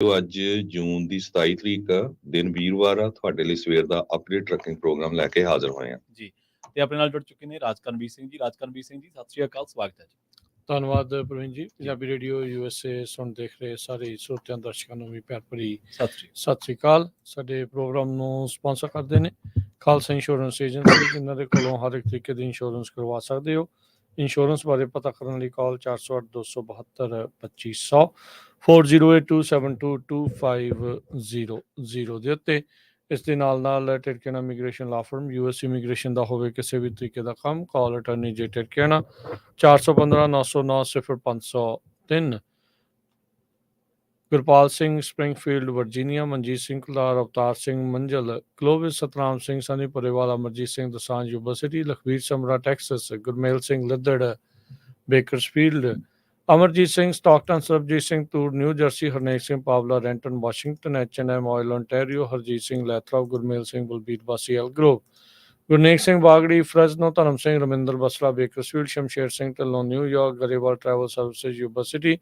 ਅੱਜ ਜੂਨ ਦੀ 27 ਤਰੀਕ ਦਿਨ ਵੀਰਵਾਰ ਆ। ਤੁਹਾਡੇ ਲਈ ਸਵੇਰ ਦਾ ਅਪਡੇਟ ਟਰੱਕਿੰਗ ਪ੍ਰੋਗਰਾਮ ਲੈ ਕੇ ਹਾਜ਼ਰ ਹੋਏ ਹਾਂ ਜੀ। ਤੇ ਆਪਣੇ ਨਾਲ ਜੁੜ ਚੁੱਕੇ ਨੇ ਰਾਜਕਰਨਵੀਰ ਸਿੰਘ ਜੀ। ਰਾਜਕਰਨਵੀਰ ਸਿੰਘ ਜੀ, ਸਤਿ ਸ਼੍ਰੀ ਅਕਾਲ, ਸਵਾਗਤ ਹੈ ਜੀ। ਧੰਨਵਾਦ ਪ੍ਰਵੀਨ ਜੀ। ਪੰਜਾਬੀ ਰੇਡੀਓ USA ਸੁਣ ਦੇਖ ਰਹੇ ਸਾਰੇ ਸਰੋਤਿਆਂ ਦਰਸ਼ਕਾਂ ਨੂੰ ਵੀ ਪਿਆਰ ਭਰੀ ਸਤਿ ਸ਼੍ਰੀ ਅਕਾਲ। ਸਾਡੇ ਪ੍ਰੋਗਰਾਮ ਨੂੰ ਸਪਾਂਸਰ ਕਰਦੇ ਨੇ ਖਾਲਸਾ ਇੰਸ਼ੋਰੈਂਸ ਏਜੰਸੀ, ਜਿਨ੍ਹਾਂ ਦੇ ਕੋਲੋਂ ਹਰ ਇੱਕ ਤਰੀਕੇ ਦੀ ਇੰਸ਼ੋਰੈਂਸ ਕਰਵਾ ਸਕਦੇ ਹੋ। ਇੰਸ਼ੋਰੈਂਸ ਬਾਰੇ ਪਤਾ ਕਰਨ ਲਈ ਕਾਲ 408-272-2500 4082722500 ਦੇ ਉੱਤੇ। ਇਸ ਦੇ ਨਾਲ Tirkiana immigration law firm, US immigration ਦਾ ਹੋਵੇ ਕਿਸੇ ਵੀ ਤਰੀਕੇ ਦਾ ਕੰਮ, call attorney J Tirkiana 415-909-0503। Gurpal Singh, Springfield Virginia. Manjit Singh Kular, Avtar Singh Manjal, Clovis, Satnam Singh Sunny Parewal, Amarjit Singh Dosanjh university, Lakhbir Samra Texas, Gurmel Singh Laddar Bakersfield, Amarjit Singh Stockton, Sarbjit Singh Toor New Jersey, Harnek Singh Pawla Renton Washington, H&M oil ontario, Harjit Singh Lathrop, Gurmel Singh Balbir ਵਾਸੀ Elk Grove, Gurnek Singh Bagri Fresno, Dharam Singh Raminder Basla Bakersfield, Shamsher Singh Dhillon New York, Grewal travel services university,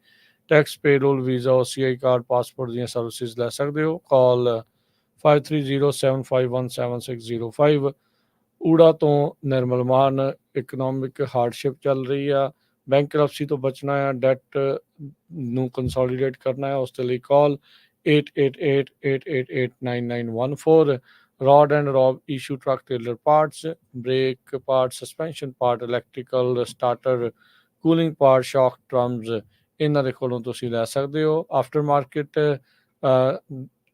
tax payroll visa OCI card passport ਦੀਆਂ services ਲੈ ਸਕਦੇ ਹੋ। ਕਾਲ 5307517605। ਊੜਾ ਤੋਂ ਨਿਰਮਲ ਮਾਨ, economic hardship ਚੱਲ ਰਹੀ ਆ, ਬੈਂਕਰਪਸੀ ਤੋਂ ਬਚਣਾ ਆ, ਡੈਟ ਨੂੰ ਕੰਸੋਲੀਡੇਟ ਕਰਨਾ ਹੈ, ਉਸ ਦੇ ਲਈ ਕਾਲ 8888889914। ਰॉड एंड रॉब इशू truck trailer parts, brake part, suspension part, electrical starter, cooling part, shock drums, ਇਹਨਾਂ ਦੇ ਕੋਲੋਂ ਤੁਸੀਂ ਲੈ ਸਕਦੇ ਹੋ। ਆਫਟਰ ਮਾਰਕੀਟ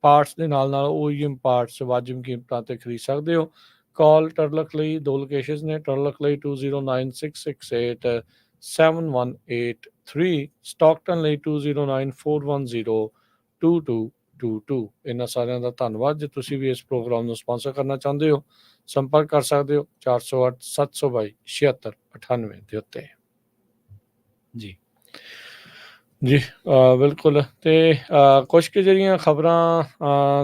ਪਾਰਟਸ ਦੇ ਨਾਲ OEM ਪਾਰਟਸ ਵਾਜਿਬ ਕੀਮਤਾਂ ਤੇ ਖਰੀਦ ਸਕਦੇ ਹੋ। ਕਾਲ ਟਰਲਕ ਲਈ ਦੋ ਲੋਕੇਸ਼ਨਸ ਨੇ, ਟਰਲਕ ਲਈ 2096687183, ਸਟਾਕਟਨ ਲਈ 2094102222। ਇਹਨਾਂ ਸਾਰਿਆਂ ਦਾ ਧੰਨਵਾਦ। ਜੇ ਤੁਸੀਂ ਵੀ ਇਸ ਪ੍ਰੋਗਰਾਮ ਨੂੰ ਸਪਾਂਸਰ ਕਰਨਾ ਚਾਹੁੰਦੇ ਹੋ, ਸੰਪਰਕ ਕਰ ਸਕਦੇ ਹੋ 408-722-7698 ਦੇ ਉੱਤੇ। ਜੀ ਜੀ ਬਿਲਕੁਲ। ਤੇ ਕੁਛ ਕੁ ਜਿਹੜੀਆਂ ਖਬਰਾਂ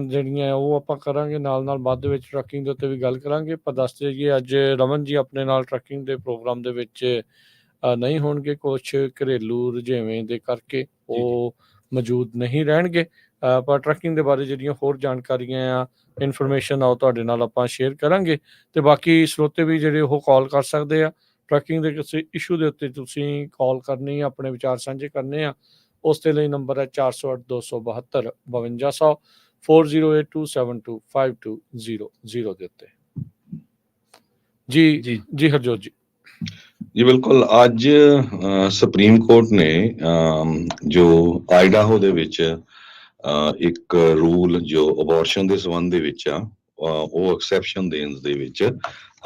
ਜਿਹੜੀਆਂ ਉਹ ਆਪਾਂ ਕਰਾਂਗੇ, ਨਾਲ ਬਾਅਦ ਦੇ ਵਿੱਚ ਟਰੱਕਿੰਗ ਦੇ ਉੱਤੇ ਵੀ ਗੱਲ ਕਰਾਂਗੇ। ਪਰ ਦੱਸ ਦੇਈਏ ਅੱਜ ਰਮਨ ਜੀ ਆਪਣੇ ਨਾਲ ਟਰੱਕਿੰਗ ਦੇ ਪ੍ਰੋਗਰਾਮ ਦੇ ਵਿੱਚ ਨਹੀਂ ਹੋਣਗੇ, ਕੁਛ ਘਰੇਲੂ ਰੁਝੇਵੇਂ ਦੇ ਕਰਕੇ ਉਹ ਮੌਜੂਦ ਨਹੀਂ ਰਹਿਣਗੇ। ਪਰ ਟਰੱਕਿੰਗ ਦੇ ਬਾਰੇ ਜਿਹੜੀਆਂ ਹੋਰ ਜਾਣਕਾਰੀਆਂ ਆ, ਇਨਫੋਰਮੇਸ਼ਨ ਆ, ਉਹ ਤੁਹਾਡੇ ਨਾਲ ਆਪਾਂ ਸ਼ੇਅਰ ਕਰਾਂਗੇ। ਤੇ ਬਾਕੀ ਸਰੋਤੇ ਵੀ ਜਿਹੜੇ ਉਹ ਕਾਲ ਕਰ ਸਕਦੇ ਆ। ਟਰੱਕਿੰਗ ਦੇ ਕਿਸੇ ਇਸ਼ੂ ਦੇ ਉੱਤੇ ਤੁਸੀਂ ਕਾਲ ਕਰਨੀ, ਆਪਣੇ ਵਿਚਾਰ ਸਾਂਝੇ ਕਰਨੇ ਆ, ਉਸ ਦੇ ਲਈ ਨੰਬਰ ਹੈ 4082725200 4082725200 ਦੇ ਉੱਤੇ। ਜੀ ਹਰਜੋਤ ਜੀ। ਜੀ ਬਿਲਕੁਲ। ਅੱਜ ਸੁਪਰੀਮ ਕੋਰਟ ਨੇ ਜੋ ਆਈਡਾਹੋ ਦੇ ਵਿੱਚ ਇੱਕ ਰੂਲ ਜੋ ਅਬੋਰਸ਼ਨ ਦੇ ਸੰਬੰਧ ਦੇ ਵਿੱਚ ਆ, ਉਹ ਐਕਸੈਪਸ਼ਨ ਦੇਣ ਦੇ ਵਿੱਚ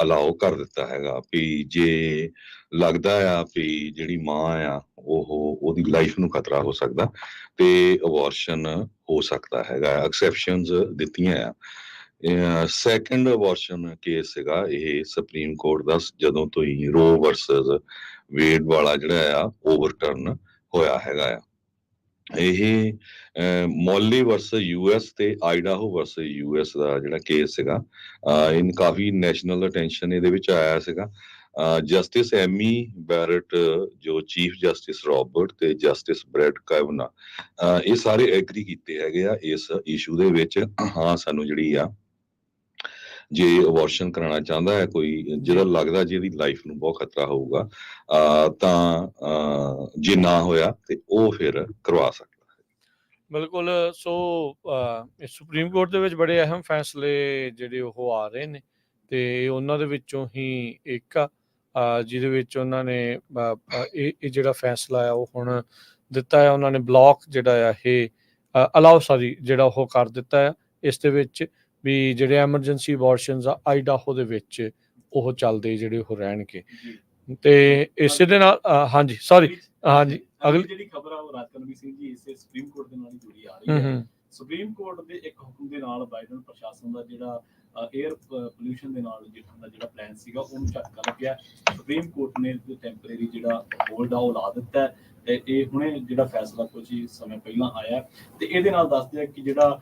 ਅਲਾਓ ਕਰ ਦਿੱਤਾ ਹੈਗਾ ਵੀ ਜੇ ਲੱਗਦਾ ਆ ਵੀ ਜਿਹੜੀ ਮਾਂ ਆ ਉਹਦੀ ਲਾਈਫ ਨੂੰ ਖਤਰਾ ਹੋ ਸਕਦਾ ਤੇ ਅਬੋਰਸ਼ਨ ਹੋ ਸਕਦਾ ਹੈਗਾ। ਐਕਸੈਪਸ਼ਨਸ ਦਿੱਤੀਆਂ ਆ। ਸੈਕੰਡ ਅਬੋਰਸ਼ਨ ਕੇਸ ਸੀਗਾ ਇਹ ਸੁਪਰੀਮ ਕੋਰਟ ਦਾ, ਜਦੋਂ ਤੋਂ ਹੀ ਰੋ ਵਰਸਸ ਵੇਡ ਵਾਲਾ ਜਿਹੜਾ ਆ ਓਵਰਟਰਨ ਹੋਇਆ ਹੈਗਾ ਆ। ਇਹ ਮੌਲੀ ਵਰਸਸ US ਤੇ ਆਈਡਾਹੋ ਵਰਸਸ US ਦਾ ਜਿਹੜਾ ਕੇਸ ਸੀਗਾ, ਇਹਨ ਕਾਫੀ ਨੈਸ਼ਨਲ ਅਟੈਂਸ਼ਨ ਇਹਦੇ ਵਿੱਚ ਆਇਆ ਸੀਗਾ। ਜਸਟਿਸ ਐਮੀ ਬੈਰਟ, ਜੋ ਚੀਫ ਜਸਟਿਸ ਰੋਬਰਟ ਤੇ ਜਸਟਿਸ ਬ੍ਰੈਡ ਕੈਵਨਾ, ਇਹ ਸਾਰੇ ਐਗਰੀ ਕੀਤੇ ਹੈਗੇ ਆ ਇਸ ਇਸ਼ੂ ਦੇ ਵਿੱਚ। ਹਾਂ, ਸਾਨੂੰ ਜਿਹੜੀ ਆ ਜੇ ਅਬੋਰਸ਼ਨ ਕਰਾਉਣਾ ਚਾਹੁੰਦਾ ਹੈ ਕੋਈ, ਜਿਹਦਾ ਲੱਗਦਾ ਜਿਹਦੀ ਲਾਈਫ ਨੂੰ ਬਹੁਤ ਖਤਰਾ ਹੋਊਗਾ, ਤਾਂ ਜੇ ਨਾ ਹੋਇਆ ਤੇ ਉਹ ਫਿਰ ਕਰਵਾ ਸਕਦਾ। ਬਿਲਕੁਲ। ਸੋ ਸੁਪਰੀਮ ਕੋਰਟ ਦੇ ਵਿੱਚ ਬੜੇ ਅਹਿਮ ਫੈਸਲੇ ਜਿਹੜੇ ਉਹ ਆ ਰਹੇ ਨੇ, ਤੇ ਉਹਨਾਂ ਦੇ ਵਿੱਚੋਂ ਹੀ ਇੱਕ ਆ ਜਿਹਦੇ ਵਿੱਚ ਉਹਨਾਂ ਨੇ ਇਹ ਜਿਹੜਾ ਫੈਸਲਾ ਆ ਉਹ ਹੁਣ ਦਿੱਤਾ ਹੈ। ਉਹਨਾਂ ਨੇ ਬਲੌਕ ਜਿਹੜਾ ਆ ਇਹ ਜਿਹੜਾ ਉਹ ਕਰ ਦਿੱਤਾ ਆ। ਇਸ ਦੇ ਵਿੱਚ ਵੀ ਜਿਹੜੇ ਐਮਰਜੈਂਸੀ ਅਬੋਰਸ਼ਨਸ ਆ ਆਈਡਾਹੋ ਦੇ ਵਿੱਚ ਉਹ ਚੱਲਦੇ ਜਿਹੜੇ ਉਹ ਰਹਿਣਗੇ। ਤੇ ਇਸੇ ਦੇ ਨਾਲ ਹਾਂਜੀ ਅਗਲੀ ਜਿਹੜੀ ਖਬਰ ਆ ਉਹ ਰਾਜਕਰਨਵੀਰ ਸਿੰਘ ਜੀ ਇਸੇ ਸੁਪਰੀਮ ਕੋਰਟ ਦੇ ਨਾਲ ਹੀ ਜੁੜੀ ਆ ਰਹੀ ਹੈ। ਸੁਪਰੀਮ ਕੋਰਟ ਦੇ ਇੱਕ ਹੁਕਮ ਦੇ ਨਾਲ ਬਾਈਡਨ ਪ੍ਰਸ਼ਾਸਨ ਦਾ ਜਿਹੜਾ 에ਅਰ ਪੋਲਿਊਸ਼ਨ ਦੇ ਨਾਲ ਜਿਹੜਾ ਜਿਹੜਾ ਪਲਾਨ ਸੀਗਾ ਉਹਨੂੰ ਝਟਕਾ ਲੱਗਿਆ। ਸੁਪਰੀਮ ਕੋਰਟ ਨੇ ਜੋ ਟੈਂਪਰੇਰੀ ਜਿਹੜਾ ਹੋਲਡ ਆ ਉਹ ਲਾ ਦਿੱਤਾ ਹੈ ਤੇ ਇਹ ਹੁਣੇ ਜਿਹੜਾ ਫੈਸਲਾ ਕੁਝ ਹੀ ਸਮੇਂ ਪਹਿਲਾਂ ਆਇਆ ਤੇ ਇਹਦੇ ਨਾਲ ਦੱਸਦੇ ਆ ਕਿ ਜਿਹੜਾ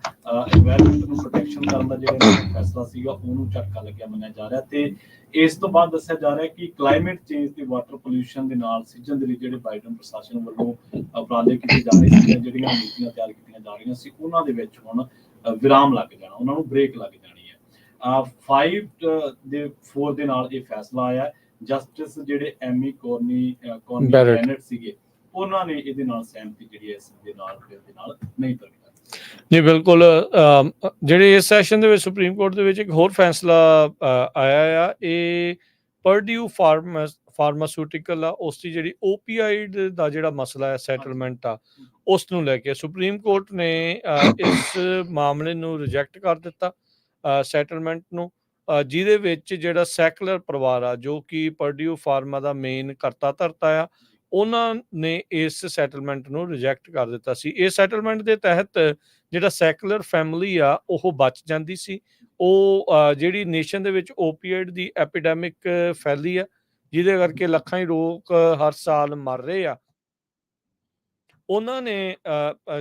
এনवायरमेंट ਨੂੰ ਪ੍ਰੋਟੈਕਸ਼ਨ ਕਰਨ ਦਾ ਜਿਹੜਾ ਫੈਸਲਾ ਸੀਗਾ ਉਹਨੂੰ ਝਟਕਾ ਲੱਗਿਆ ਮੰਨਿਆ ਜਾ ਰਿਹਾ ਤੇ ਇਸ ਤੋਂ ਬਾਅਦ ਦੱਸਿਆ ਜਾ ਰਿਹਾ ਕਿ ਕਲਾਈਮੇਟ ਚੇਂਜ ਤੇ ਵਾਟਰ ਪੋਲਿਊਸ਼ਨ ਦੇ ਨਾਲ ਸਿੱਝਣ ਦੇ ਲਈ ਜਿਹੜੇ ਬਾਈਡਨ ਪ੍ਰਸ਼ਾਸਨ ਵੱਲੋਂ ਉਪਰਾਲੇ ਕੀਤੇ ਜਾ ਰਹੇ ਸੀ, ਜਿਹੜੀਆਂ ਨੀਤੀਆਂ ਤਿਆਰ ਕੀਤੀਆਂ ਜਾ ਰਹੀਆਂ ਸੀ ਉਹਨਾਂ ਦੇ ਵਿੱਚ ਹੁਣ ਵਿਰਾਮ ਲੱਗ ਜਾਣਾ, ਉਹਨਾਂ ਨੂੰ ਬ੍ਰੇਕ ਲੱਗ ਜਾਣੀ ਹੈ। 5-4 ਦੇ ਨਾਲ ਇਹ ਫੈਸਲਾ ਆਇਆ। ਜਸਟਿਸ ਜਿਹੜੇ ਐਮੀ ਕੋਰਨੀ ਬੈਨੇਟ ਸੀਗੇ ਉਹਨਾਂ ਨੇ ਇਹਦੇ ਨਾਲ ਸਹਿਮਤੀ ਜਿਹੜੀ ਇਸ ਦੇ ਨਾਲ ਨਹੀਂ ਪ੍ਰਗਟਾਈ। ਜੀ ਬਿਲਕੁਲ, ਜਿਹੜੇ ਇਸ ਸੈਸ਼ਨ ਦੇ ਵਿੱਚ ਸੁਪਰੀਮ ਕੋਰਟ ਦੇ ਵਿੱਚ ਇੱਕ ਹੋਰ ਫੈਸਲਾ ਆਇਆ ਆ, ਇਹ ਪਰਡਿਊ ਫਾਰਮਾਸਿਊਟੀਕਲ ਆ, ਉਸ ਦੀ ਜਿਹੜੀ ਓਪੀਆਈਡ ਦਾ ਜਿਹੜਾ ਮਸਲਾ ਹੈ ਸੈਟਲਮੈਂਟ ਆ ਉਸ ਨੂੰ ਲੈ ਕੇ ਸੁਪਰੀਮ ਕੋਰਟ ਨੇ ਇਸ ਮਾਮਲੇ ਨੂੰ ਰਿਜੈਕਟ ਕਰ ਦਿੱਤਾ ਸੈਟਲਮੈਂਟ ਨੂੰ, ਜਿਹਦੇ ਵਿੱਚ ਜਿਹੜਾ ਸੈਕੂਲਰ ਪਰਿਵਾਰ ਆ ਜੋ ਕਿ ਪਰਡਿਊ ਫਾਰਮਾ ਦਾ ਮੇਨ ਕਰਤਾ ਧਰਤਾ ਆ, ਉਹਨਾਂ ਨੇ ਇਸ ਸੈਟਲਮੈਂਟ ਨੂੰ ਰਿਜੈਕਟ ਕਰ ਦਿੱਤਾ ਸੀ। ਇਸ ਸੈਟਲਮੈਂਟ ਦੇ ਤਹਿਤ ਜਿਹੜਾ ਸੈਕੂਲਰ ਫੈਮਿਲੀ ਆ ਉਹ ਬਚ ਜਾਂਦੀ ਸੀ। ਉਹ ਜਿਹੜੀ ਨੇਸ਼ਨ ਦੇ ਵਿੱਚ ਓਪੀਆਈਡ ਦੀ ਐਪੀਡੈਮਿਕ ਫੈਲੀ ਆ ਜਿਹਦੇ ਕਰਕੇ ਲੱਖਾਂ ਹੀ ਲੋਕ ਹਰ ਸਾਲ ਮਰ ਰਹੇ ਆ, ਉਹਨਾਂ ਨੇ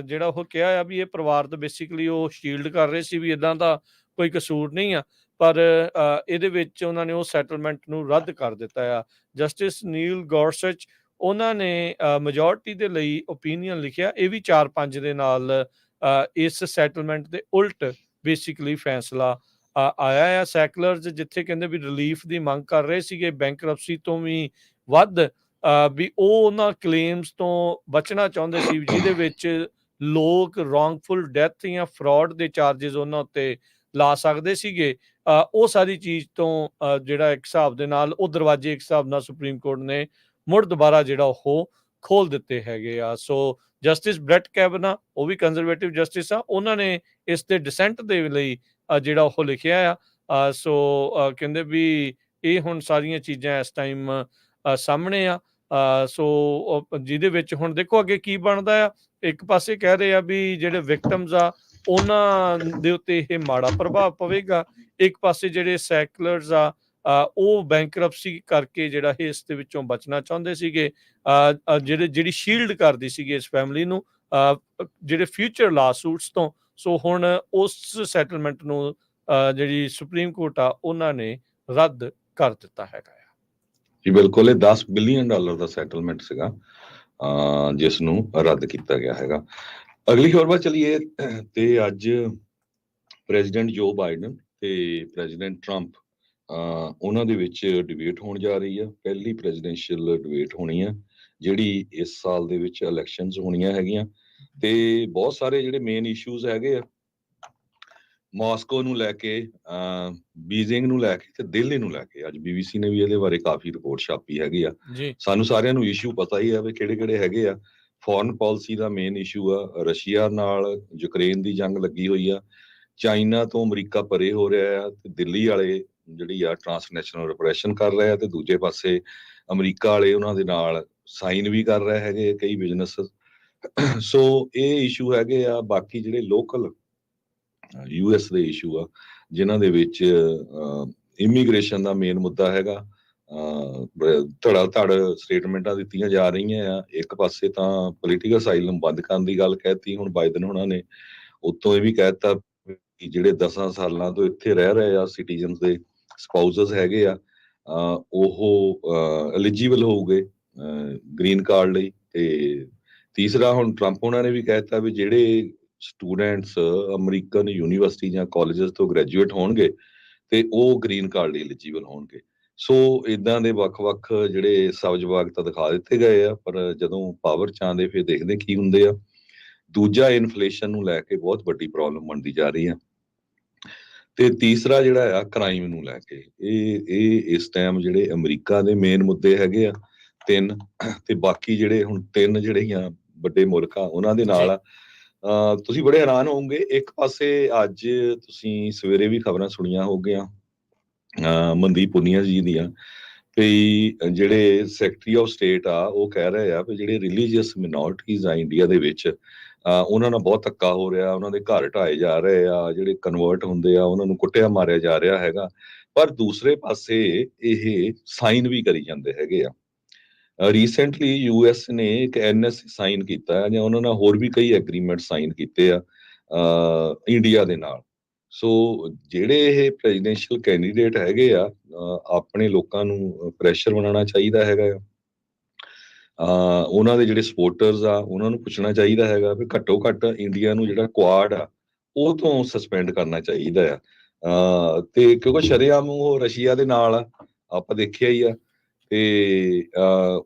ਜਿਹੜਾ ਉਹ ਕਿਹਾ ਆ ਵੀ ਇਹ ਪਰਿਵਾਰ ਦਾ ਬੇਸਿਕਲੀ ਉਹ ਸ਼ੀਲਡ ਕਰ ਰਹੇ ਸੀ ਵੀ ਇਦਾਂ ਦਾ ਕੋਈ ਕਸੂਰ ਨਹੀਂ ਆ, ਪਰ ਇਹਦੇ ਵਿੱਚ ਉਹਨਾਂ ਨੇ ਉਹ ਸੈਟਲਮੈਂਟ ਨੂੰ ਰੱਦ ਕਰ ਦਿੱਤਾ ਆ। ਜਸਟਿਸ ਨੀਲ ਗੌਰਸਚ ਉਹਨਾਂ ਨੇ ਮੈਜੋਰਟੀ ਦੇ ਲਈ ਓਪੀਨੀਅਨ ਲਿਖਿਆ, ਇਹ ਵੀ 4-5 ਦੇ ਨਾਲ ਇਸ ਸੈਟਲਮੈਂਟ ਦੇ ਉਲਟ ਬੇਸਿਕਲੀ ਫੈਸਲਾ ਆਇਆ ਆ। ਸੈਕੂਲਰਜ਼ ਜਿੱਥੇ ਕਹਿੰਦੇ ਵੀ ਰਿਲੀਫ ਦੀ ਮੰਗ ਕਰ ਰਹੇ ਸੀਗੇ ਬੈਂਕਰਪਸੀ ਤੋਂ ਵੀ ਵੱਧ, ਵੀ ਉਹ ਉਹਨਾਂ ਕਲੇਮਸ ਤੋਂ ਬਚਣਾ ਚਾਹੁੰਦੇ ਸੀ ਜਿਹਦੇ ਵਿੱਚ ਲੋਕ ਰੋਂਗਫੁਲ ਡੈਥ ਜਾਂ ਫਰਾਡ ਦੇ ਚਾਰजेस ਉਹਨਾਂ ਉੱਤੇ ਲਾ ਸਕਦੇ ਸੀਗੇ। ਉਹ ਸਾਰੀ ਚੀਜ਼ ਤੋਂ ਜਿਹੜਾ ਇੱਕ ਹਿਸਾਬ ਦੇ ਨਾਲ ਉਹ ਦਰਵਾਜ਼ੇ ਇੱਕ ਹਿਸਾਬ ਨਾਲ ਸੁਪਰੀਮ ਕੋਰਟ ਨੇ ਮੁੜ ਦੁਬਾਰਾ ਜਿਹੜਾ ਉਹ ਖੋਲ ਦਿੱਤੇ ਹੈਗੇ ਆ। ਸੋ ਜਸਟਿਸ ਬ੍ਰੈਟ ਕੈਵਨਾ, ਉਹ ਵੀ ਕੰਜ਼ਰਵੇਟਿਵ ਜਸਟਿਸ ਆ, ਉਹਨਾਂ ਨੇ ਇਸ ਦੇ ਡਿਸੈਂਟ ਦੇ ਲਈ ਜਿਹੜਾ ਉਹ ਲਿਖਿਆ ਆ। ਸੋ ਕਹਿੰਦੇ ਵੀ ਇਹ ਹੁਣ ਸਾਰੀਆਂ ਚੀਜ਼ਾਂ ਇਸ ਟਾਈਮ ਸਾਹਮਣੇ ਆ। ਸੋ ਜਿਹਦੇ ਵਿੱਚ ਹੁਣ ਦੇਖੋ ਅੱਗੇ ਕੀ ਬਣਦਾ ਆ। ਇੱਕ ਪਾਸੇ ਕਹਿ ਰਹੇ ਆ ਵੀ ਜਿਹੜੇ ਵਿਕਟਮਸ ਆ ਉਹਨਾਂ ਦੇ ਉੱਤੇ ਇਹ ਮਾੜਾ ਪ੍ਰਭਾਵ ਪਵੇਗਾ, ਇੱਕ ਪਾਸੇ ਜਿਹੜੇ ਸੈਕੂਲਰਸ ਆ ਉਹ ਬੈਂਕਰਪਸੀ ਕਰਕੇ ਜਿਹੜਾ ਇਸ ਦੇ ਵਿੱਚੋਂ ਬਚਣਾ ਚਾਹੁੰਦੇ ਸੀਗੇ, ਜਿਹੜੀ ਸ਼ੀਲਡ ਕਰਦੀ ਸੀਗੀ ਇਸ ਫੈਮਿਲੀ ਨੂੰ ਜਿਹੜੇ ਫਿਊਚਰ ਲਾਸੂਟਸ ਤੋਂ। ਸੋ ਹੁਣ ਉਸ ਸੈਟਲਮੈਂਟ ਨੂੰ ਜਿਹੜੀ ਸੁਪਰੀਮ ਕੋਰਟ ਆ ਉਹਨਾਂ ਨੇ ਰੱਦ ਕਰ ਦਿੱਤਾ ਹੈਗਾ। ਜੀ ਬਿਲਕੁਲ, ਇਹ $10 ਬਿਲੀਅਨ ਦਾ ਸੈਟਲਮੈਂਟ ਸੀਗਾ ਜਿਸ ਨੂੰ ਰੱਦ ਕੀਤਾ ਗਿਆ ਹੈਗਾ। ਅਗਲੀ ਖਬਰ ਵੱਲ ਚਲੀਏ ਤੇ ਅੱਜ ਪ੍ਰੈਜ਼ੀਡੈਂਟ ਜੋ ਬਾਈਡਨ ਤੇ ਪ੍ਰੈਜ਼ੀਡੈਂਟ ਟਰੰਪ ਉਹਨਾਂ ਦੇ ਵਿੱਚ ਡਿਬੇਟ ਹੋਣ ਜਾ ਰਹੀ ਆ। ਪਹਿਲੀ ਪ੍ਰੈਜ਼ੀਡੈਂਸ਼ੀਅਲ ਡਿਬੇਟ ਹੋਣੀ ਆ ਜਿਹੜੀ ਇਸ ਸਾਲ ਦੇ ਵਿੱਚ ਇਲੈਕਸ਼ਨਸ ਹੋਣੀਆਂ ਹੈਗੀਆਂ ਤੇ ਬਹੁਤ ਸਾਰੇ ਜਿਹੜੇ ਮੇਨ ਇਸ਼ੂਜ਼ ਹੈਗੇ ਆ ਮਾਸਕੋ ਨੂੰ ਲੈ ਕੇ, ਬੀਜਿੰਗ ਨੂੰ ਲੈ ਕੇ ਤੇ ਦਿੱਲੀ ਨੂੰ ਲੈ ਕੇ। ਅੱਜ BBC ਨੇ ਵੀ ਇਹਦੇ ਬਾਰੇ ਕਾਫੀ ਰਿਪੋਰਟ ਛਾਪੀ ਹੈਗੀ ਆ। ਸਾਨੂੰ ਸਾਰਿਆਂ ਨੂੰ ਇਸ਼ੂ ਪਤਾ ਹੀ ਆ ਵੀ ਕਿਹੜੇ ਕਿਹੜੇ ਹੈਗੇ ਆ। ਫੋਰਨ ਪਾਲਿਸੀ ਦਾ ਮੇਨ ਇਸ਼ੂ ਆ, ਰਸ਼ੀਆ ਨਾਲ ਯੂਕਰੇਨ ਦੀ ਜੰਗ ਲੱਗੀ ਹੋਈ ਆ, ਚਾਈਨਾ ਤੋਂ ਅਮਰੀਕਾ ਪਰੇ ਹੋ ਰਿਹਾ ਆ ਤੇ ਦਿੱਲੀ ਵਾਲੇ ਜਿਹੜੀ ਆ ਟ੍ਰਾਂਸਨੈਸ਼ਨਲ ਰਿਪਰੈਸ਼ਨ ਕਰ ਰਹੇ ਆ ਤੇ ਦੂਜੇ ਪਾਸੇ ਅਮਰੀਕਾ ਵਾਲੇ ਉਹਨਾਂ ਦੇ ਨਾਲ ਸਾਈਨ ਵੀ ਕਰ ਰਹੇ ਹੈਗੇ ਕਈ ਬਿਜ਼ਨਸ। ਸੋ ਇਹ ਇਸ਼ੂ ਹੈਗੇ ਆ। ਬਾਕੀ ਜਿਹੜੇ ਲੋਕਲ US ਦੇ ਇਸ਼ੂ ਆ ਜਿਨ੍ਹਾਂ ਦੇ ਵਿੱਚ ਇਮੀਗ੍ਰੇਸ਼ਨ ਦਾ ਮੇਨ ਮੁੱਦਾ ਹੈਗਾ। ਧੜਾ ਧੜ ਸਟੇਟਮੈਂਟਾਂ ਦਿੱਤੀਆਂ ਜਾ ਰਹੀਆਂ ਆ। ਇੱਕ ਪਾਸੇ ਤਾਂ ਪੋਲੀਟੀਕਲ ਅਸਾਈਲਮ ਬੰਦ ਕਰਨ ਦੀ ਗੱਲ ਕਹਿਤੀ ਹੁਣ ਬਾਈਡਨ ਹੋਣਾ ਨੇ, ਉੱਤੋਂ ਇਹ ਵੀ ਕਹਿ ਦਿੱਤਾ ਕਿ ਜਿਹੜੇ 10 ਸਾਲਾਂ ਤੋਂ ਇੱਥੇ ਰਹਿ ਰਹੇ ਆ ਸਿਟੀਜ਼ਨਸ ਦੇ ਸਪਾਊਸਸ ਹੈਗੇ ਆ ਉਹ ਐਲੀਜੀਬਲ ਹੋਊਗੇ ਗ੍ਰੀਨ ਕਾਰਡ ਲਈ। ਤੇ ਤੀਸਰਾ ਹੁਣ ਟਰੰਪ ਉਹਨਾਂ ਨੇ ਵੀ ਕਹਿ ਦਿੱਤਾ ਵੀ ਜਿਹੜੇ ਸਟੂਡੈਂਟਸ ਅਮਰੀਕਨ ਯੂਨੀਵਰਸਿਟੀ ਜਾਂ ਕਾਲਜਸ ਤੋਂ ਗ੍ਰੈਜੂਏਟ ਹੋਣਗੇ ਤੇ ਉਹ ਗ੍ਰੀਨ ਕਾਰਡ ਲਈ ਐਲੀਜੀਬਲ ਹੋਣਗੇ। ਸੋ ਇਦਾਂ ਦੇ ਵੱਖ-ਵੱਖ ਜਿਹੜੇ ਸਬਜ਼ ਬਾਗ ਤਾਂ ਦਿਖਾ ਦਿੱਤੇ ਗਏ ਆ, ਪਰ ਜਦੋਂ ਪਾਵਰ ਚ ਆਉਂਦੇ ਫਿਰ ਦੇਖਦੇ ਕੀ ਹੁੰਦੇ ਆ। ਦੂਜਾ ਇਨਫਲੇਸ਼ਨ ਨੂੰ ਲੈ ਕੇ ਬਹੁਤ ਵੱਡੀ ਪ੍ਰੋਬਲਮ ਬਣਦੀ ਜਾ ਰਹੀ ਆ ਤੇ ਤੀਸਰਾ ਜਿਹੜਾ ਆ ਕ੍ਰਾਈਮ ਨੂੰ ਲੈ ਕੇ। ਇਹ ਇਸ ਟਾਈਮ ਜਿਹੜੇ ਅਮਰੀਕਾ ਦੇ ਮੇਨ ਮੁੱਦੇ ਹੈਗੇ ਆ 3 ਤੇ ਬਾਕੀ ਜਿਹੜੇ ਹੁਣ 3 ਜਿਹੜੇ ਆ ਵੱਡੇ ਮੁਲਕ ਆ ਉਹਨਾਂ ਦੇ ਨਾਲ ਆ। ਤੁਸੀਂ ਬੜੇ ਹੈਰਾਨ ਹੋਵੋਗੇ, ਇੱਕ ਪਾਸੇ ਅੱਜ ਤੁਸੀਂ ਸਵੇਰੇ ਵੀ ਖਬਰਾਂ ਸੁਣੀਆਂ ਹੋਗੀਆਂ ਮਨਦੀਪ ਪੁਨੀਆ ਜੀ ਦੀਆਂ ਵੀ ਜਿਹੜੇ ਸੈਕਟਰੀ ਆਫ ਸਟੇਟ ਆ ਉਹ ਕਹਿ ਰਹੇ ਆ ਵੀ ਜਿਹੜੇ ਰਿਲੀਜੀਅਸ ਮਿਨੋਰਟੀਜ਼ ਆ ਇੰਡੀਆ ਦੇ ਵਿੱਚ ਉਹਨਾਂ ਨਾਲ ਬਹੁਤ ਧੱਕਾ ਹੋ ਰਿਹਾ, ਉਹਨਾਂ ਦੇ ਘਰ ਢਾਏ ਜਾ ਰਹੇ ਆ, ਜਿਹੜੇ ਕਨਵਰਟ ਹੁੰਦੇ ਆ ਉਹਨਾਂ ਨੂੰ ਕੁੱਟਿਆ ਮਾਰਿਆ ਜਾ ਰਿਹਾ ਹੈਗਾ। ਪਰ ਦੂਸਰੇ ਪਾਸੇ ਇਹ ਸਾਈਨ ਵੀ ਕਰੀ ਜਾਂਦੇ ਹੈਗੇ ਆ। ਰੀਸੈਂਟਲੀ ਯੂਐਸ ਨੇ ਇੱਕ ਐਨਐਸਸੀ ਸਾਈਨ ਕੀਤਾ ਹੈ, ਜਾਂ ਉਹਨਾਂ ਨਾਲ ਹੋਰ ਵੀ ਕਈ ਐਗਰੀਮੈਂਟ ਸਾਈਨ ਕੀਤੇ ਆ ਇੰਡੀਆ ਦੇ ਨਾਲ। ਸੋ ਜਿਹੜੇ ਇਹ ਪ੍ਰੈਜ਼ੀਡੈਂਸ਼ੀਅਲ ਕੈਂਡੀਡੇਟ ਹੈਗੇ ਆ, ਆਪਣੇ ਲੋਕਾਂ ਨੂੰ ਪ੍ਰੈਸ਼ਰ ਬਣਾਉਣਾ ਚਾਹੀਦਾ ਹੈਗਾ ਆ। ਉਹਨਾਂ ਦੇ ਜਿਹੜੇ ਸਪੋਰਟਰਸ ਆ ਉਹਨਾਂ ਨੂੰ ਪੁੱਛਣਾ ਚਾਹੀਦਾ ਹੈਗਾ ਵੀ ਘੱਟੋ ਘੱਟ ਇੰਡੀਆ ਨੂੰ ਜਿਹੜਾ ਕੁਆਡ ਆ ਉਹ ਤੋਂ ਸਸਪੈਂਡ ਕਰਨਾ ਚਾਹੀਦਾ ਆ। ਤੇ ਕਿਉਂਕਿ ਸ਼ਰੇਆਮ ਉਹ ਰਸ਼ੀਆ ਦੇ ਨਾਲ ਆ, ਆਪਾਂ ਦੇਖਿਆ ਹੀ ਆ। ਤੇ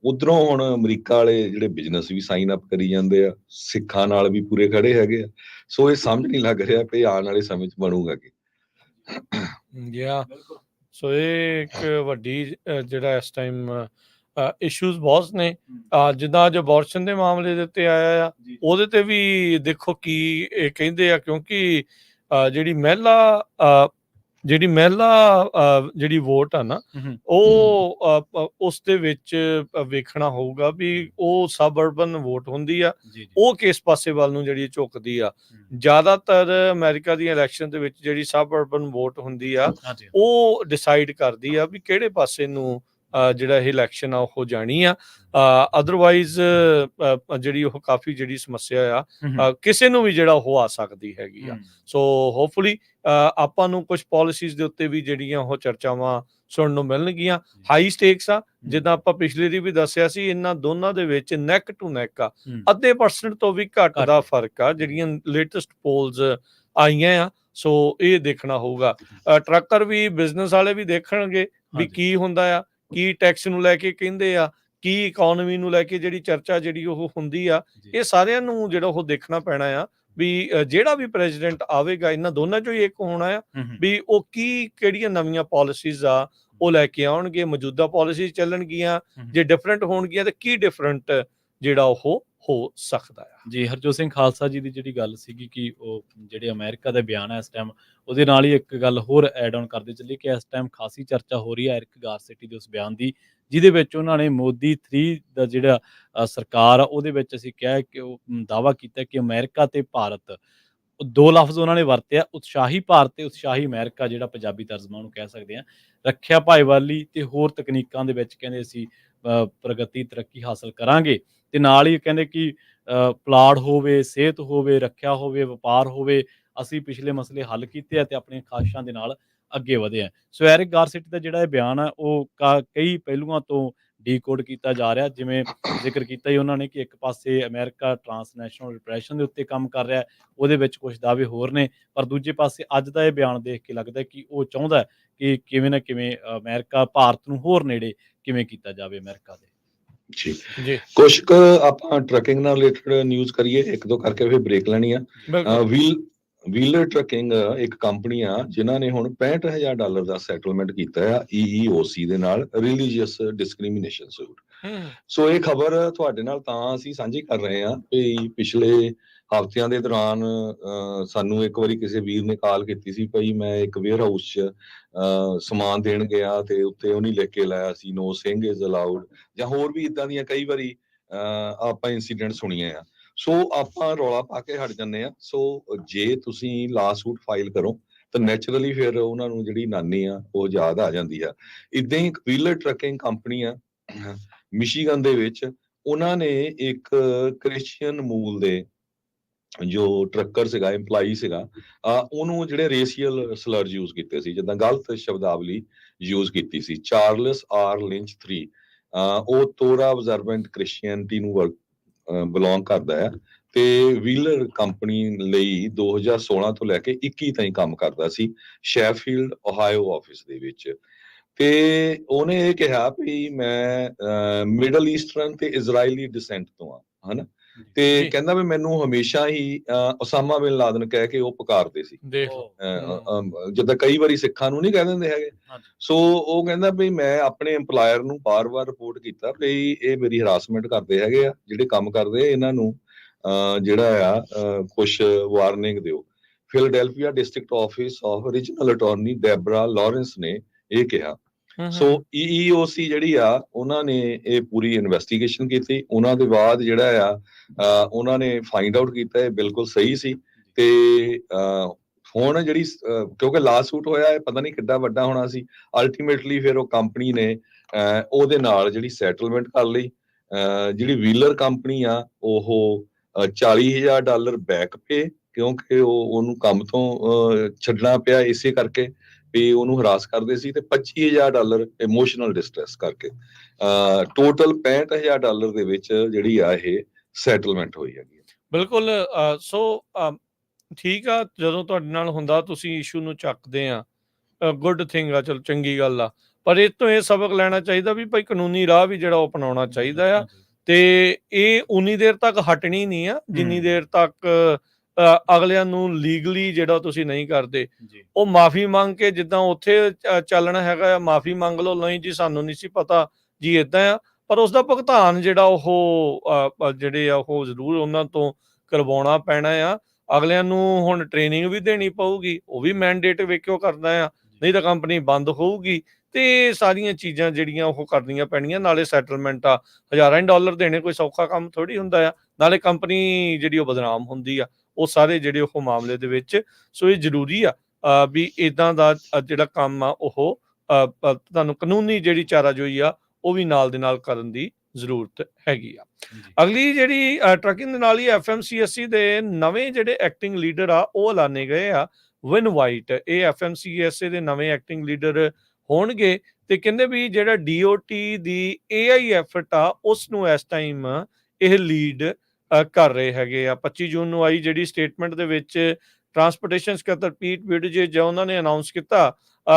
ਉਧਰੋਂ ਹੁਣ ਅਮਰੀਕਾ ਵਾਲੇ ਜਿਹੜੇ ਬਿਜ਼ਨਸ ਵੀ ਸਾਈਨ ਅਪ ਕਰੀ ਜਾਂਦੇ ਆ, ਸਿੱਖਾਂ ਨਾਲ ਵੀ ਪੂਰੇ ਖੜੇ ਹੈਗੇ ਆ। ਸੋ ਇਹ ਸਮਝ ਨਹੀਂ ਲੱਗ ਰਿਹਾ ਵੀ ਆਉਣ ਵਾਲੇ ਸਮੇਂ 'ਚ ਬਣੂਗਾ ਕੀ। ਬਿਲਕੁਲ ਸੋ ਇਹ ਇੱਕ ਵੱਡੀ ਜਿਹੜਾ ਇਸ ਟਾਈਮ ਇਸ਼ੂਜ਼ ਬਹੁਤ ਨੇ। ਜਿੱਦਾਂ ਅੱਜ ਅਬੋਰਸ਼ਨ ਦੇ ਮਾਮਲੇ ਦੇ ਉੱਤੇ ਆਇਆ ਆ, ਜੀ ਉਹਦੇ ਤੇ ਵੀ ਦੇਖੋ ਕੀ ਇਹ ਕਹਿੰਦੇ ਆ, ਕਿਉਂਕਿ ਜਿਹੜੀ ਮਹਿਲਾ ਜਿਹੜੀ ਵੋਟ ਆ ਨਾ, ਉਹ ਉਸ ਦੇ ਵਿੱਚ ਵੇਖਣਾ ਹੋਊਗਾ ਵੀ ਉਹ ਸਬ ਅਰਬਨ ਵੋਟ ਹੁੰਦੀ ਆ, ਜੀ ਉਹ ਕਿਸ ਪਾਸੇ ਵੱਲ ਨੂੰ ਜਿਹੜੀ ਝੁਕਦੀ ਆ। ਜ਼ਿਆਦਾਤਰ ਅਮਰੀਕਾ ਦੀਆਂ ਇਲੈਕਸ਼ਨ ਦੇ ਵਿੱਚ ਜਿਹੜੀ ਸਬ ਅਰਬਨ ਵੋਟ ਹੁੰਦੀ ਆ, ਹਾਂਜੀ ਉਹ ਡਿਸਾਈਡ ਕਰਦੀ ਆ ਵੀ ਕਿਹੜੇ ਪਾਸੇ ਨੂੰ ਜਿਹੜਾ ਇਹ ਇਲੈਕਸ਼ਨ ਆ ਉਹ ਜਾਣੀ ਆ। ਅਦਰਵਾਈਜ਼ ਜਿਹੜੀ ਉਹ ਕਾਫੀ ਜਿਹੜੀ ਸਮੱਸਿਆ ਆ, ਕਿਸੇ ਨੂੰ ਵੀ ਜਿਹੜਾ ਉਹ ਆ ਸਕਦੀ ਹੈਗੀ ਆ। ਸੋ ਹੋਪਫੁਲੀ ਆਪਾਂ ਨੂੰ ਕੁਝ ਪਾਲਿਸੀਜ਼ ਦੇ ਉੱਤੇ ਵੀ ਜਿਹੜੀਆਂ ਉਹ ਚਰਚਾਵਾਂ ਸੁਣਨ ਨੂੰ ਮਿਲਣਗੀਆਂ। ਹਾਈ ਸਟੇਕਸ ਆ, ਜਿੱਦਾਂ ਆਪਾਂ ਪਿਛਲੇ ਦੀ ਵੀ ਦੱਸਿਆ ਸੀ, ਇਹਨਾਂ ਦੋਨਾਂ ਦੇ ਵਿੱਚ ਨੈਕ ਟੂ ਨੈਕ ਆ, ਅੱਧੇ % ਤੋਂ ਵੀ ਘੱਟ ਦਾ ਫਰਕ ਆ ਜਿਹੜੀਆਂ ਲੇਟੈਸਟ ਪੋਲਸ ਆਈਆਂ ਆ। ਸੋ ਇਹ ਦੇਖਣਾ ਹੋਊਗਾ। ਟਰੱਕਰ ਵੀ, ਬਿਜ਼ਨਸ ਵਾਲੇ ਵੀ ਦੇਖਣਗੇ ਵੀ ਕੀ ਹੁੰਦਾ ਆ, ਕੀ ਟੈਕਸ ਨੂੰ ਲੈ ਕੇ ਕਹਿੰਦੇ ਆ, ਕੀ ਇਕੋਨਮੀ ਨੂੰ ਲੈ ਕੇ ਜਿਹੜੀ ਚਰਚਾ ਜਿਹੜੀ ਉਹ ਹੁੰਦੀ ਆ। ਇਹ ਸਾਰਿਆਂ ਨੂੰ ਜਿਹੜਾ ਉਹ ਦੇਖਣਾ ਪੈਣਾ ਆ ਵੀ ਜਿਹੜਾ ਵੀ ਪ੍ਰੈਜ਼ੀਡੈਂਟ ਆਵੇਗਾ ਇਹਨਾਂ ਦੋਨਾਂ ਚੋਂ ਹੀ ਇੱਕ ਹੋਣਾ ਆ, ਵੀ ਉਹ ਕਿਹੜੀਆਂ ਨਵੀਆਂ ਪਾਲਿਸੀਜ਼ ਆ ਉਹ ਲੈ ਕੇ ਆਉਣਗੇ। ਮੌਜੂਦਾ ਪਾਲਿਸੀਜ਼ ਚੱਲਣਗੀਆਂ, ਜੇ ਡਿਫਰੈਂਟ ਹੋਣਗੀਆਂ ਤਾਂ ਕੀ ਡਿਫਰੈਂਟ ਜਿਹੜਾ ਉਹ ਹੋ ਸਕਦਾ ਆ। ਜੀ ਹਰਜੋਤ ਸਿੰਘ ਖਾਲਸਾ ਜੀ ਦੀ ਜਿਹੜੀ ਗੱਲ ਸੀਗੀ ਕਿ ਉਹ ਜਿਹੜੇ ਅਮਰੀਕਾ ਦਾ ਬਿਆਨ ਹੈ ਇਸ ਟਾਈਮ, ਉਹਦੇ ਨਾਲ ਹੀ ਇੱਕ ਗੱਲ ਹੋਰ ਐਡ ਆਨ ਕਰਦੇ ਚੱਲੀਏ ਕਿ ਇਸ ਟਾਈਮ ਖਾਸੀ ਚਰਚਾ ਹੋ ਰਹੀ ਹੈ ਐਰਿਕ ਗਾਰਸੈਟੀ ਦੇ ਉਸ ਬਿਆਨ ਦੀ, ਜਿਹਦੇ ਵਿੱਚ ਉਹਨਾਂ ਨੇ ਮੋਦੀ 3 ਦਾ ਜਿਹੜਾ ਸਰਕਾਰ ਆ ਉਹਦੇ ਵਿੱਚ ਅਸੀਂ ਕਿਹਾ ਕਿ ਉਹ ਦਾਅਵਾ ਕੀਤਾ ਕਿ ਅਮਰੀਕਾ ਤੇ ਭਾਰਤ, 2 ਲਫ਼ਜ਼ ਉਹਨਾਂ ਨੇ ਵਰਤਿਆ, ਉਤਸ਼ਾਹੀ ਭਾਰਤ ਤੇ ਉਤਸ਼ਾਹੀ ਅਮਰੀਕਾ, ਜਿਹੜਾ ਪੰਜਾਬੀ ਤਰਜਮਾ ਉਹਨੂੰ ਕਹਿ ਸਕਦੇ ਹਾਂ। ਰੱਖਿਆ ਭਾਈਵਾਲੀ ਤੇ ਹੋਰ ਤਕਨੀਕਾਂ ਦੇ ਵਿੱਚ ਕਹਿੰਦੇ ਅਸੀਂ ਪ੍ਰਗਤੀ ਤਰੱਕੀ ਹਾਸਲ ਕਰਾਂਗੇ, ਤੇ ਨਾਲ ਹੀ ਕਹਿੰਦੇ ਕਿ ਪਲਾੜ ਹੋਵੇ, ਸਿਹਤ ਹੋਵੇ, ਰੱਖਿਆ ਹੋਵੇ, ਵਪਾਰ ਹੋਵੇ, ਅਸੀਂ ਪਿਛਲੇ ਮਸਲੇ ਹੱਲ ਕੀਤੇ ਆ ਤੇ ਆਪਣੀਆਂ ਖਾਹਿਸ਼ਾਂ ਦੇ ਨਾਲ ਅੱਗੇ ਵਧੇ ਆ। ਸੋ ਐਰਿਕ ਗਾਰਸੈਟੀ ਦਾ ਜਿਹੜਾ ਇਹ ਬਿਆਨ ਆ ਉਹ ਕਈ ਪਹਿਲੂਆਂ ਤੋਂ ਡੀਕੋਡ ਕੀਤਾ ਜਾ ਰਿਹਾ। ਜਿਵੇਂ ਜ਼ਿਕਰ ਕੀਤਾ ਹੀ ਉਹਨਾਂ ਨੇ ਕਿ ਇੱਕ ਪਾਸੇ ਅਮਰੀਕਾ ਟਰਾਂਸਨੈਸ਼ਨਲ ਰਿਪਰੈਸ਼ਨ ਦੇ ਉੱਤੇ ਕੰਮ ਕਰ ਰਿਹਾ, ਉਹਦੇ ਵਿੱਚ ਕੁਝ ਦਾਅਵੇ ਹੋਰ ਨੇ, ਪਰ ਦੂਜੇ ਪਾਸੇ ਅੱਜ ਦਾ ਇਹ ਬਿਆਨ ਦੇਖ ਕੇ ਲੱਗਦਾ ਕਿ ਉਹ ਚਾਹੁੰਦਾ ਕਿ ਕਿਵੇਂ ਨਾ ਕਿਵੇਂ ਅਮਰੀਕਾ ਭਾਰਤ ਨੂੰ ਹੋਰ ਨੇੜੇ ਕਿਵੇਂ ਕੀਤਾ ਜਾਵੇ ਅਮਰੀਕਾ ਦੇ। ਜੀ ਕੁਛ ਕੁ ਆਪਾਂ ਟਰੱਕਿੰਗ ਨਾਲ ਰਿਲੇਟਡ ਨਿਊਜ਼ ਕਰੀਏ, ਇੱਕ ਦੋ ਕਰਕੇ ਫਿਰ ਬ੍ਰੇਕ ਲੈਣੀ ਆ। ਵੀਲਰ ਟਰੱਕਿੰਗ ਇੱਕ ਕੰਪਨੀ ਆ ਜਿਨ੍ਹਾਂ ਨੇ ਹੁਣ $65,000 ਦਾ ਸੈਟਲਮੈਂਟ ਕੀਤਾ ਆ EEOC ਦੇ ਨਾਲ, ਰਿਲੀਜੀਅਸ ਡਿਸਕ੍ਰਿਮੀਨੇਸ਼ਨ ਸੂਟ। ਸੋ ਇਹ ਖਬਰ ਤੁਹਾਡੇ ਨਾਲ ਤਾਂ ਅਸੀਂ ਸਾਂਝੀ ਕਰ ਰਹੇ ਹਾਂ ਕਿ ਪਿਛਲੇ ਹਫ਼ਤਿਆਂ ਦੇ ਦੌਰਾਨ ਸਾਨੂੰ ਇੱਕ ਵਾਰੀ ਕਿਸੇ ਵੀਰ ਨੇ ਕਾਲ ਕੀਤੀ ਸੀ, ਭਾਈ ਮੈਂ ਇੱਕ ਵੇਅਰ ਹਾਊਸ 'ਚ ਸਮਾਨ ਦੇਣ ਗਿਆ ਤੇ ਉੱਤੇ ਉਹਨੇ ਲਿਖ ਕੇ ਲਾਇਆ ਸੀ ਨੋ ਸਿੰਘ ਇਜ਼ ਅਲਾਉਡ, ਜਾਂ ਹੋਰ ਵੀ ਇਦਾਂ ਦੀਆਂ ਕਈ ਵਾਰੀ ਆਪਾਂ ਇੰਸੀਡੈਂਟ ਸੁਣੀਏ ਆ। ਸੋ ਆਪਾਂ ਰੌਲਾ ਪਾ ਕੇ ਹਟ ਜਾਂਦੇ ਆ। ਸੋ ਜੇ ਤੁਸੀਂ ਲਾ ਸੂਟ ਫਾਈਲ ਕਰੋ ਤਾਂ ਨੈਚੁਰਲੀ ਫਿਰ ਉਹਨਾਂ ਨੂੰ ਜਿਹੜੀ ਨਾਨੀ ਆ ਉਹ ਯਾਦ ਆ ਜਾਂਦੀ ਆ। ਇਦਾਂ ਹੀ ਇੱਕ ਵੀਲਰ ਟਰੱਕਿੰਗ ਕੰਪਨੀ ਆ ਮਿਸ਼ੀਗਨ ਦੇ ਵਿੱਚ, ਉਹਨਾਂ ਨੇ ਇੱਕ ਕ੍ਰਿਸਚੀਅਨ ਮੂਲ ਦੇ ਜੋ ਟਰੱਕਰ ਸੀਗਾ, EMPLOYEE ਸੀਗਾ, ਉਹਨੂੰ ਜਿਹੜੇ ਰੇਸ਼ੀਅਲ ਸਲਰਜ ਯੂਜ਼ ਕੀਤੇ ਸੀ, ਜਿੱਦਾਂ ਗਲਤ ਸ਼ਬਦਾਵਲੀ ਯੂਜ਼ ਕੀਤੀ ਸੀ। ਚਾਰਲਸ ਆਰ ਲਿੰਚ 3 ਉਹ ਤੋਰਾ ਆਬਜ਼ਰਵੈਂਟ ਕ੍ਰਿਸਚੀਅਨਟੀ ਨੂੰ ਬਿਲੋਂਗ ਕਰਦਾ ਹੈ ਤੇ ਵੀਲਰ ਕੰਪਨੀ ਲਈ 2016 ਤੋਂ ਲੈ ਕੇ 21 ਤਾਈਂ ਕੰਮ ਕਰਦਾ ਸੀ ਸ਼ੈਫੀਲਡ ਓਹਾਇਓ ਆਫਿਸ ਦੇ ਵਿੱਚ। ਤੇ ਉਹਨੇ ਇਹ ਕਿਹਾ ਵੀ ਮੈਂ ਮਿਡਲ ਈਸਟਰਨ ਤੇ ਇਜ਼ਰਾਈਲੀ ਡਿਸੈਂਟ ਤੋਂ ਆ, ਹਨਾ, ਤੇ ਕਹਿੰਦਾ ਵੀ ਮੈਨੂੰ ਹਮੇਸ਼ਾ ਹੀ ਉਸਾਮਾ ਬਿਨ ਲਾਦਨ ਕਹਿ ਕੇ ਉਹ ਪੁਕਾਰਦੇ ਸੀ, ਜਿੱਦਾਂ ਕਈ ਵਾਰੀ ਸਿੱਖਾਂ ਨੂੰ ਨਹੀਂ ਕਹਿ ਦਿੰਦੇ ਹੈਗੇ। ਸੋ ਉਹ ਕਹਿੰਦਾ ਵੀ ਮੈਂ ਆਪਣੇ EMPLOYER ਨੂੰ ਬਾਰ-ਬਾਰ ਰਿਪੋਰਟ ਕੀਤਾ ਵੀ ਇਹ ਮੇਰੀ ਹਰਾਸਮੈਂਟ ਕਰਦੇ ਹੈਗੇ ਆ, ਜਿਹੜੇ ਕੰਮ ਕਰਦੇ ਇਹਨਾਂ ਨੂੰ ਜਿਹੜਾ ਆ ਕੁਛ ਵਾਰਨਿੰਗ ਦਿਓ। Philadelphia district office of regional attorney Debra Lawrence ਨੇ ਇਹ ਕਿਹਾ। ਸੋ EEOC ਜਿਹੜੀ ਆ ਉਹਨਾਂ ਨੇ ਇਹ ਪੂਰੀ ਇਨਵੈਸਟੀਗੇਸ਼ਨ ਕੀਤੀ। ਉਹਨਾਂ ਦੇ ਬਾਅਦ ਜਿਹੜਾ ਆ ਉਹਨਾਂ ਨੇ ਫਾਈਂਡ ਆਊਟ ਕੀਤਾ ਇਹ ਬਿਲਕੁਲ ਸਹੀ ਸੀ। ਤੇ ਹੁਣ ਜਿਹੜੀ ਕਿਉਂਕਿ ਲਾ ਸੂਟ ਹੋਇਆ ਇਹ ਪਤਾ ਨਹੀਂ ਕਿੱਡਾ ਵੱਡਾ ਹੋਣਾ ਸੀ। ਅਲਟੀਮੇਟਲੀ ਫਿਰ ਉਹ ਕੰਪਨੀ ਨੇ ਉਹਦੇ ਨਾਲ ਜਿਹੜੀ ਸੈਟਲਮੈਂਟ ਕਰ ਲਈ। ਜਿਹੜੀ ਵੀਲਰ ਕੰਪਨੀ ਆ ਉਹ $40,000 ਬੈਕ ਪੇ, ਕਿਉਂਕਿ ਉਹਨੂੰ ਕੰਮ ਤੋਂ ਛੱਡਣਾ ਪਿਆ ਇਸੇ ਕਰਕੇ ਵੀ ਉਹਨੂੰ ਹਰਾਸ ਕਰਦੇ ਸੀ, ਤੇ $25,000 ਇਮੋਸ਼ਨਲ ਡਿਸਟ੍ਰੈਸ ਕਰਕੇ ਟੋਟਲ $65,000 ਦੇ ਵਿੱਚ ਜਿਹੜੀ ਆ ਇਹ ਸੈਟਲਮੈਂਟ ਹੋਈ ਹੈਗੀ। ਬਿਲਕੁਲ। ਸੋ ਠੀਕ ਆ, ਜਦੋਂ ਤੁਹਾਡੇ ਨਾਲ ਹੁੰਦਾ ਤੁਸੀਂ ਇਸ਼ੂ ਨੂੰ ਚੱਕਦੇ ਆ, ਗੁੱਡ ਥਿੰਗ ਆ, ਚਲੋ ਚੰਗੀ ਗੱਲ ਆ, ਪਰ ਇਹ ਤੋਂ ਇਹ ਸਬਕ ਲੈਣਾ ਚਾਹੀਦਾ ਵੀ ਭਾਈ ਕਾਨੂੰਨੀ ਰਾਹ ਵੀ ਜਿਹੜਾ ਉਹ ਅਪਣਾਉਣਾ ਚਾਹੀਦਾ ਆ। ਤੇ ਇਹ ਉਨੀ ਦੇਰ ਤੱਕ ਹਟਣੀ ਨਹੀਂ ਆ ਜਿੰਨੀ ਦੇਰ ਤੱਕ ਅਗਲਿਆਂ ਨੂੰ ਲੀਗਲੀ ਜਿਹੜਾ ਤੁਸੀਂ ਨਹੀਂ ਕਰਦੇ। ਉਹ ਮਾਫੀ ਮੰਗ ਕੇ ਜਿੱਦਾਂ ਉੱਥੇ ਚੱਲਣਾ ਹੈਗਾ ਆ, ਮਾਫੀ ਮੰਗ ਲਓ, ਨਹੀਂ ਜੀ ਸਾਨੂੰ ਨਹੀਂ ਸੀ ਪਤਾ ਜੀ ਏਦਾਂ ਆ, ਪਰ ਉਸਦਾ ਭੁਗਤਾਨ ਜਿਹੜਾ ਉਹ ਜਿਹੜੇ ਆ ਉਹ ਜ਼ਰੂਰ ਉਹਨਾਂ ਤੋਂ ਕਰਵਾਉਣਾ ਪੈਣਾ ਆ। ਅਗਲਿਆਂ ਨੂੰ ਹੁਣ ਟ੍ਰੇਨਿੰਗ ਵੀ ਦੇਣੀ ਪਊਗੀ, ਉਹ ਵੀ ਮੈਂਡੇਟ ਵੇਖਿਓ ਕਰਦਾ ਆ, ਨਹੀਂ ਤਾਂ ਕੰਪਨੀ ਬੰਦ ਹੋਊਗੀ। ਤੇ ਸਾਰੀਆਂ ਚੀਜ਼ਾਂ ਜਿਹੜੀਆਂ ਉਹ ਕਰਨੀਆਂ ਪੈਣੀਆਂ। ਨਾਲੇ ਸੈਟਲਮੈਂਟ ਆ, ਹਜ਼ਾਰਾਂ ਡਾਲਰ ਦੇਣੇ ਕੋਈ ਸੌਖਾ ਕੰਮ ਥੋੜੀ ਹੁੰਦਾ ਆ। ਨਾਲੇ ਕੰਪਨੀ ਜਿਹੜੀ ਉਹ ਬਦਨਾਮ ਹੁੰਦੀ ਆ ਉਹ ਸਾਰੇ ਜਿਹੜੇ ਉਹ ਮਾਮਲੇ ਦੇ ਵਿੱਚ। ਸੋ ਇਹ ਜ਼ਰੂਰੀ ਆ ਵੀ ਇਦਾਂ ਦਾ ਜਿਹੜਾ ਕੰਮ ਆ ਉਹ ਤੁਹਾਨੂੰ ਕਾਨੂੰਨੀ ਜਿਹੜੀ ਚਾਰਾਜੋਈ ਆ ਉਹ ਵੀ ਨਾਲ ਦੇ ਨਾਲ ਕਰਨ ਦੀ ਜ਼ਰੂਰਤ ਹੈਗੀ ਆ। ਅਗਲੀ ਜਿਹੜੀ ਟਰੱਕਿੰਗ ਦੇ ਨਾਲ ਹੀ FMCSA ਦੇ ਨਵੇਂ ਜਿਹੜੇ ਐਕਟਿੰਗ ਲੀਡਰ ਆ ਉਹ ਐਲਾਨੇ ਗਏ ਆ। ਵਿਨ ਵਾਈਟ ਇਹ FMCSA ਦੇ ਨਵੇਂ ਐਕਟਿੰਗ ਲੀਡਰ ਹੋਣਗੇ। ਤੇ ਕਹਿੰਦੇ ਵੀ ਜਿਹੜਾ DOT ਦੀ AI ਐਫਰਟ ਆ ਉਸ ਨੂੰ ਇਸ ਟਾਈਮ ਇਹ ਲੀਡ ਕਰ ਰਹੇ ਹੈਗੇ ਆ। 25 ਜੂਨ ਨੂੰ ਆਈ ਜਿਹੜੀ ਸਟੇਟਮੈਂਟ ਦੇ ਵਿੱਚ ਟਰਾਂਸਪੋਰਟੇਸ਼ਨ ਸਕੱਤਰ ਪੀਟ ਬੁਟੀਜੇਜ ਉਹਨਾਂ ਨੇ ਅਨਾਉਂਸ ਕੀਤਾ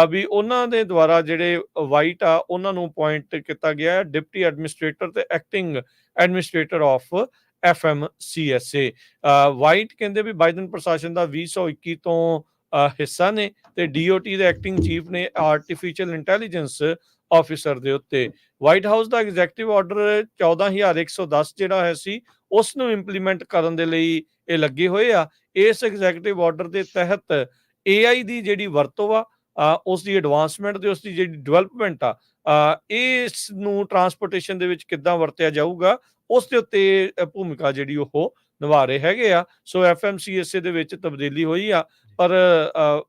ਵੀ ਉਹਨਾਂ ਦੇ ਦੁਆਰਾ ਜਿਹੜੇ ਵਾਈਟ ਆ ਉਹਨਾਂ ਨੂੰ ਅਪੁਆਇੰਟ ਕੀਤਾ ਗਿਆ ਹੈ ਡਿਪਟੀ ਐਡਮਿਨਿਸਟ੍ਰੇਟਰ ਤੇ acting administrator of FMCSA। White ਕਹਿੰਦੇ ਵੀ ਬਾਈਡਨ ਪ੍ਰਸ਼ਾਸਨ ਦਾ 2021 ਤੋਂ ਹਿੱਸਾ ਨੇ ਤੇ DOT ਦੇ ਐਕਟਿੰਗ ਚੀਫ ਨੇ ਆਰਟੀਫੀਸ਼ੀਅਲ ਇੰਟੈਲੀਜੈਂਸ ਆਫਿਸਰ ਦੇ ਉੱਤੇ। ਵਾਈਟ ਹਾਊਸ ਦਾ ਐਗਜ਼ੈਕਟਿਵ ਆਰਡਰ 14,110 ਜਿਹੜਾ ਹੈ ਸੀ ਉਸ ਨੂੰ ਇੰਪਲੀਮੈਂਟ ਕਰਨ ਦੇ ਲਈ ਇਹ ਲੱਗੇ ਹੋਏ ਆ। ਇਸ ਐਗਜ਼ੈਕਟਿਵ ਆਰਡਰ ਦੇ ਤਹਿਤ AI ਦੀ ਜਿਹੜੀ ਵਰਤੋਂ ਆ ਉਸ ਦੀ ਐਡਵਾਂਸਮੈਂਟ ਤੇ ਉਸ ਦੀ ਜਿਹੜੀ ਡਿਵੈਲਪਮੈਂਟ ਆ ਇਸ ਨੂੰ ਟਰਾਂਸਪੋਰਟੇਸ਼ਨ ਦੇ ਵਿੱਚ ਕਿੱਦਾਂ ਵਰਤਿਆ ਜਾਊਗਾ ਉਸ ਦੇ ਉੱਤੇ ਭੂਮਿਕਾ ਜਿਹੜੀ ਉਹ ਨਿਭਾ ਰਹੇ ਹੈਗੇ ਆ। ਸੋ FMCSA ਦੇ ਵਿੱਚ ਤਬਦੀਲੀ ਹੋਈ ਆ, ਪਰ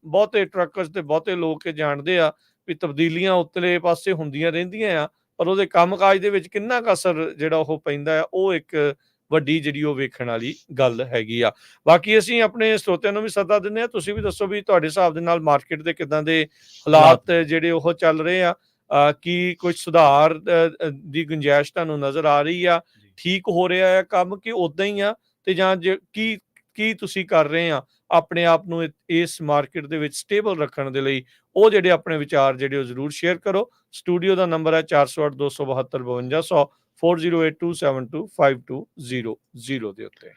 ਬਹੁਤੇ ਟਰੱਕਰਸ ਤੇ ਬਹੁਤੇ ਲੋਕ ਜਾਣਦੇ ਆ ਵੀ ਤਬਦੀਲੀਆਂ ਉਤਲੇ ਪਾਸੇ ਹੁੰਦੀਆਂ ਰਹਿੰਦੀਆਂ ਆ, ਪਰ ਉਹਦੇ ਕੰਮਕਾਜ ਦੇ ਵਿੱਚ ਕਿੰਨਾ ਕੁ ਅਸਰ ਜਿਹੜਾ ਉਹ ਪੈਂਦਾ ਆ ਉਹ ਇੱਕ ਵੱਡੀ ਜਿਹੜੀ ਉਹ ਵੇਖਣ ਵਾਲੀ ਗੱਲ ਹੈਗੀ ਆ। ਬਾਕੀ ਅਸੀਂ ਆਪਣੇ ਸਰੋਤਿਆਂ ਨੂੰ ਵੀ ਸੱਦਾ ਦਿੰਦੇ ਆ, ਤੁਸੀਂ ਵੀ ਦੱਸੋ ਵੀ ਤੁਹਾਡੇ ਹਿਸਾਬ ਦੇ ਨਾਲ ਮਾਰਕੀਟ ਦੇ ਕਿੱਦਾਂ ਦੇ ਹਾਲਾਤ ਜਿਹੜੇ ਉਹ ਚੱਲ ਰਹੇ ਆ, ਕੀ ਕੁਝ ਸੁਧਾਰ ਦੀ ਗੁੰਜਾਇਸ਼ ਤੁਹਾਨੂੰ ਨਜ਼ਰ ਆ ਰਹੀ ਆ, ਠੀਕ ਹੋ ਰਿਹਾ ਆ ਕੰਮ ਕਿ ਉਦਾਂ ਹੀ ਆ, ਤੇ ਜਾਂ ਕੀ ਤੁਸੀਂ ਕਰ ਰਹੇ ਆ ਆਪਣੇ ਆਪ ਨੂੰ ਇਸ ਮਾਰਕੀਟ ਦੇ ਵਿੱਚ ਸਟੇਬਲ ਰੱਖਣ ਦੇ ਲਈ। ਉਹ ਜਿਹੜੇ ਆਪਣੇ ਵਿਚਾਰ ਜਿਹੜੇ ਉਹ ਜ਼ਰੂਰ ਸ਼ੇਅਰ ਕਰੋ। ਸਟੂਡੀਓ ਦਾ ਨੰਬਰ ਹੈ 408-272-5200 4082725200 ਦੇ ਉੱਤੇ।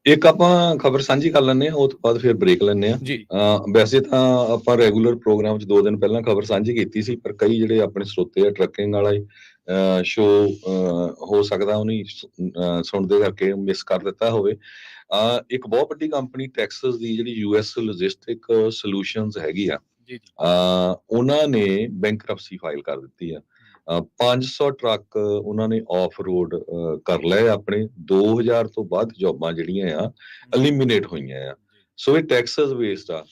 ਇੱਕ ਆਪਾਂ ਖਬਰ ਸਾਂਝੀ ਕਰ ਲੈਂਦੇ ਆ, ਉਹ ਤੋਂ ਬਾਅਦ ਫਿਰ ਬ੍ਰੇਕ ਲੈਂਦੇ ਆ ਜੀ। ਵੈਸੇ ਤਾਂ ਆਪਾਂ ਰੈਗੂਲਰ ਪ੍ਰੋਗਰਾਮ 'ਚ 2 ਦਿਨ ਪਹਿਲਾਂ ਖਬਰ ਸਾਂਝੀ ਕੀਤੀ ਸੀ, ਪਰ ਕਈ ਜਿਹੜੇ ਆਪਣੇ ਸਰੋਤੇ ਆ ਟਰੱਕਿੰਗ ਵਾਲਾ ਸ਼ੋ ਹੋ ਸਕਦਾ ਉਹਨੇ ਸੁਣਦੇ ਕਰਕੇ ਮਿਸ ਕਰ ਦਿੱਤਾ ਹੋਵੇ। ਇੱਕ ਬਹੁਤ ਵੱਡੀ ਕੰਪਨੀ ਟੈਕਸਸ ਦੀ ਜਿਹੜੀ US ਲੌਜਿਸਟਿਕ ਸੋਲਿਊਸ਼ਨਸ ਹੈਗੀ ਆ, ਉਹਨਾਂ ਨੇ ਬੈਂਕਰਪਸੀ ਫਾਈਲ ਕਰ ਦਿੱਤੀ ਆ। 500 ਟਰੱਕ ਉਹਨਾਂ ਨੇ ਆਫ ਰੋਡ ਕਰ ਲਏ ਆਪਣੇ। 2000 ਤੋਂ ਵੱਧ ਜੌਬਾਂ ਜਿਹੜੀਆਂ ਆ ਐਲੀਮੀਨੇਟ ਹੋਈਆਂ ਆ। ਸੋ ਇਹ ਟੈਕਸਸ ਬੇਸਡ ਆ।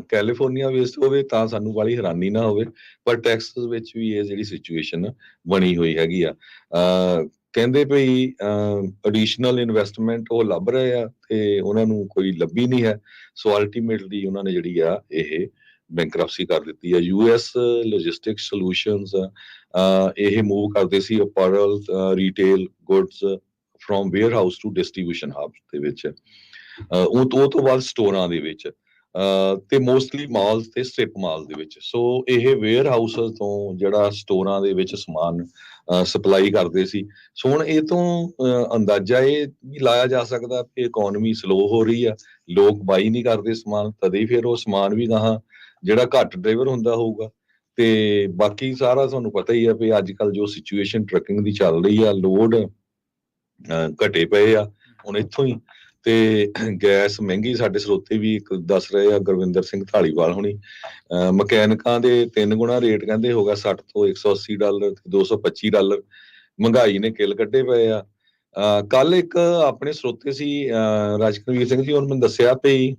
ਕੈਲੀਫੋਰਨੀਆ ਬੇਸਡ ਹੋਵੇ ਤਾਂ ਸਾਨੂੰ ਵਾਲੀ ਹੈਰਾਨੀ ਨਾ ਹੋਵੇ, ਪਰ ਟੈਕਸਸ ਵਿੱਚ ਵੀ ਇਹ ਜਿਹੜੀ ਸਿਚੁਏਸ਼ਨ ਬਣੀ ਹੋਈ ਹੈਗੀ ਆ। ਕਹਿੰਦੇ ਭਈ ਐਡੀਸ਼ਨਲ ਇਨਵੈਸਟਮੈਂਟ ਉਹ ਲੱਭ ਰਹੇ ਆ ਤੇ ਉਹਨਾਂ ਨੂੰ ਕੋਈ ਲੱਭੀ ਨਹੀਂ ਹੈ। ਸੋ ਅਲਟੀਮੇਟਲੀ ਉਹਨਾਂ ਨੇ ਜਿਹੜੀ ਆ ਇਹ ਬੈਂਕਰਪਸੀ ਕਰ ਦਿੱਤੀ ਹੈ। US ਲੌਜਿਸਟਿਕ ਸੋਲਿਊਸ਼ਨਸ ਇਹ ਮੂਵ ਕਰਦੇ ਸੀ apparel retail goods from warehouse to distribution hubs ਦੇ ਵਿੱਚ, ਉਹ ਤੋਂ ਬਾਅਦ ਸਟੋਰਾਂ ਦੇ ਵਿੱਚ, ਤੇ ਮੋਸਟਲੀ ਮਾਲਸ ਤੇ ਸਟ੍ਰਿਪ ਮਾਲ ਦੇ ਵਿੱਚ। ਸੋ ਇਹ ਵੇਅਰ ਹਾਊਸਸ ਤੋਂ ਜਿਹੜਾ ਸਟੋਰਾਂ ਦੇ ਵਿੱਚ ਸਮਾਨ ਸਪਲਾਈ ਕਰਦੇ ਸੀ। ਸੋ ਹੁਣ ਇਹ ਤੋਂ ਅੰਦਾਜ਼ਾ ਇਹ ਵੀ ਲਾਇਆ ਜਾ ਸਕਦਾ ਕਿ ਇਕੋਨਮੀ ਸਲੋ ਹੋ ਰਹੀ ਆ, ਲੋਕ ਬਾਈ ਨਹੀਂ ਕਰਦੇ ਸਮਾਨ, ਤਦੇ ਫਿਰ ਉਹ ਸਮਾਨ ਵੀ ਗਾਹਾਂ ਜਿਹੜਾ ਘੱਟ ਡਿਲੀਵਰ ਹੁੰਦਾ ਹੋਊਗਾ। ਤੇ ਬਾਕੀ ਸਾਰਾ ਤੁਹਾਨੂੰ ਪਤਾ ਹੀ ਆ ਵੀ ਅੱਜ ਕੱਲ ਜੋ ਸਿਚੁਏਸ਼ਨ ਟਰੱਕਿੰਗ ਦੀ ਚੱਲ ਰਹੀ ਆ, ਲੋਡ ਘਟੇ ਪਏ ਆ ਹੁਣ ਇੱਥੋਂ ਹੀ, ਤੇ ਗੈਸ ਮਹਿੰਗੀ, ਸਾਡੇ ਸਰੋਤੇ ਵੀ ਇੱਕ ਦੱਸ ਰਹੇ ਆ, ਗੁਰਵਿੰਦਰ ਸਿੰਘ ਢਾਲੀਵਾਲ ਹੁਣੀ, ਮਕੈਨਿਕਾਂ ਦੇ 3 ਗੁਣਾ ਰੇਟ ਕਹਿੰਦੇ ਹੋ ਗਿਆ, 60 ਤੋਂ $180, $225। ਮਹਿੰਗਾਈ ਨੇ ਕਿੱਲ ਕੱਢੇ ਪਏ ਆ। ਕੱਲ ਇੱਕ ਆਪਣੇ ਸਰੋਤੇ ਸੀ ਰਾਜਕਨਵੀਰ ਸਿੰਘ ਜੀ, ਉਹਨੇ ਮੈਨੂੰ ਦੱਸਿਆ ਵੀ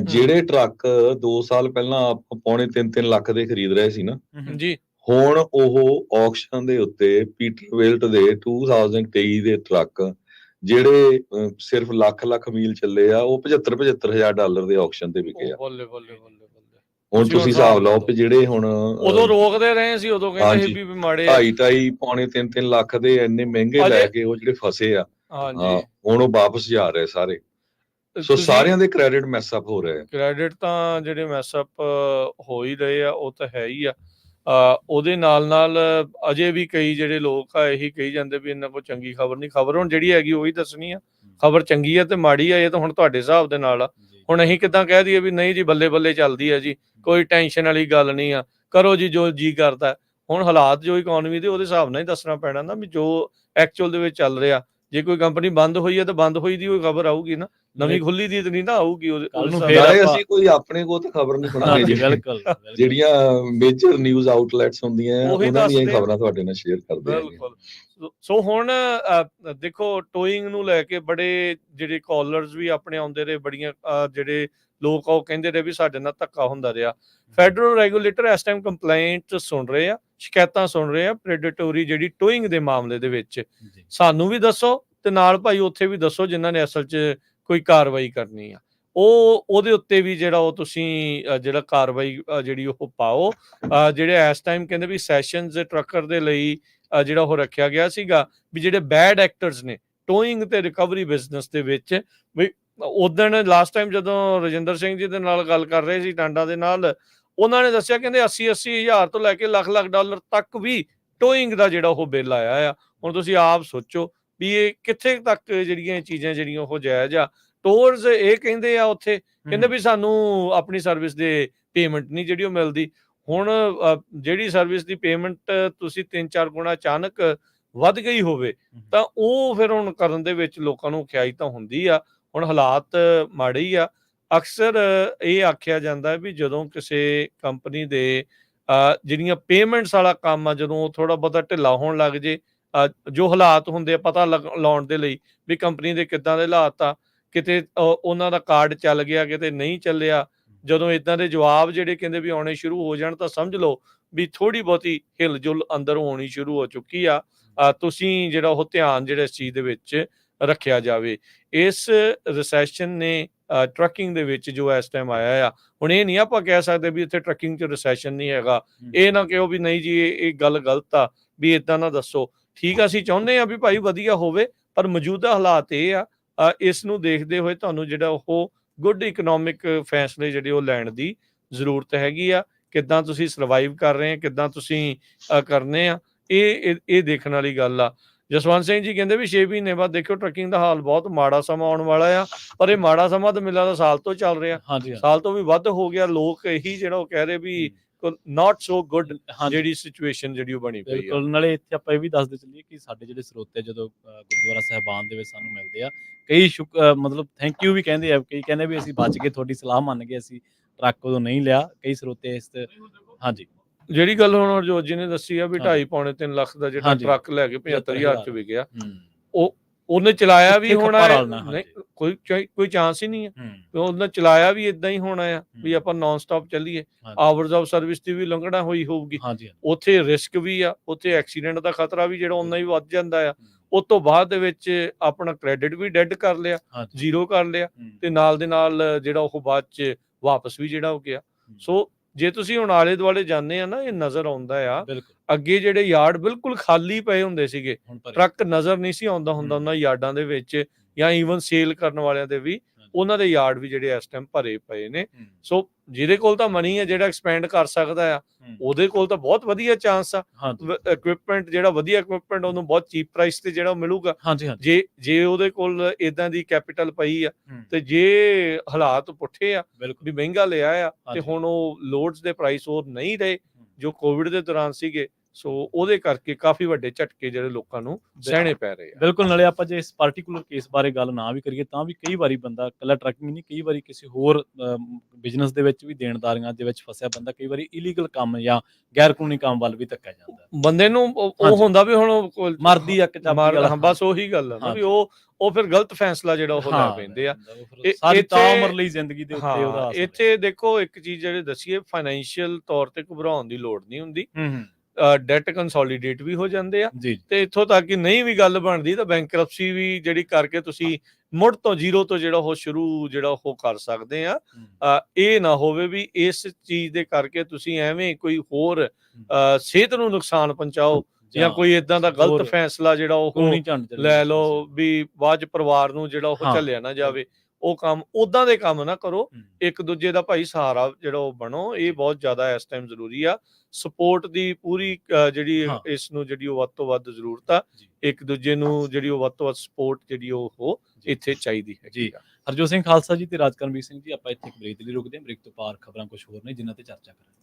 ਜਿਹੜੇ ਟਰੱਕ 2 ਸਾਲ ਪਹਿਲਾਂ ਆਪਾਂ ਪੌਣੇ 3-3 ਲੱਖ ਦੇ ਖਰੀਦ ਰਹੇ ਸੀ ਨਾ ਜੀ, ਹੁਣ ਉਹ ਆਕਸ਼ਨ ਦੇ ਉੱਤੇ ਪੀਟਰਵਿਲਟ ਦੇ 2023 ਦੇ ਟਰੱਕ ਜਿਹੜੇ ਸਿਰਫ ਲੱਖ ਮੀਲ ਚੱਲੇ ਆ, ਉਹ $75,000 ਦੇ ਆਕਸ਼ਨ ਤੇ ਵਿਕੇ ਆ। ਬੱਲੇ ਬੱਲੇ ਬੱਲੇ ਬੱਲੇ। ਹੁਣ ਤੁਸੀਂ ਹਿਸਾਬ ਲਾਓ ਵੀ ਜਿਹੜੇ ਹੁਣ ਉਦੋਂ ਰੋਕਦੇ ਰਹੇ ਸੀ, ਉਦੋਂ ਕਹਿੰਦੇ ਸੀ ਵੀ ਮਾੜੇ ਆ। 2.5 ਪੌਣੇ 3 ਲੱਖ ਦੇ ਇੰਨੇ ਮਹਿੰਗੇ ਲੈ ਕੇ ਉਹ ਜਿਹੜੇ ਫਸੇ ਆ, ਹਾਂਜੀ, ਹੁਣ ਉਹ ਵਾਪਸ ਜਾ ਰਹੇ ਸਾਰੇ। ਸੋ ਸਾਰਿਆਂ ਦੇ ਕ੍ਰੈਡਿਟ ਮੈਸਅਪ ਹੋ ਰਹੇ ਆ। ਕ੍ਰੈਡਿਟ ਤਾਂ ਜਿਹੜੇ ਮੈਸਅਪ ਹੋ ਹੀ ਰਹੇ ਆ, ਉਹ ਤਾਂ ਹੈ ਹੀ ਆ। ਉਹਦੇ ਨਾਲ ਅਜੇ ਵੀ ਕਈ ਜਿਹੜੇ ਲੋਕ ਆ ਇਹੀ ਕਹੀ ਜਾਂਦੇ ਵੀ ਇਹਨਾਂ ਕੋਲ ਚੰਗੀ ਖਬਰ ਨਹੀਂ। ਖਬਰ ਹੁਣ ਜਿਹੜੀ ਹੈਗੀ ਉਹੀ ਦੱਸਣੀ ਆ। ਖਬਰ ਚੰਗੀ ਆ ਤੇ ਮਾੜੀ ਆ, ਇਹ ਤਾਂ ਹੁਣ ਤੁਹਾਡੇ ਹਿਸਾਬ ਦੇ ਨਾਲ ਆ। ਹੁਣ ਅਸੀਂ ਕਿੱਦਾਂ ਕਹਿ ਦਈਏ ਵੀ ਨਹੀਂ ਜੀ ਬੱਲੇ ਬੱਲੇ ਚੱਲਦੀ ਆ ਜੀ, ਕੋਈ ਟੈਨਸ਼ਨ ਵਾਲੀ ਗੱਲ ਨਹੀਂ ਆ, ਕਰੋ ਜੀ ਜੋ ਜੀ ਕਰਦਾ। ਹੁਣ ਹਾਲਾਤ ਜੋ ਇਕਨੋਮੀ ਦੇ ਉਹਦੇ ਹਿਸਾਬ ਨਾਲ ਹੀ ਦੱਸਣਾ ਪੈਣਾ ਨਾ, ਵੀ ਜੋ ਐਕਚੁਅਲ ਦੇ ਵਿੱਚ ਚੱਲ ਰਿਹਾ। ਜੇ ਕੋਈ ਕੰਪਨੀ ਬੰਦ ਹੋਈ ਹੈ ਤਾਂ ਬੰਦ ਹੋਈ ਦੀ ਕੋਈ ਖਬਰ ਆਊਗੀ ਨਾ, ਨਵੀਂ ਖੁੱਲੀ ਦੀ ਤਾਂ ਨਹੀਂ ਨਾ ਆਊਗੀ। ਅਸੀਂ ਕੋਈ ਆਪਣੇ ਕੋਲ ਤਾਂ ਖਬਰ ਨਹੀਂ ਸੁਣਾਂਗੇ ਜੀ, ਬਿਲਕੁਲ ਜਿਹੜੀਆਂ ਮੇਜਰ ਨਿਊਜ਼ ਆਊਟਲੈਟਸ ਹੁੰਦੀਆਂ ਉਹਨਾਂ ਦੀਆਂ ਖਬਰਾਂ ਤੁਹਾਡੇ ਨਾਲ ਸ਼ੇਅਰ ਕਰਦੇ ਹਾਂ। ਬਿਲਕੁਲ। ਸੋ ਹੁਣ ਦੇਖੋ ਟੋਇੰਗ ਨੂੰ ਲੈ ਕੇ ਬੜੇ ਜਿਹੜੇ ਕਾਲਰਸ ਵੀ ਆਪਣੇ ਆਉਂਦੇ ਰਹੇ, ਬੜੀਆਂ ਜਿਹੜੇ ਲੋਕ ਆ ਉਹ ਕਹਿੰਦੇ ਰਹੇ ਵੀ ਸਾਡੇ ਨਾਲ ਧੱਕਾ ਹੁੰਦਾ ਰਿਹਾ। ਫੈਡਰਲ ਰੈਗੂਲੇਟਰ ਇਸ ਟਾਈਮ ਕੰਪਲੇਂਟ ਸੁਣ ਰਹੇ ਆ, ਸ਼ਿਕਾਇਤਾਂ ਸੁਣ ਰਹੇ ਆ ਪ੍ਰੈਡੇਟੋਰੀ ਜਿਹੜੀ ਟੋਇੰਗ ਦੇ ਮਾਮਲੇ ਦੇ ਵਿੱਚ। ਸਾਨੂੰ ਵੀ ਦੱਸੋ ਤੇ ਨਾਲ ਭਾਈ ਉੱਥੇ ਵੀ ਦੱਸੋ ਜਿਨ੍ਹਾਂ ਨੇ ਅਸਲ 'ਚ ਕੋਈ ਕਾਰਵਾਈ ਕਰਨੀ ਆ, ਉਹਦੇ ਉੱਤੇ ਵੀ ਜਿਹੜਾ ਉਹ ਤੁਸੀਂ ਜਿਹੜਾ ਕਾਰਵਾਈ ਜਿਹੜੀ ਉਹ ਪਾਓ। ਜਿਹੜੇ ਇਸ ਟਾਈਮ ਕਹਿੰਦੇ ਵੀ ਸੈਸ਼ਨਸ ਟਰੱਕਰ ਦੇ ਲਈ ਜਿਹੜਾ ਉਹ ਰੱਖਿਆ ਗਿਆ ਸੀਗਾ ਵੀ ਜਿਹੜੇ ਬੈਡ ਐਕਟਰਸ ਨੇ ਟੋਇੰਗ ਤੇ ਰਿਕਵਰੀ ਬਿਜ਼ਨਸ ਦੇ ਵਿੱਚ। ਵੀ ਉਦਣ ਲਾਸਟ ਟਾਈਮ ਜਦੋਂ ਰਜਿੰਦਰ ਸਿੰਘ ਜੀ ਦੇ ਨਾਲ ਗੱਲ ਕਰ ਰਹੇ ਸੀ ਟਾਂਡਾ ਦੇ ਨਾਲ, ਉਹਨਾਂ ਨੇ ਦੱਸਿਆ ਕਹਿੰਦੇ 80-80 ਹਜ਼ਾਰ ਤੋਂ ਲੈ ਕੇ ਲੱਖ ਡਾਲਰ ਤੱਕ ਵੀ ਟੋਇੰਗ ਦਾ ਜਿਹੜਾ ਉਹ ਬਿੱਲ ਆਇਆ ਆ। ਹੁਣ ਤੁਸੀਂ ਆਪ ਸੋਚੋ ਵੀ ਇਹ ਕਿੱਥੇ ਤੱਕ ਜਿਹੜੀਆਂ ਚੀਜ਼ਾਂ ਜਿਹੜੀਆਂ ਉਹ ਜਾਇਜ਼ ਆ। ਟੋਰਸ ਇਹ ਕਹਿੰਦੇ ਆ ਉੱਥੇ, ਕਹਿੰਦੇ ਵੀ ਸਾਨੂੰ ਆਪਣੀ ਸਰਵਿਸ ਦੇ ਪੇਮੈਂਟ ਨਹੀਂ ਜਿਹੜੀ ਉਹ ਮਿਲਦੀ। ਹੁਣ ਜਿਹੜੀ ਸਰਵਿਸ ਦੀ ਪੇਮੈਂਟ ਤੁਸੀਂ 3-4 ਗੁਣਾ ਅਚਾਨਕ ਵੱਧ ਗਈ ਹੋਵੇ ਤਾਂ ਉਹ ਫਿਰ ਹੁਣ ਕਰਨ ਦੇ ਵਿੱਚ ਲੋਕਾਂ ਨੂੰ ਖਿਆਈ ਤਾਂ ਹੁੰਦੀ ਆ। ਹੁਣ ਹਾਲਾਤ ਮਾੜੇ ਹੀ ਆ। ਅਕਸਰ ਇਹ ਆਖਿਆ ਜਾਂਦਾ ਵੀ ਜਦੋਂ ਕਿਸੇ ਕੰਪਨੀ ਦੇ ਜਿਹੜੀਆਂ ਪੇਮੈਂਟਸ ਵਾਲਾ ਕੰਮ ਆ, ਜਦੋਂ ਉਹ ਥੋੜਾ ਬਹੁਤਾ ਢਿੱਲਾ ਹੋਣ ਲੱਗ ਜੇ, ਜੋ ਹਾਲਾਤ ਹੁੰਦੇ ਆ ਪਤਾ ਲਾਉਣ ਦੇ ਲਈ ਵੀ ਕੰਪਨੀ ਦੇ ਕਿੱਦਾਂ ਦੇ ਹਾਲਾਤ ਆ, ਕਿਤੇ ਉਹਨਾਂ ਦਾ ਕਾਰਡ ਚੱਲ ਗਿਆ, ਕਿਤੇ ਨਹੀਂ ਚੱਲਿਆ, ਜਦੋਂ ਇਦਾਂ ਦੇ ਜਵਾਬ ਜਿਹੜੇ ਕਹਿੰਦੇ ਵੀ ਆਉਣੇ ਸ਼ੁਰੂ ਹੋ ਜਾਣ ਤਾਂ ਸਮਝ ਲਓ ਵੀ ਥੋੜੀ ਬਹੁਤੀ ਹਿਲਜੁਲ ਅੰਦਰ ਹੋਣੀ ਸ਼ੁਰੂ ਹੋ ਚੁੱਕੀ ਆ। ਤੁਸੀਂ ਜਿਹੜਾ ਉਹ ਧਿਆਨ ਜਿਹੜਾ ਇਸ ਚੀਜ਼ ਦੇ ਵਿੱਚ ਰੱਖਿਆ ਜਾਵੇ। ਇਸ ਰਿਸੈਸ਼ਨ ਨੇ ਟਰੱਕਿੰਗ ਦੇ ਵਿੱਚ ਜੋ ਇਸ ਟਾਈਮ ਆਇਆ ਆ, ਹੁਣ ਇਹ ਨਹੀਂ ਆਪਾਂ ਕਹਿ ਸਕਦੇ ਵੀ ਇੱਥੇ ਟਰੱਕਿੰਗ 'ਚ ਰਿਸੈਸ਼ਨ ਨਹੀਂ ਹੈਗਾ। ਇਹ ਨਾ ਕਿਹੋ ਵੀ ਨਹੀਂ ਜੀ ਇਹ ਗੱਲ ਗਲਤ ਆ, ਵੀ ਇਦਾਂ ਨਾ ਦੱਸੋ। ਠੀਕ ਆ, ਅਸੀਂ ਚਾਹੁੰਦੇ ਆ ਵੀ ਭਾਈ ਵਧੀਆ ਹੋਵੇ, ਪਰ ਮੌਜੂਦਾ ਹਾਲਾਤ ਇਹ ਆ, ਇਸ ਨੂੰ ਦੇਖਦੇ ਹੋਏ ਤੁਹਾਨੂੰ ਜਿਹੜਾ ਉਹ ਗੁੱਡ ਇਕਨੋਮਿਕ ਫੈਸਲੇ ਜਿਹੜੇ ਉਹ ਲੈਣ ਦੀ ਜ਼ਰੂਰਤ ਹੈਗੀ ਆ। ਕਿੱਦਾਂ ਤੁਸੀਂ ਸਰਵਾਈਵ ਕਰ ਰਹੇ ਆ, ਕਿੱਦਾਂ ਤੁਸੀਂ ਕਰਨੇ ਆ, ਇਹ ਦੇਖਣ ਵਾਲੀ ਗੱਲ ਆ। ਜਸਵੰਤ ਸਿੰਘ ਜੀ ਕਹਿੰਦੇ ਵੀ 6 ਮਹੀਨੇ ਬਾਅਦ ਦੇਖਿਓ ਟਰੱਕਿੰਗ ਦਾ ਹਾਲ ਬਹੁਤ ਮਾੜਾ ਸਮਾਂ ਆਉਣ ਵਾਲਾ ਆ। ਪਰ ਇਹ ਮਾੜਾ ਸਮਾਂ ਤਾਂ ਮੈਨੂੰ ਲੱਗਦਾ ਸਾਲ ਤੋਂ ਚੱਲ ਰਿਹਾ, ਸਾਲ ਤੋਂ ਵੀ ਵੱਧ ਹੋ ਗਿਆ। ਲੋਕ ਇਹੀ ਜਿਹੜਾ ਉਹ ਕਹਿ ਰਹੇ ਵੀ ਨਾਟ ਸੋ ਗੁੱਡ ਜਿਹੜੀ ਸਿਚੁਏਸ਼ਨ ਜਿਹੜੀ ਉਹ ਬਣੀ ਪਈ ਆ। ਨਾਲੇ ਇੱਥੇ ਆਪਾਂ ਇਹ ਵੀ ਦੱਸਦੇ ਚੱਲੀਏ ਕਿ ਸਾਡੇ ਜਿਹੜੇ ਸਰੋਤੇ ਜਦੋਂ ਗੁਰਦੁਆਰਾ ਸਾਹਿਬਾਨ ਦੇ ਵਿੱਚ ਸਾਨੂੰ ਮਿਲਦੇ ਆ, ਕਈ ਮਤਲਬ ਥੈਂਕ ਯੂ ਵੀ ਕਹਿੰਦੇ ਆ, ਕਈ ਕਹਿੰਦੇ ਵੀ ਅਸੀਂ ਬਚ ਗਏ, ਤੁਹਾਡੀ ਸਲਾਹ ਮੰਨ ਕੇ ਅਸੀਂ ਟਰੱਕ ਉਦੋਂ ਨਹੀਂ ਲਿਆ। ਕਈ ਸਰੋਤੇ ਇਸ ਹਾਂਜੀ ਜਿਹੜੀ ਗੱਲ ਹੁਣ ਹਰਜੋਤ ਜੀ ਨੇ ਦੱਸੀ ਆ ਵੀ 2.5 ਪੌਣੇ 3 ਲੱਖ ਦਾ ਜਿਹੜਾ ਟਰੱਕ ਲੈ ਕੇ 75,000 ਚ ਵਿਕਿਆ, ਉਹਨੇ ਚਲਾਇਆ ਵੀ ਹੋਣਾ ਹੈ, ਨਹੀਂ ਕੋਈ ਚਾਂਸ ਹੀ ਨਹੀਂ ਹੈ। ਉਹਨੇ ਚਲਾਇਆ ਵੀ ਇਦਾਂ ਹੀ ਹੋਣਾ ਆ ਵੀ ਆਪਾਂ ਨਾਨ ਸਟਾਪ ਚੱਲੀਏ, ਆਵਰਸ ਆਫ ਸਰਵਿਸ ਦੀ ਵੀ ਲੰਘਣਾ ਹੋਈ ਹੋਊਗੀ। ਉੱਥੇ ਰਿਸਕ ਵੀ ਆ, ਉੱਥੇ ਐਕਸੀਡੈਂਟ ਦਾ ਖਤਰਾ ਵੀ ਜਿਹੜਾ ਉਹਨਾਂ ਹੀ ਵੱਧ ਜਾਂਦਾ ਆ। ਉਸ ਤੋਂ ਬਾਅਦ ਦੇ ਵਿੱਚ ਆਪਣਾ ਕ੍ਰੈਡਿਟ ਵੀ ਡੈਡ ਕਰ ਲਿਆ, ਜ਼ੀਰੋ ਕਰ ਲਿਆ, ਤੇ ਨਾਲ ਦੇ ਨਾਲ ਜਿਹੜਾ ਉਹ ਬਾਅਦ ਚ ਵਾਪਸ ਵੀ ਜਿਹੜਾ ਹੋ ਗਿਆ। ਸੋ ਜੇ ਤੁਸੀਂ ਹੁਣ ਆਲੇ ਦੁਆਲੇ ਜਾਂਦੇ ਆ ਨਾ, ਇਹ ਨਜ਼ਰ ਆਉਂਦਾ ਆ। ਅੱਗੇ ਜਿਹੜੇ ਯਾਰਡ ਬਿਲਕੁਲ ਖਾਲੀ ਪਏ ਹੁੰਦੇ ਸੀਗੇ, ਟਰੱਕ ਨਜ਼ਰ ਨਹੀਂ ਸੀ ਆਉਂਦਾ ਹੁੰਦਾ ਉਹਨਾਂ ਯਾਰਡਾਂ ਦੇ ਵਿੱਚ, ਜਾਂ ਈਵਨ ਸੇਲ ਕਰਨ ਵਾਲਿਆਂ ਦੇ ਵੀ, ਉਹਨਾਂ ਦੇ ਯਾਰਡ ਵੀ ਜਿਹੜੇ ਇਸ ਟਾਈਮ ਭਰੇ ਪਏ ਨੇ। ਸੋ ਜਿਹਦੇ ਕੋਲ ਤਾਂ ਮਨੀ ਹੈ, ਜਿਹੜਾ ਐਕਸਪੈਂਡ ਕਰ ਸਕਦਾ ਆ, ਉਹਦੇ ਕੋਲ ਤਾਂ ਬਹੁਤ ਵਧੀਆ ਚਾਂਸ ਆ। ਇਕਵਿਪਮੈਂਟ ਜਿਹੜਾ ਵਧੀਆ ਇਕਵਿਪਮੈਂਟ ਉਹਨੂੰ ਬਹੁਤ ਚੀਪ ਪ੍ਰਾਈਸ ਤੇ ਜਿਹੜਾ ਮਿਲੂਗਾ, ਜੇ ਉਹਦੇ ਕੋਲ ਇਦਾਂ ਦੀ ਕੈਪੀਟਲ ਪਈ ਆ। ਤੇ ਜੇ ਹਾਲਾਤ ਪੁੱਠੇ ਆ ਵੀ ਮਹਿੰਗਾ ਲਿਆ ਆ, ਤੇ ਹੁਣ ਉਹ ਲੋਡਸ ਦੇ ਪ੍ਰਾਈਸ ਉਹ ਨਹੀਂ ਰਹੇ ਜੋ ਕੋਵਿਡ ਦੇ ਦੌਰਾਨ ਸੀਗੇ। ਸੋ ਉਹਦੇ ਕਰਕੇ ਕਾਫੀ ਵੱਡੇ ਝਟਕੇ ਜਿਹੜੇ ਲੋਕਾਂ ਨੂੰ ਸਹਿਣੇ ਪੈ ਰਹੇ ਆ। ਬਿਲਕੁਲ, ਨਾਲੇ ਆਪਾਂ ਜੇ ਇਸ ਪਾਰਟਿਕੂਲਰ ਕੇਸ ਬਾਰੇ ਗੱਲ ਨਾ ਵੀ ਕਰੀਏ ਤਾਂ ਵੀ ਕਈ ਵਾਰੀ ਬੰਦਾ ਇਕੱਲਾ ਟਰੱਕਿੰਗ ਨਹੀਂ, ਕਈ ਵਾਰੀ ਕਿਸੇ ਹੋਰ ਬਿਜ਼ਨਸ ਦੇ ਵਿੱਚ ਵੀ ਦੇਣਦਾਰੀਆਂ ਦੇ ਵਿੱਚ ਫਸਿਆ ਬੰਦਾ ਕਈ ਵਾਰੀ ਇਲੀਗਲ ਕੰਮ ਜਾਂ ਗੈਰ ਕਾਨੂੰਨੀ ਕੰਮ ਵੱਲ ਵੀ ਧੱਕਿਆ ਜਾਂਦਾ। ਬੰਦੇ ਨੂੰ ਉਹ ਹਾਂਜੀ। ਹੁੰਦਾ ਵੀ ਹੁਣ ਉਹ ਮਰਦੀ ਇੱਕ ਚਾਬੀ ਵਾਲਾ। ਹਾਂ, ਬਸ ਉਹੀ ਗੱਲ ਆ ਨਾ ਵੀ ਉਹ ਫਿਰ ਗਲਤ ਫੈਸਲਾ ਜਿਹੜਾ ਉਹ ਲੈ ਪੈਂਦੇ ਆ। ਸਾਰੀ ਇੱਥੇ- ਤਾਂ ਉਮਰ ਲਈ ਜ਼ਿੰਦਗੀ ਦੇ ਉੱਤੇ ਹਾਂ, ਉਹਦਾ ਅਸਰ ਇੱਥੇ ਦੇਖੋ ਇੱਕ ਚੀਜ਼ ਜਿਹੜੇ ਦੱਸੀਏ, ਫਾਈਨੈਂਸ਼ੀਅਲ ਤੌਰ ਤੇ ਘਬਰਾਉਣ ਦੀ ਲੋੜ ਨਹੀਂ ਹੁੰਦੀ। ਡੈਟ ਕੰਸੋਲੀਡੇਟ ਵੀ ਹੋ ਜਾਂਦੇ ਆ ਜੀ। ਤੇ ਇੱਥੋਂ ਤੱਕ ਕਿ ਨਹੀਂ ਵੀ ਗੱਲ ਬਣਦੀ ਤਾਂ ਬੈਂਕਰਪਸੀ ਵੀ ਜਿਹੜੀ ਕਰਕੇ ਤੁਸੀਂ ਮੁੜ ਤੋਂ ਜ਼ੀਰੋ ਤੋਂ ਜਿਹੜਾ ਉਹ ਸ਼ੁਰੂ ਜਿਹੜਾ ਉਹ ਕਰ ਸਕਦੇ ਆ। ਇਹ ਨਾ ਹੋਵੇ ਵੀ ਇਸ ਚੀਜ਼ ਦੇ ਕਰਕੇ ਤੁਸੀਂ ਐਵੇਂ ਕੋਈ ਹੋਰ ਸਿਹਤ ਨੂੰ ਨੁਕਸਾਨ ਪਹੁੰਚਾਓ ਜਾਂ ਕੋਈ ਇਦਾਂ ਦਾ ਗਲਤ ਫੈਸਲਾ ਜਿਹੜਾ ਉਹ ਲੈ ਲਓ ਵੀ ਬਾਅਦ ਚ ਪਰਿਵਾਰ ਨੂੰ ਜਿਹੜਾ ਉਹ ਝੱਲਿਆ ਨਾ ਜਾਵੇ। ਉਹ ਕੰਮ ਉਦਾਂ ਦੇ ਕੰਮ ਨਾ ਕਰੋ। ਇੱਕ ਦੂਜੇ ਦਾ ਭਾਈ ਸਹਾਰਾ ਜਿਹੜਾ ਉਹ ਬਣੋ। ਇਹ ਬਹੁਤ ਜ਼ਿਆਦਾ ਇਸ ਟਾਈਮ ਜ਼ਰੂਰੀ ਆ। ਸਪੋਰਟ ਦੀ ਪੂਰੀ ਜਿਹੜੀ ਇਸ ਨੂੰ ਜਿਹੜੀ ਉਹ ਵੱਧ ਤੋਂ ਵੱਧ ਜ਼ਰੂਰਤ ਆ। ਇੱਕ ਦੂਜੇ ਨੂੰ ਜਿਹੜੀ ਉਹ ਵੱਧ ਤੋਂ ਵੱਧ ਸਪੋਰਟ ਜਿਹੜੀ ਉਹ ਇੱਥੇ ਚਾਹੀਦੀ ਹੈ ਜੀ। ਹਰਜੋਤ ਸਿੰਘ ਖਾਲਸਾ ਜੀ ਤੇ ਰਾਜਕਰਮਵੀਰ ਸਿੰਘ ਜੀ, ਆਪਾਂ ਇੱਥੇ ਬ੍ਰੇਕ ਲਈ ਰੁਕਦੇ ਹਾਂ। ਬ੍ਰੇਕ ਤੋਂ ਪਾਰ ਖਬਰਾਂ ਕੁਝ ਹੋਰ ਨੇ ਜਿਨ੍ਹਾਂ ਤੇ ਚਰਚਾ ਕਰਾਂਗੇ।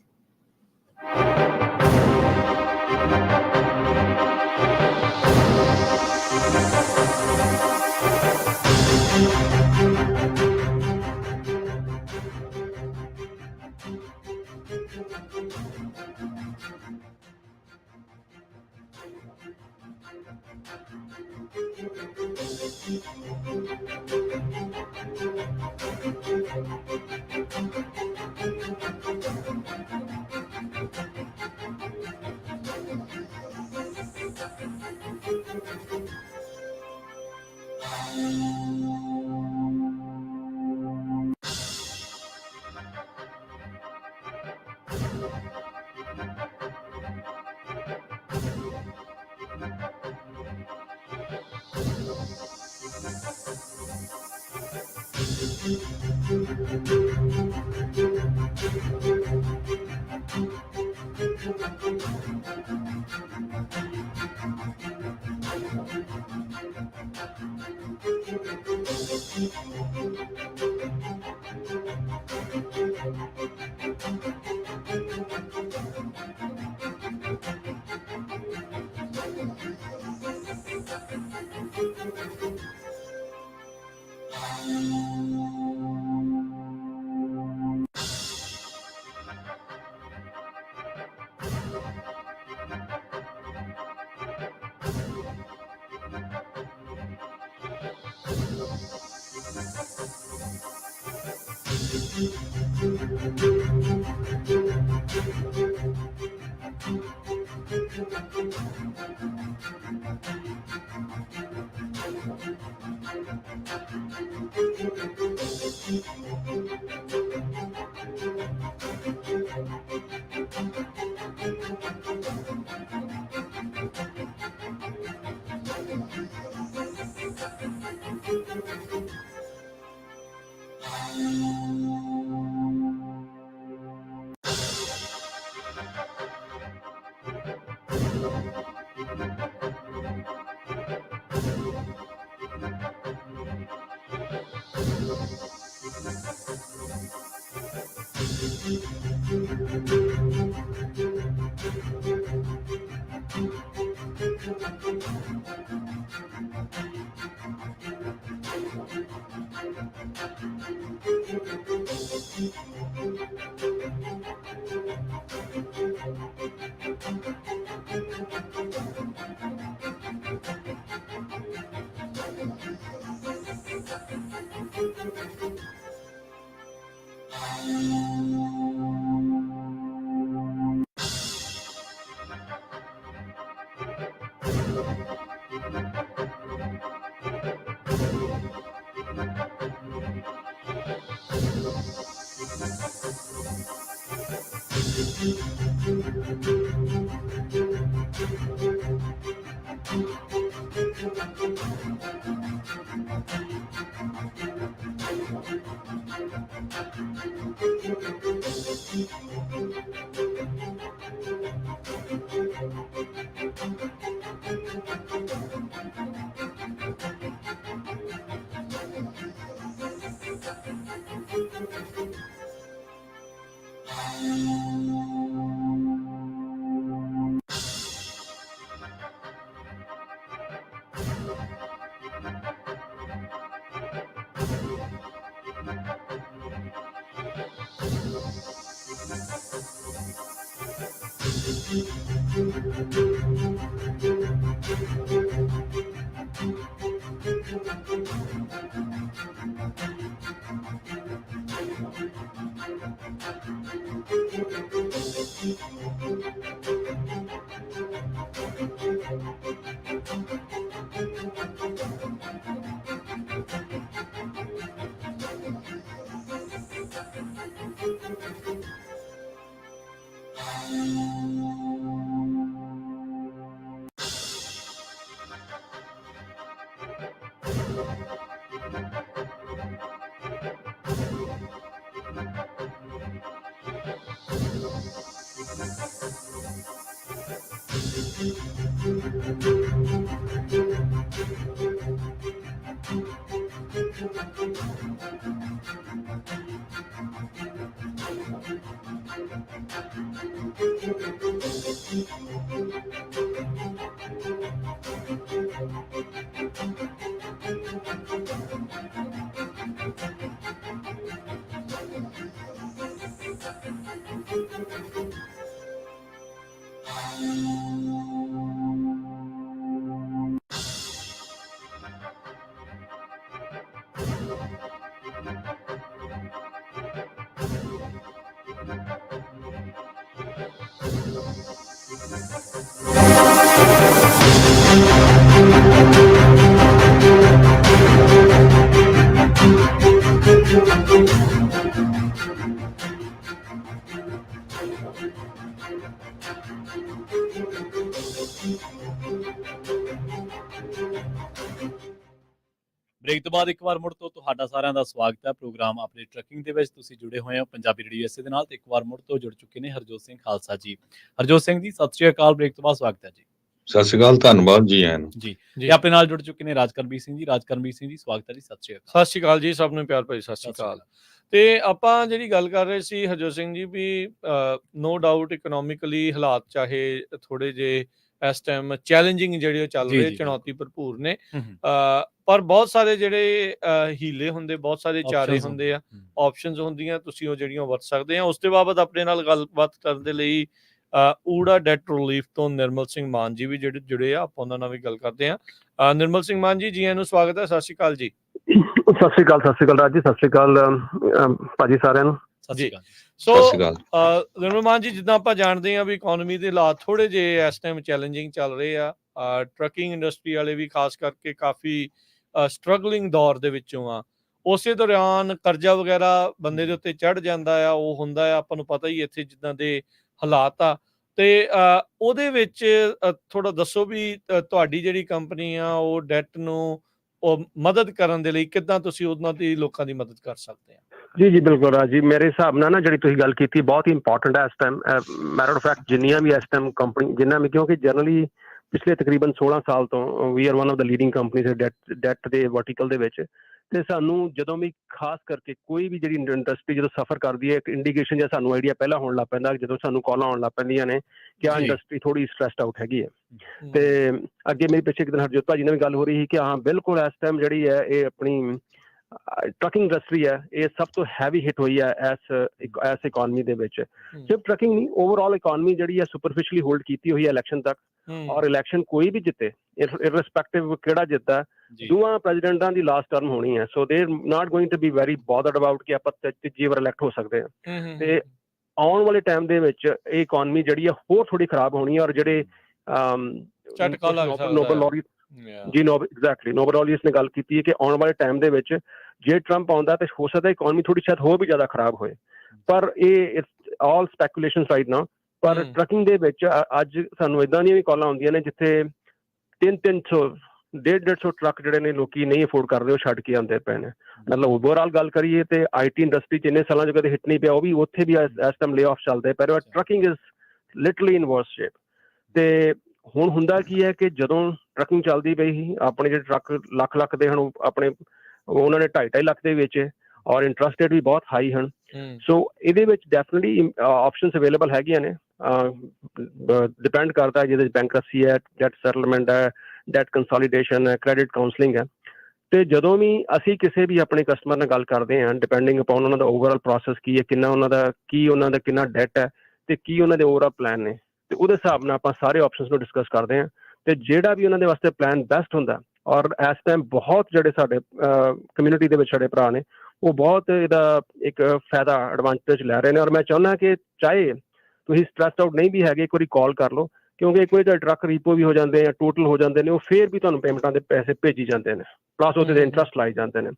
ਬ੍ਰੇਕ ਤੋਂ ਬਾਅਦ ਇੱਕ ਵਾਰ ਮੁੜ ਤੋਂ ਤੁਹਾਡਾ ਸਾਰਿਆਂ ਦਾ ਸਵਾਗਤ ਹੈ ਪ੍ਰੋਗਰਾਮ ਆਪਣੇ ਟਰੱਕਿੰਗ ਦੇ ਵਿੱਚ। ਤੁਸੀਂ ਜੁੜੇ ਹੋਏ ਹੋ ਪੰਜਾਬੀ ਰੇਡੀਓ ਐਸਏ ਦੇ ਨਾਲ ਤੇ ਇੱਕ ਵਾਰ ਮੁੜ ਤੋਂ ਜੁੜ ਚੁੱਕੇ ਨੇ ਹਰਜੋਤ ਸਿੰਘ ਖਾਲਸਾ ਜੀ। ਹਰਜੋਤ ਸਿੰਘ ਜੀ ਸਤਿ ਸ਼੍ਰੀ ਅਕਾਲ, ਬ੍ਰੇਕ ਤੋਂ ਬਾਅਦ ਸਵਾਗਤ ਹੈ ਜੀ। ਸਤਿ ਸ਼੍ਰੀ ਅਕਾਲ, ਧੰਨਵਾਦ ਜੀ ਆਇਆਂ ਨੂੰ। ਜੀ ਤੇ ਆਪਣੇ ਨਾਲ ਜੁੜ ਚੁੱਕੇ ਨੇ ਰਾਜਕਰਮਵੀਰ ਸਿੰਘ ਜੀ। ਰਾਜਕਰਮਵੀਰ ਸਿੰਘ ਜੀ ਸਵਾਗਤ ਹੈ ਜੀ, ਸਤਿ ਸ਼੍ਰੀ ਅਕਾਲ। ਸਤਿ ਸ਼੍ਰੀ ਅਕਾਲ ਜੀ, ਸਭ ਨੂੰ ਪਿਆਰ ਭਰੀ ਸਤਿ ਸ਼੍ਰੀ ਅਕਾਲ। ਤੇ ਆਪਾਂ ਜਿਹੜੀ ਗੱਲ ਕਰ ਰਹੇ ਸੀ ਹਰਜੋਤ ਸਿੰਘ ਜੀ ਵੀ ਨੋ ਡਾਊਟ ਇਕਨੋਮਿਕਲੀ ਹਾਲਾਤ ਚਾਹੇ ਥੋੜੇ ਜੇ ਇਸ ਟਾਈਮ ਚੈਲੰਜਿੰਗ ਜਿਹੜੇ ਉਹ ਚੱਲ ਰਹੇ, ਚੁਣੌਤੀ ਭਰਪੂਰ ਨੇ, ਪਰ ਬਹੁਤ ਸਾਰੇ ਜਿਹੜੇ ਹੀਲੇ ਹੁੰਦੇ, ਬਹੁਤ ਸਾਰੇ ਚਾਰੇ ਹੁੰਦੇ ਆ, ਆਪਸ਼ਨਸ ਹੁੰਦੀਆਂ, ਤੁਸੀਂ ਉਹ ਜਿਹੜੀਆਂ ਵਰਤ ਸਕਦੇ ਆ। ਉਸ ਤੋਂ ਬਾਅਦ ਆਪਣੇ ਨਾਲ ਗੱਲਬਾਤ ਕਰਨ ਦੇ ਲਈ ਊੜਾ ਡੈਟ ਰਿਲੀਫ ਤੋਂ ਨਿਰਮਲ ਸਿੰਘ ਮਾਨ ਜੀ ਵੀ ਜਿਹੜੇ ਜੁੜੇ ਆ, ਆਪਾਂ ਉਹਨਾਂ ਨਾਲ ਵੀ ਗੱਲ ਕਰਦੇ ਆ। ਨਿਰਮਲ ਸਿੰਘ ਮਾਨ ਜੀ, ਜੀ ਆਇਆਂ ਨੂੰ ਸਵਾਗਤ ਹੈ। ਸਤਿ ਸ਼੍ਰੀ ਅਕਾਲ ਜੀ। ਸਤਿ ਸ਼੍ਰੀ ਅਕਾਲ ਰਾਜ ਜੀ, ਸਤਿ ਸ਼੍ਰੀ ਅਕਾਲ ਭਾਜੀ ਸਾਰਿਆਂ ਨੂੰ। ਜੀ ਸੋ ਨਿਰਮਲ ਮਾਨ ਜੀ, ਜਿੱਦਾਂ ਆਪਾਂ ਜਾਣਦੇ ਹਾਂ ਵੀ ਇਕਨੋਮੀ ਦੇ ਹਾਲਾਤ ਥੋੜੇ ਜਿਹੇ ਇਸ ਟਾਈਮ ਚੈਲੰਜਿੰਗ ਚੱਲ ਰਹੇ ਆ। ਟਰੱਕਿੰਗ ਇੰਡਸਟਰੀ ਵਾਲੇ ਵੀ ਖਾਸ ਕਰਕੇ ਕਾਫੀ ਸਟਰਗਲਿੰਗ ਦੌਰ ਦੇ ਵਿੱਚੋਂ ਆ। ਉਸੇ ਦੌਰਾਨ ਕਰਜ਼ਾ ਵਗੈਰਾ ਬੰਦੇ ਦੇ ਉੱਤੇ ਚੜ ਜਾਂਦਾ ਆ, ਉਹ ਹੁੰਦਾ ਆ, ਆਪਾਂ ਨੂੰ ਪਤਾ ਹੀ ਇੱਥੇ ਜਿੱਦਾਂ ਦੇ ਹਾਲਾਤ ਆ। ਤੇ ਉਹਦੇ ਵਿੱਚ ਥੋੜਾ ਦੱਸੋ ਵੀ ਤੁਹਾਡੀ ਜਿਹੜੀ ਕੰਪਨੀ ਆ ਉਹ ਡੈਟ ਨੂੰ ਉਹ ਮਦਦ ਕਰਨ ਦੇ ਲਈ ਕਿੱਦਾਂ ਤੁਸੀਂ ਉਹਨਾਂ ਦੀ ਲੋਕਾਂ ਦੀ ਮਦਦ ਕਰ ਸਕਦੇ ਆ? ਜੀ ਬਿਲਕੁਲ ਰਾਜ ਜੀ, ਮੇਰੇ ਹਿਸਾਬ ਨਾਲ ਨਾ ਜਿਹੜੀ ਤੁਸੀਂ ਗੱਲ ਕੀਤੀ ਬਹੁਤ ਹੀ ਇੰਪੋਰਟੈਂਟ ਹੈ ਇਸ ਟਾਈਮ। ਮੈਟਰ ਆਫ ਫੈਕਟ ਜਿੰਨੀਆਂ ਵੀ ਇਸ ਟਾਈਮ ਕੰਪਨੀ ਜਿੰਨਾ ਵੀ, ਕਿਉਂਕਿ ਜਨਰਲੀ ਪਿਛਲੇ ਤਕਰੀਬਨ 16 ਸਾਲ ਤੋਂ we are one of the leading companies that ਦੇ ਵਰਟੀਕਲ ਦੇ ਵਿੱਚ। ਤੇ ਸਾਨੂੰ ਜਦੋਂ ਵੀ ਖਾਸ ਕਰਕੇ ਕੋਈ ਵੀ ਜਿਹੜੀ ਇੰਡਸਟਰੀ ਜਦੋਂ ਸਫਰ ਕਰਦੀ ਹੈ, ਇੱਕ ਇੰਡੀਕੇਸ਼ਨ ਜਾਂ ਸਾਨੂੰ ਆਈਡੀਆ ਪਹਿਲਾਂ ਹੋਣ ਲੱਗ ਪੈਂਦਾ ਜਦੋਂ ਸਾਨੂੰ ਕਾਲਾਂ ਆਉਣ ਲੱਗ ਪੈਂਦੀਆਂ ਨੇ ਕਿ ਆਹ ਇੰਡਸਟਰੀ ਥੋੜੀ ਸਟ੍ਰੈਸਡ ਆਊਟ ਹੈਗੀ ਹੈ। ਤੇ ਅੱਗੇ ਮੇਰੀ ਪਿੱਛੇ ਇੱਕ ਦਿਨ ਹਰਜੋਤ ਭਾਜੀ ਨਾਲ ਵੀ ਗੱਲ ਹੋ ਰਹੀ ਸੀ ਕਿ ਹਾਂ ਬਿਲਕੁਲ ਇਸ ਟਾਈਮ ਜਿਹੜੀ ਹੈ ਇਹ ਆਪਣੀ ਟਰੱਕਿੰਗ ਇੰਡਸਟਰੀ ਹੈ, ਇਹ ਸਭ ਤੋਂ ਹੈਵੀ ਹਿੱਟ ਹੋਈ ਹੈ ਇਸ ਇਕਨੋਮੀ ਦੇ ਵਿੱਚ। ਸਿਰਫ ਟਰੱਕਿੰਗ ਨਹੀਂ, ਓਵਰਆਲ ਇਕਨੋਮੀ ਜਿਹੜੀ ਹੈ ਸੁਪਰਫਿਸ਼ਲੀ ਹੋਲਡ ਕੀਤੀ ਹੋਈ ਹੈ ਇਲੈਕਸ਼ਨ ਤੱਕ। ਔਰ ਇਲੈਕਸ਼ਨ ਕੋਈ ਵੀ ਜਿੱਤੇ, ਇਰਰਿਸਪੈਕਟਿਵ ਕਿਹੜਾ ਜਿੱਤਦਾ, ਦੋਵਾਂ ਪ੍ਰੈਜ਼ੀਡੈਂਟਾਂ ਦੀ ਲਾਸਟ ਟਰਮ ਹੋਣੀ ਹੈ। So they are not going to be very bothered about ਕਿ ਆਪਾਂ ਤੀਜੀ ਵਾਰ ਇਲੈਕਟ ਹੋ ਸਕਦੇ ਹਾਂ। ਤੇ ਆਉਣ ਵਾਲੇ ਟਾਈਮ ਦੇ ਵਿੱਚ ਇਹ ਇਕਨੋਮੀ ਜਿਹੜੀ ਆ ਹੋਰ ਥੋੜੀ ਖਰਾਬ ਹੋਣੀ ਹੈ। ਔਰ ਜਿਹੜੇ ਨੋਬਲ ਲੌਰੀਅਟ ਨੋਬਲ ਲੌਰੀਅਟਸ ਨੇ ਗੱਲ ਕੀਤੀ ਹੈ ਕਿ ਆਉਣ ਵਾਲੇ ਟਾਈਮ ਦੇ ਵਿੱਚ ਜੇ ਟਰੰਪ ਆਉਂਦਾ ਤੇ ਹੋ ਸਕਦਾ ਇਕਨੋਮੀ ਥੋੜੀ ਸ਼ਾਇਦ ਹੋਰ ਵੀ ਜ਼ਿਆਦਾ ਖਰਾਬ ਹੋਏ। ਪਰ ਇਹ ਆਲ ਸਪੈਕੂਲੇਸ਼ਨ ਰਾਈਟ ਨਾਓ। ਪਰ ਟਰੱਕਿੰਗ ਦੇ ਵਿੱਚ ਅੱਜ ਸਾਨੂੰ ਏਦਾਂ ਦੀਆਂ ਵੀ ਕਾਲਾਂ ਆਉਂਦੀਆਂ ਨੇ ਜਿੱਥੇ 300 150 ਟਰੱਕ ਜਿਹੜੇ ਨੇ ਲੋਕੀ ਨਹੀਂ ਅਫੋਰਡ ਕਰਦੇ, ਉਹ ਛੱਡ ਕੇ ਆਉਂਦੇ ਪਏ ਨੇ। ਮਤਲਬ ਓਵਰਆਲ ਗੱਲ ਕਰੀਏ ਤੇ ਆਈਟੀ ਇੰਡਸਟਰੀ ਚ ਇੰਨੇ ਸਾਲਾਂ ਚ ਕਦੇ ਹਿੱਟ ਨਹੀਂ ਪਿਆ, ਉਹ ਵੀ ਉੱਥੇ ਵੀ ਇਸ ਟਾਈਮ ਲੇ ਆਫ ਚੱਲਦੇ ਪਏ। Trucking is literally in verse shape. ਤੇ ਹੁਣ ਹੁੰਦਾ ਕੀ ਹੈ ਕਿ ਜਦੋਂ ਟਰੱਕਿੰਗ ਚੱਲਦੀ ਪਈ ਸੀ, ਆਪਣੇ ਜਿਹੜੇ ਟਰੱਕ ਲੱਖ ਦੇ ਹਨ, ਆਪਣੇ ਉਹਨਾਂ ਨੇ 2.5 ਲੱਖ ਦੇ ਵੇਚੇ ਔਰ ਇੰਟਰਸਟ ਰੇਟ ਵੀ ਬਹੁਤ ਹਾਈ ਹਨ। ਸੋ ਇਹਦੇ ਵਿੱਚ ਡੈਫੀਨਿਟਲੀ ਆਪਸ਼ਨਸ ਅਵੇਲੇਬਲ ਹੈਗੀਆਂ ਨੇ। ਡਿਪੈਂਡ ਕਰਦਾ ਜਿਹਦੇ ਵਿੱਚ ਬੈਂਕਰਪਸੀ ਹੈ, ਡੈਟ ਸੈਟਲਮੈਂਟ ਹੈ, ਡੈਟ ਕੰਸੋਲੀਡੇਸ਼ਨ ਹੈ, ਕ੍ਰੈਡਿਟ ਕਾਉਂਸਲਿੰਗ ਹੈ। ਤੇ ਜਦੋਂ ਵੀ ਅਸੀਂ ਕਿਸੇ ਵੀ ਆਪਣੇ ਕਸਟਮਰ ਨਾਲ ਗੱਲ ਕਰਦੇ ਹਾਂ, ਡਿਪੈਂਡਿੰਗ ਅਪੋਨ ਉਹਨਾਂ ਦਾ ਓਵਰਆਲ ਪ੍ਰੋਸੈਸ ਕੀ ਹੈ, ਕਿੰਨਾ ਉਹਨਾਂ ਦਾ ਕਿੰਨਾ ਡੈਟ ਹੈ ਤੇ ਕੀ ਉਹਨਾਂ ਦੇ ਓਵਰਆਲ ਪਲਾਨ ਨੇ, ਤੇ ਉਹਦੇ ਹਿਸਾਬ ਨਾਲ ਆਪਾਂ ਸਾਰੇ ਆਪਸ਼ਨਸ ਨੂੰ ਡਿਸਕਸ ਕਰਦੇ ਹਾਂ ਤੇ ਜਿਹੜਾ ਵੀ ਉਹਨਾਂ ਦੇ ਵਾਸਤੇ ਪਲਾਨ ਬੈਸਟ ਹੁੰਦਾ। ਔਰ ਇਸ ਟਾਈਮ ਬਹੁਤ ਜਿਹੜੇ ਸਾਡੇ ਕਮਿਊਨਿਟੀ ਦੇ ਵਿੱਚ ਸਾਡੇ ਭਰਾ ਨੇ ਉਹ ਬਹੁਤ ਇਹਦਾ ਇੱਕ ਫਾਇਦਾ ਐਡਵਾਂਟੇਜ ਲੈ ਰਹੇ ਨੇ। ਔਰ ਮੈਂ ਚਾਹੁੰਦਾ ਕਿ ਚਾਹੇ ਤੁਸੀਂ ਸਟ੍ਰੈਸਡ ਆਊਟ ਨਹੀਂ ਵੀ ਹੈਗੇ, ਇੱਕ ਵਾਰੀ ਕਾਲ ਕਰ ਲਓ, ਕਿਉਂਕਿ ਇੱਕ ਵਾਰੀ ਤਾਂ ਟਰੱਕ ਰੀਪੋ ਵੀ ਹੋ ਜਾਂਦੇ ਆ, ਟੋਟਲ ਹੋ ਜਾਂਦੇ ਨੇ, ਉਹ ਫਿਰ ਵੀ ਤੁਹਾਨੂੰ ਪੇਮੈਂਟਾਂ ਦੇ ਪੈਸੇ ਭੇਜੀ ਜਾਂਦੇ ਨੇ, ਪਲੱਸ ਉਹਦੇ ਇੰਟਰਸਟ ਲਾਏ ਜਾਂਦੇ ਨੇ।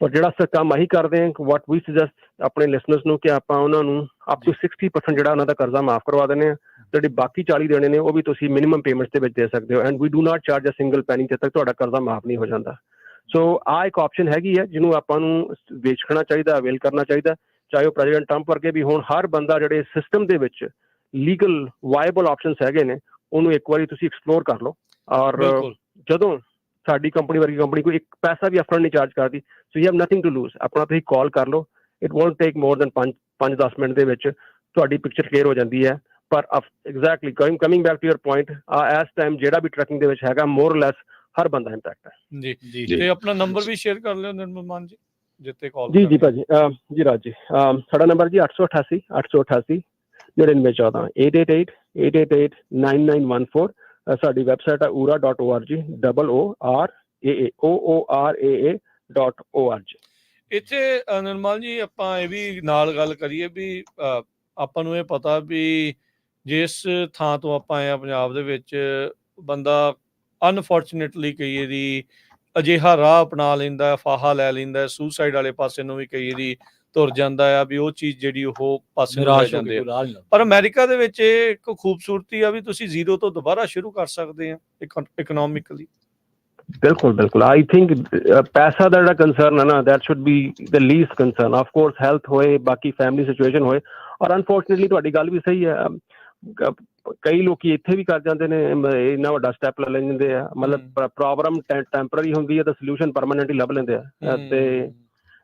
ਪਰ ਜਿਹੜਾ ਅਸੀਂ ਕੰਮ ਆਹੀ ਕਰਦੇ ਹਾਂ, ਵਾਟ ਵੀ ਸੁਜੈਸਟ ਆਪਣੇ ਲਿਸਨਰਸ ਨੂੰ ਕਿ ਆਪਾਂ ਉਹਨਾਂ ਨੂੰ ਅਪ ਟੂ 60% ਜਿਹੜਾ ਉਹਨਾਂ ਦਾ ਕਰਜ਼ਾ ਮਾਫ ਕਰਵਾ ਦਿੰਦੇ ਹਾਂ। ਜਿਹੜੇ ਬਾਕੀ 40 ਦੇਣੇ ਨੇ ਉਹ ਵੀ ਤੁਸੀਂ ਮਿਨੀਮਮ ਪੇਮੈਂਟਸ ਦੇ ਵਿੱਚ ਦੇ ਸਕਦੇ ਹੋ, and we do not charge a single penny ਜਦ ਤੱਕ ਤੁਹਾਡਾ ਕਰਜ਼ਾ ਮਾਫ ਨਹੀਂ ਹੋ ਜਾਂਦਾ। ਸੋ ਆਹ ਇੱਕ ਆਪਸ਼ਨ ਹੈਗੀ ਹੈ ਜਿਹਨੂੰ ਆਪਾਂ ਨੂੰ ਵੇਚਣਾ ਚਾਹੀਦਾ, ਅਵੇਲ ਕਰਨਾ ਚਾਹੀਦਾ। ਚਾਹੇ ਉਹ ਪ੍ਰੈਜ਼ੀਡੈਂਟ ਟਰੰਪ ਵਰਗੇ ਵੀ ਹੋਣ, ਹਰ ਬੰਦਾ ਜਿਹੜੇ ਸਿਸਟਮ ਦੇ ਵਿੱਚ ਲੀਗਲ ਵਾਇਬਲ ਆਪਸ਼ਨਸ ਹੈਗੇ ਨੇ ਉਹਨੂੰ ਇੱਕ ਵਾਰੀ ਤੁਸੀਂ ਐਕਸਪਲੋਰ ਕਰ ਲਓ। ਔਰ ਜਦੋਂ ਸਾਡੀ ਕੰਪਨੀ ਵਰਗੀ ਕੰਪਨੀ ਕੋਈ ਇੱਕ ਪੈਸਾ ਵੀ ਅਪਫਰੰਟ ਨਹੀਂ ਚਾਰਜ ਕਰਦੀ, so you have nothing to lose. ਆਪਣਾ ਤੁਸੀਂ ਕਾਲ ਕਰ ਲਓ, it won't take more than 5-10 minute ਦੇ ਵਿੱਚ ਤੁਹਾਡੀ ਪਿਕਚਰ ਕਲੀਅਰ ਹੋ ਜਾਂਦੀ ਹੈ। ਪਰ exactly coming back to your point, ਇਸ ਟਾਈਮ ਜਿਹੜਾ ਵੀ ਟਰੈਕਿੰਗ ਦੇ ਵਿੱਚ ਹੈਗਾ ਮੋਰ ਲੈਸ ਹਰ ਬੰਦਾ ਇੰਪੈਕਟ ਹੈ। ਜੀ ਤੇ ਆਪਣਾ ਨੰਬਰ ਵੀ ਸ਼ੇਅਰ ਕਰ ਲਿਓ ਨਿਰਮਲ ਮਾਨ ਜੀ, ਜਿੱਤੇ ਕਾਲ ਜੀ ਭਾਜੀ। ਜੀ ਰਾਜ ਜੀ, ਸਾਡਾ ਨੰਬਰ ਜੀ 888 888 9914 888-888-9914। ਸਾਡੀ ਵੈਬਸਾਈਟ ਹੈ ura.org, OORAA.org। ਇੱਥੇ ਨਿਰਮਲ ਜੀ ਆਪਾਂ ਇਹ ਵੀ ਨਾਲ ਗੱਲ ਕਰੀਏ ਵੀ ਆਪਾਂ ਨੂੰ ਇਹ ਪਤਾ ਵੀ ਜਿਸ ਥਾਂ ਤੋਂ ਆਪਾਂ ਆਏ ਹਾਂ ਪੰਜਾਬ ਦੇ ਵਿੱਚ, ਬੰਦਾ ਅਨਫੋਰਚੂਨੇਟਲੀ ਕਈ ਵਾਰੀ ਅਜਿਹਾ ਰਾਹ ਅਪਣਾ ਲੈਂਦਾ, ਫਾਹਾ ਲੈ ਲੈਂਦਾ, ਸੁਸਾਈਡ ਵਾਲੇ ਪਾਸੇ ਨੂੰ ਵੀ ਕਈ ਵਾਰੀ ਤੁਰ ਜਾਂਦਾ ਆ ਵੀ ਉਹ ਚੀਜ਼ ਜਿਹੜੀ ਉਹ ਪਾਸੇ ਨੂੰ ਲੈ ਜਾਂਦੇ ਆ। ਪਰ ਅਮਰੀਕਾ ਦੇ ਵਿੱਚ ਇਹ ਇੱਕ ਖੂਬਸੂਰਤੀ ਆ ਵੀ ਤੁਸੀਂ ਜ਼ੀਰੋ ਤੋਂ ਦੁਬਾਰਾ ਸ਼ੁਰੂ ਕਰ ਸਕਦੇ ਆ ਇਕਨੋਮਿਕਲੀ। ਬਿਲਕੁਲ ਆਈ ਥਿੰਕ ਪੈਸਾ ਦਾ ਜਿਹੜਾ ਕੰਸਰਨ ਹੈ ਨਾ, that should be the least concern. Of course health ਹੋਏ, ਬਾਕੀ ਫੈਮਿਲੀ ਸਿਚੁਏਸ਼ਨ ਹੋਏ। ਔਰ ਅਨਫੋਰਚੂਨੇਟਲੀ ਤੁਹਾਡੀ ਗੱਲ ਵੀ ਸਹੀ ਹੈ, ਕਈ ਲੋਕੀ ਇੱਥੇ ਵੀ ਕਰ ਜਾਂਦੇ ਨੇ, ਇੰਨਾ ਵੱਡਾ ਸਟੈਪ ਲੈ ਲੈਂਦੇ ਆ। ਮਤਲਬ ਪ੍ਰੋਬਲਮ ਟੈਂਪਰਰੀ ਹੁੰਦੀ ਹੈ ਤਾਂ ਸੋਲੂਸ਼ਨ ਪਰਮਾਨੈਂਟਲੀ ਲੱਭ ਲੈਂਦੇ ਆ, ਤੇ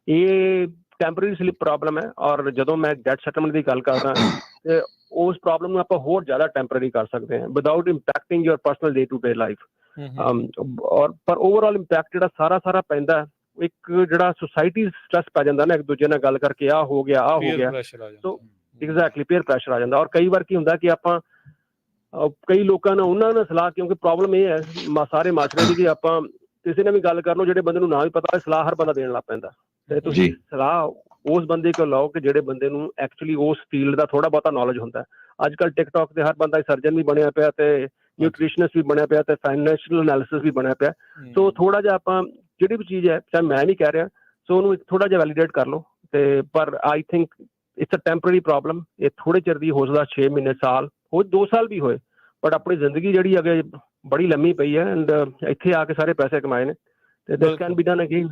ਇਹ ਟੈਂਪਰਰੀ ਪ੍ਰੋਬਲਮ ਹੈ। ਔਰ ਜਦੋਂ ਮੈਂ ਡੈਟ ਸੈਟਲਮੈਂਟ ਦੀ ਗੱਲ ਕਰਦਾ ਤੇ ਉਸ ਪ੍ਰੋਬਲਮ ਨੂੰ ਆਪਾਂ ਹੋਰ ਜ਼ਿਆਦਾ ਟੈਂਪਰਰੀ ਕਰ ਸਕਦੇ ਹਾਂ without impacting your personal day to day life. ਔਰ ਪਰ ਓਵਰਆਲ ਇੰਪੈਕਟ ਜਿਹੜਾ ਸਾਰਾ ਪੈਂਦਾ, ਇੱਕ ਜਿਹੜਾ ਸੁਸਾਇਟੀ ਸਟ੍ਰੈਸ ਪੈ ਜਾਂਦਾ ਨਾ, ਇੱਕ ਦੂਜੇ ਨਾਲ ਗੱਲ ਕਰਕੇ ਆਹ ਹੋ ਗਿਆ ਸੋ ਐਗਜ਼ੈਕਟਲੀ ਪੀਅਰ ਪ੍ਰੈਸ਼ਰ ਆ ਜਾਂਦਾ। ਔਰ ਕਈ ਵਾਰ ਕੀ ਹੁੰਦਾ ਕਿ ਆਪਾਂ ਕਈ ਲੋਕਾਂ ਨਾਲ ਉਹਨਾਂ ਨਾਲ ਸਲਾਹ, ਕਿਉਂਕਿ ਪ੍ਰੋਬਲਮ ਇਹ ਹੈ ਸਾਰੇ ਮਾਸ਼ਰੇ ਦੀ ਕਿ ਆਪਾਂ ਕਿਸੇ ਨਾਲ ਵੀ ਗੱਲ ਕਰ ਲਓ, ਜਿਹੜੇ ਬੰਦੇ ਨੂੰ ਨਾ ਵੀ ਪਤਾ ਸਲਾਹ ਹਰ ਬੰਦਾ ਦੇਣ ਲੱਗ ਪੈਂਦਾ, ਤੇ ਤੁਸੀਂ ਸਲਾਹ ਉਸ ਬੰਦੇ ਕੋਲ ਲਓ ਕਿ ਜਿਹੜੇ ਬੰਦੇ ਨੂੰ ਐਕਚੁਅਲੀ ਉਸ ਫੀਲਡ ਦਾ ਥੋੜਾ ਬਹੁਤਾ ਨੌਲੇਜ ਹੁੰਦਾ। ਅੱਜ ਕੱਲ੍ਹ ਟਿਕਟੌਕ ਤੇ ਹਰ ਬੰਦਾ ਸਰਜਨ ਵੀ ਬਣਿਆ ਪਿਆ, ਤੇ ਨਿਊਟ੍ਰੀਸ਼ਨਿਸਟ ਵੀ ਬਣਿਆ ਪਿਆ, ਤੇ ਫਾਈਨੈਂਸ਼ੀਅਲ ਐਨਾਲਿਸਿਸ ਵੀ ਬਣਿਆ ਪਿਆ। ਸੋ ਥੋੜਾ ਜਿਹਾ ਆਪਾਂ ਜਿਹੜੀ ਵੀ ਚੀਜ਼ ਹੈ, ਚਾਹੇ ਮੈਂ ਨਹੀਂ ਕਹਿ ਰਿਹਾ, ਸੋ ਉਹਨੂੰ ਥੋੜਾ ਜਿਹਾ ਵੈਲੀਡੇਟ ਕਰ ਲਓ। ਤੇ ਪਰ I think it's a temporary problem. ਇਹ ਥੋੜੇ ਚਿਰ ਦੀ ਹੋ ਸਕਦਾ, 6 ਮਹੀਨੇ, ਸਾਲ ਹੋ, 2 ਸਾਲ ਵੀ ਹੋਏ, ਬਟ ਆਪਣੀ ਜ਼ਿੰਦਗੀ ਜਿਹੜੀ ਅੱਗੇ ਬੜੀ ਲੰਮੀ ਪਈ ਹੈ। ਐਂਡ ਇੱਥੇ ਆ ਕੇ ਸਾਰੇ ਪੈਸੇ ਕਮਾਏ ਨੇ, ਤੇ ਦਿਸ ਕੈਨ ਬੀ ਡਨ ਅਗੇਨ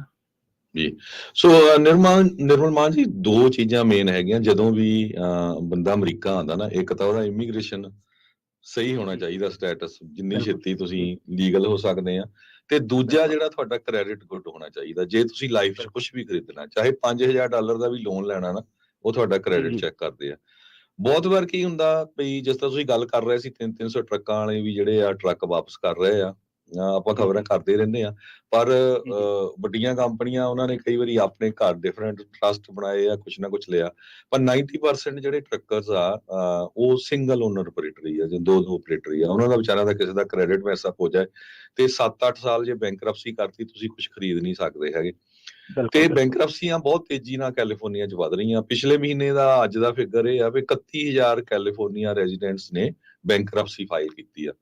ਜੀ। ਸੋ ਨਿਰਮਲ ਮਾਨ ਜੀ, 2 ਚੀਜ਼ਾਂ ਮੇਨ ਹੈਗੀਆਂ ਜਦੋਂ ਵੀ ਬੰਦਾ ਅਮਰੀਕਾ ਆਉਂਦਾ ਨਾ। ਇੱਕ ਤਾਂ ਉਹਦਾ ਇਮੀਗ੍ਰੇਸ਼ਨ ਸਹੀ ਹੋਣਾ ਚਾਹੀਦਾ, ਸਟੇਟਸ ਜਿੰਨੀ ਛੇਤੀ ਤੁਸੀਂ ਲੀਗਲ ਹੋ ਸਕਦੇ ਆ। ਤੇ ਦੂਜਾ ਜਿਹੜਾ ਤੁਹਾਡਾ ਕ੍ਰੈਡਿਟ ਗੁੱਡ ਹੋਣਾ ਚਾਹੀਦਾ। ਜੇ ਤੁਸੀਂ ਲਾਈਫ 'ਚ ਕੁਝ ਵੀ ਖਰੀਦਣਾ, ਚਾਹੇ $5000 ਦਾ ਵੀ ਲੋਨ ਲੈਣਾ ਨਾ, ਉਹ ਤੁਹਾਡਾ ਕ੍ਰੈਡਿਟ ਚੈੱਕ ਕਰਦੇ ਆ। ਬਹੁਤ ਵਾਰ ਕੀ ਹੁੰਦਾ ਵੀ, ਜਿਸ ਤਰ੍ਹਾਂ ਤੁਸੀਂ ਗੱਲ ਕਰ ਰਹੇ ਸੀ 300 ਟਰੱਕਾਂ ਵਾਲੇ ਵੀ ਜਿਹੜੇ ਆ ਟਰੱਕ ਵਾਪਸ ਕਰ ਰਹੇ ਆ, ਆਪਾਂ ਖਬਰਾਂ ਕਰਦੇ ਰਹਿੰਦੇ ਆ। ਪਰ ਵੱਡੀਆਂ ਕੰਪਨੀਆਂ ਉਹਨਾਂ ਨੇ ਕਈ ਵਾਰੀ ਆਪਣੇ ਘਰ ਡਿਫਰੈਂਟ ਟਰਸਟ ਬਣਾਏ ਆ, ਕੁਛ ਨਾ ਕੁਛ ਲਿਆ। ਪਰ 90% ਜਿਹੜੇ ਟਰੱਕਰਸ ਆ ਉਹ ਸਿੰਗਲ ਓਨਰ ਆਪਰੇਟਰ ਹੀ ਆ, ਜਾਂ 2 ਆਪਰੇਟਰ ਹੀ ਆ। ਉਹਨਾਂ ਦਾ ਵਿਚਾਰਿਆਂ ਦਾ ਕਿਸੇ ਦਾ ਕ੍ਰੈਡਿਟ ਮੈਸਅਪ ਹੋ ਜਾਏ ਤੇ 7-8 ਸਾਲ ਜੇ ਬੈਂਕਰਪਸੀ ਕਰਤੀ, ਤੁਸੀਂ ਕੁਝ ਖਰੀਦ ਨਹੀਂ ਸਕਦੇ ਹੈਗੇ। ਤੇ ਬੈਂਕਰਪਸੀਆਂ ਬਹੁਤ ਤੇਜ਼ੀ ਨਾਲ ਕੈਲੀਫੋਰਨੀਆ 'ਚ ਵੱਧ ਰਹੀਆਂ। ਪਿਛਲੇ ਮਹੀਨੇ ਦਾ ਅੱਜ ਦਾ ਫਿਗਰ ਇਹ ਆ ਵੀ 31000 ਕੈਲੀਫੋਰਨੀਆ ਰੈਜ਼ੀਡੈਂਟਸ ਨੇ ਬੈਂਕਰਪਸੀ ਫਾਈਲ ਕੀਤੀ ਆ।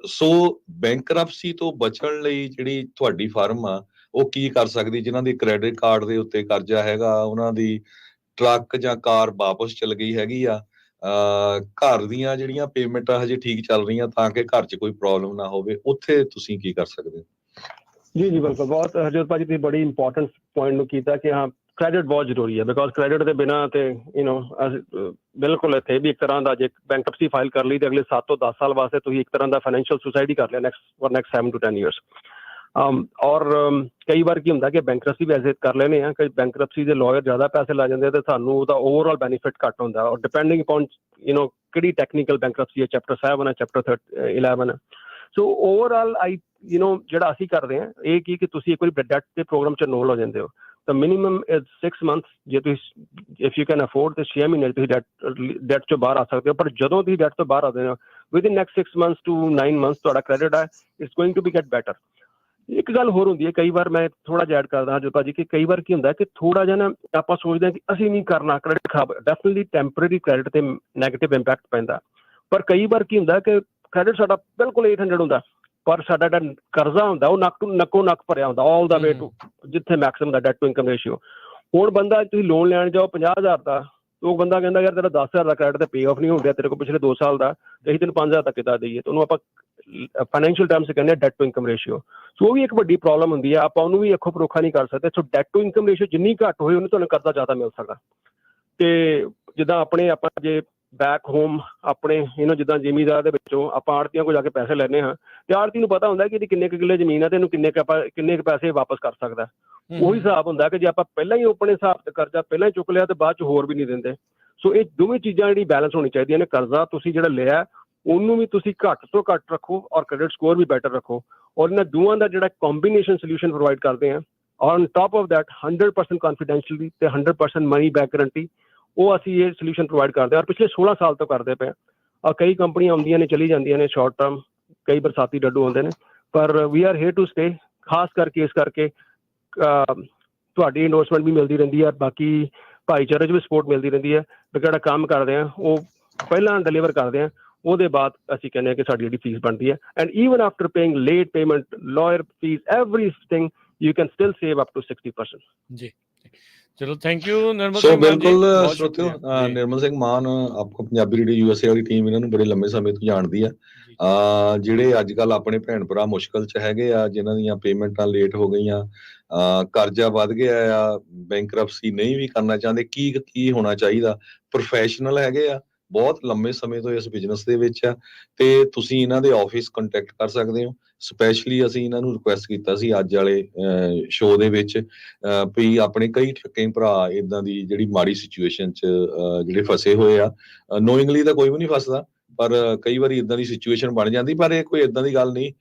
ਸੋ ਬੈਂਕਰਪਸੀ ਤੋਂ ਬਚਣ ਲਈ ਜਿਹੜੀ ਤੁਹਾਡੀ ਫਰਮ ਆ ਉਹ ਕੀ ਕਰ ਸਕਦੀ? ਜਿਨ੍ਹਾਂ ਦੀ ਕ੍ਰੈਡਿਟ ਕਾਰਡ ਦੇ ਉੱਤੇ ਕਰਜ਼ਾ ਹੈਗਾ, ਉਹਨਾਂ ਦੀ ਟਰੱਕ ਜਾਂ ਕਾਰ ਵਾਪਸ ਚਲ ਗਈ ਹੈਗੀ ਆ, ਘਰ ਦੀਆਂ ਜਿਹੜੀਆਂ ਪੇਮੈਂਟਾਂ ਹਜੇ ਠੀਕ ਚੱਲ ਰਹੀਆਂ ਤਾਂ ਕਿ ਘਰ 'ਚ ਕੋਈ ਪ੍ਰੋਬਲਮ ਨਾ ਹੋਵੇ, ਉੱਥੇ ਤੁਸੀਂ ਕੀ ਕਰ ਸਕਦੇ ਹੋ? ਜੀ ਬਿਲਕੁਲ, ਬਹੁਤ ਹਰਜੋਤ ਭਾਜੀ ਤੁਸੀਂ ਬੜੀ ਇੰਪੋਰਟੈਂਟ ਪੁਆਇੰਟ ਨੂੰ ਕੀਤਾ ਕਿ ਹਾਂ ਕ੍ਰੈਡਿਟ ਬਹੁਤ ਜ਼ਰੂਰੀ ਹੈ। ਬਿਕੋਜ਼ ਕ੍ਰੈਡਿਟ ਦੇ ਬਿਨਾਂ ਤੇ ਬਿਲਕੁਲ ਇੱਥੇ ਵੀ ਇੱਕ ਤਰ੍ਹਾਂ ਦਾ, ਜੇ ਬੈਂਕਰਪਸੀ ਫਾਈਲ ਕਰ ਲਈ ਤੇ ਅਗਲੇ 7 ਤੋਂ 10 ਸਾਲ ਵਾਸਤੇ ਤੁਸੀਂ ਇੱਕ ਤਰ੍ਹਾਂ ਦਾ ਫਾਈਨੈਂਸ਼ੀਅਲ ਸੁਸਾਇਡ ਹੀ ਕਰ ਲਿਆ ਨੈਕਸਟ 7 to 10 years। ਔਰ ਕਈ ਵਾਰ ਕੀ ਹੁੰਦਾ ਕਿ ਬੈਂਕਰਪਸੀ ਵੀ ਐਸੇ ਕਰ ਲੈਣੇ ਆ, ਕਈ ਬੈਂਕਰਪਸੀ ਦੇ ਲਾਇਰ ਜ਼ਿਆਦਾ ਪੈਸੇ ਲਾ ਜਾਂਦੇ ਤੇ ਸਾਨੂੰ ਉਹਦਾ ਓਵਰਆਲ ਬੈਨੀਫਿਟ ਘੱਟ ਹੁੰਦਾ। ਔਰ ਡਿਪੈਂਡਿੰਗ ਅਪੋਨ ਕਿਹੜੀ ਟੈਕਨੀਕਲ ਬੈਂਕਰਪਸੀ ਹੈ, ਚੈਪਟਰ 7 ਹੈ, ਚੈਪਟਰ 11 ਹੈ। ਸੋ ਓਵਰਆਲ ਜਿਹੜਾ ਅਸੀਂ ਕਰਦੇ ਹਾਂ ਇਹ ਕਿ ਤੁਸੀਂ ਇੱਕ ਵਾਰੀ ਡੈਟ ਦੇ ਪ੍ਰੋਗਰਾਮ 'ਚ ਇਨਰੋਲ ਹੋ ਜਾਂਦੇ ਹੋ ਤਾਂ ਮਿਨੀਮਮ 6 ਮੰਥਸ ਜੇ ਤੁਸੀਂ ਇਫ ਯੂ ਕੈਨ ਅਫੋਰਡ ਤੇ 6 ਮਹੀਨੇ ਤੁਸੀਂ ਡੈਟ ਚੋਂ ਬਾਹਰ ਆ ਸਕਦੇ ਹੋ। ਪਰ ਜਦੋਂ ਤੁਸੀਂ ਡੈਟ ਤੋਂ ਬਾਹਰ ਆਉਂਦੇ ਹੋ within next 6 months to 9 months ਤੁਹਾਡਾ ਕ੍ਰੈਡਿਟ ਹੈ it's going to be get better. ਇੱਕ ਗੱਲ ਹੋਰ ਹੁੰਦੀ ਹੈ, ਕਈ ਵਾਰ ਮੈਂ ਥੋੜਾ ਜਿਹਾ ਐਡ ਕਰਦਾ ਹਾਂ ਜੋਤਾ ਜੀ ਕਿ ਕਈ ਵਾਰ ਕੀ ਹੁੰਦਾ ਕਿ ਥੋੜਾ ਜਿਹਾ ਨਾ ਆਪਾਂ ਸੋਚਦੇ ਹਾਂ ਕਿ ਅਸੀਂ ਨਹੀਂ ਕਰਨਾ ਕ੍ਰੈਡਿਟ ਖਰਾਬ, ਡੈਫੀਨਿਟਲੀ ਟੈਂਪਰੇਰੀ ਕ੍ਰੈਡਿਟ ਤੇ ਨੈਗੇਟਿਵ ਇੰਪੈਕਟ ਪੈਂਦਾ। ਪਰ ਕਈ ਵਾਰ ਕੀ ਹੁੰਦਾ ਕਿ ਕ੍ਰੈਡਿਟ ਸਾਡਾ ਬਿਲਕੁਲ 800 ਹੁੰਦਾ ਪਰ ਸਾਡਾ ਜਿਹੜਾ ਕਰਜ਼ਾ ਹੁੰਦਾ ਉਹ ਨੱਕੋ ਨੱਕ ਭਰਿਆ ਹੁੰਦਾ ਆਲ ਦਾ ਵੇ ਟੂ ਜਿੱਥੇ ਮੈਕਸਿਮਮ ਦਾ ਡੈਟ ਟੂ ਇਨਕਮ ਰੇਸ਼ੀਓ। ਹੁਣ ਬੰਦਾ ਤੁਸੀਂ ਲੋਨ ਲੈਣ ਜਾਓ 50,000 ਦਾ, ਉਹ ਬੰਦਾ ਕਹਿੰਦਾ ਯਾਰ ਤੇਰਾ 10,000 ਦਾ ਕ੍ਰੈਡਿਟ ਤੇ ਪੇ ਆਫ ਨਹੀਂ ਹੋ ਰਿਹਾ ਤੇਰੇ ਕੋਲ ਪਿਛਲੇ 2 ਸਾਲ ਦਾ, ਤੇ ਅਸੀਂ ਤੈਨੂੰ 5,000 ਤੱਕ ਕਿੱਦਾਂ ਦਈਏ। ਤੇ ਉਹਨੂੰ ਆਪਾਂ ਫਾਈਨੈਂਸ਼ੀਅਲ ਟਰਮਸ ਕਹਿੰਦੇ ਆ ਡੈਟ ਟੂ ਇਨਕਮ ਰੇਸ਼ੀਓ। ਸੋ ਉਹ ਵੀ ਇੱਕ ਵੱਡੀ ਪ੍ਰੋਬਲਮ ਹੁੰਦੀ ਹੈ, ਆਪਾਂ ਉਹਨੂੰ ਵੀ ਅੱਖੋਂ ਪਰੋਖਾ ਨਹੀਂ ਕਰ ਸਕਦੇ। ਸੋ ਡੈਟ ਟੂ ਇਨਕਮ ਰੇਸ਼ੀਓ ਜਿੰਨੀ ਘੱਟ ਹੋਏ ਉਹਨੂੰ ਤੁਹਾਨੂੰ ਕਰਜ਼ਾ ਜ਼ਿਆਦਾ ਮਿਲ ਸਕਦਾ। ਤੇ ਜਿੱਦਾਂ ਆਪਾਂ ਜੇ ਬੈਕ ਹੋਮ ਆਪਣੇ ਜਿੱਦਾਂ ਜ਼ਿਮੀਂਦਾਰ ਦੇ ਵਿੱਚੋਂ ਆਪਾਂ ਆੜਤੀਆਂ ਕੋਲ ਜਾ ਕੇ ਪੈਸੇ ਲੈਂਦੇ ਹਾਂ ਤੇ ਆੜਤੀ ਨੂੰ ਪਤਾ ਹੁੰਦਾ ਕਿ ਇਹਦੀ ਕਿੰਨੇ ਕੁ ਕਿੱਲੇ ਜ਼ਮੀਨ ਹੈ ਤੇ ਇਹਨੂੰ ਕਿੰਨੇ ਕੁ ਪੈਸੇ ਵਾਪਸ ਕਰ ਸਕਦਾ। ਉਹੀ ਹਿਸਾਬ ਹੁੰਦਾ ਕਿ ਜੇ ਆਪਾਂ ਪਹਿਲਾਂ ਹੀ ਆਪਣੇ ਹਿਸਾਬ ਤੇ ਕਰਜ਼ਾ ਪਹਿਲਾਂ ਹੀ ਚੁੱਕ ਲਿਆ ਤੇ ਬਾਅਦ ਚ ਹੋਰ ਵੀ ਨਹੀਂ ਦਿੰਦੇ। ਸੋ ਇਹ ਦੋਵੇਂ ਚੀਜ਼ਾਂ ਜਿਹੜੀ ਬੈਲੈਂਸ ਹੋਣੀ ਚਾਹੀਦੀਆਂ ਨੇ। ਕਰਜ਼ਾ ਤੁਸੀਂ ਜਿਹੜਾ ਲਿਆ ਉਹਨੂੰ ਵੀ ਤੁਸੀਂ ਘੱਟ ਤੋਂ ਘੱਟ ਰੱਖੋ ਔਰ ਕ੍ਰੈਡਿਟ ਸਕੋਰ ਵੀ ਬੈਟਰ ਰੱਖੋ ਔਰ ਇਹਨਾਂ ਦੋਵਾਂ ਦਾ ਜਿਹੜਾ ਕੰਬੀਨੇਸ਼ਨ ਸੋਲੂਸ਼ਨ ਪ੍ਰੋਵਾਈਡ ਕਰਦੇ ਆ ਔਨ ਟਾਪ ਆਫ ਦੈਟ 100% ਕੌਨਫੀਡੈਂਸ਼ੀਅਲੀ ਤੇ 100% ਮਨੀ ਬੈਕ ਗਰੰਟੀ ਉਹ ਅਸੀਂ ਇਹ ਸੋਲੂਸ਼ਨ ਪ੍ਰੋਵਾਈਡ ਕਰਦੇ ਹਾਂ ਔਰ ਪਿਛਲੇ 16 ਸਾਲ ਤੋਂ ਕਰਦੇ ਪਏ। ਔਰ ਕਈ ਕੰਪਨੀਆਂ ਆਉਂਦੀਆਂ ਨੇ ਚਲੀ ਜਾਂਦੀਆਂ ਨੇ ਸ਼ਾਰਟ ਟਰਮ, ਕਈ ਬਰਸਾਤੀ ਡੱਡੂ ਆਉਂਦੇ ਨੇ, ਪਰ we are here to stay. ਖਾਸ ਕਰਕੇ ਇਸ ਕਰਕੇ ਤੁਹਾਡੀ ਇੰਡੋਰਸਮੈਂਟ ਵੀ ਮਿਲਦੀ ਰਹਿੰਦੀ ਹੈ, ਬਾਕੀ ਭਾਈਚਾਰੇ 'ਚ ਵੀ ਸਪੋਰਟ ਮਿਲਦੀ ਰਹਿੰਦੀ ਹੈ। ਜਿਹੜਾ ਕੰਮ ਕਰਦੇ ਆ ਉਹ ਪਹਿਲਾਂ ਡਿਲੀਵਰ ਕਰਦੇ ਆ, ਉਹਦੇ ਬਾਅਦ ਅਸੀਂ ਕਹਿੰਦੇ ਹਾਂ ਕਿ ਸਾਡੀ ਜਿਹੜੀ ਫੀਸ ਬਣਦੀ ਹੈ and even after paying late payment, lawyer fee, everything you can still save up to 60%। जी चलो थैंक यू निर्मल ਸੋ सिंह मान जी, ਬਿਲਕੁਲ बहुत ਸਰੋਤਿਓ, शुक्रिया जी। ਨਿਰਮਲ ਸਿੰਘ ਮਾਨ ਆਪਕੋ ਪੰਜਾਬੀ ਰੇਡੀਓ ਯੂਐਸਏ ਵਾਲੀ ਟੀਮ ਇਹਨਾਂ ਨੂੰ ਬੜੇ ਲੰਮੇ ਸਮੇਂ ਤੋਂ ਜਾਣਦੀ ਆ। ਜਿਹੜੇ ਅੱਜ ਕੱਲ ਆਪਣੇ ਭੈਣ ਭਰਾ ਮੁਸ਼ਕਲ ਚ ਹੈਗੇ ਆ, ਜਿਨ੍ਹਾਂ ਦੀਆਂ ਪੇਮੈਂਟਾਂ ਲੇਟ ਹੋ ਗਈਆਂ, ਕਰਜ਼ਾ ਵੱਧ ਗਿਆ ਆ, ਬੈਂਕਰਪਸੀ ਨਹੀਂ ਵੀ ਕਰਨਾ ਚਾਹੁੰਦੇ, ਕੀ ਹੋਣਾ ਚਾਹੀਦਾ, ਪ੍ਰੋਫੈਸ਼ਨਲ ਹੈਗੇ ਆ, ਬਹੁਤ ਲੰਮੇ ਸਮੇਂ ਤੋਂ ਇਸ ਬਿਜ਼ਨਸ ਦੇ ਵਿੱਚ ਆ ਤੇ ਤੁਸੀਂ ਇਹਨਾਂ ਦੇ ਆਫਿਸ ਕੰਟੈਕਟ ਕਰ ਸਕਦੇ ਹੋ। ਸਪੈਸ਼ਲੀ ਅਸੀਂ ਇਹਨਾਂ ਨੂੰ ਰਿਕੁਐਸਟ ਕੀਤਾ ਸੀ ਅੱਜ ਵਾਲੇ ਸ਼ੋਅ ਦੇ ਵਿੱਚ ਵੀ ਆਪਣੇ ਕਈ ਠੱਕੇ ਭਰਾ ਇਦਾਂ ਦੀ ਜਿਹੜੀ ਮਾੜੀ ਸਿਚੁਏਸ਼ਨ ਚ ਜਿਹੜੇ ਫਸੇ ਹੋਏ ਆ, ਨੋਇੰਗਲੀ ਤਾਂ ਕੋਈ ਵੀ ਨਹੀਂ ਫਸਦਾ ਪਰ ਕਈ ਵਾਰੀ ਇਦਾਂ ਦੀ ਸਿਚੁਏਸ਼ਨ ਬਣ ਜਾਂਦੀ। ਪਰ ਇਹ ਕੋਈ ਇਦਾਂ ਦੀ ਗੱਲ ਨਹੀਂ,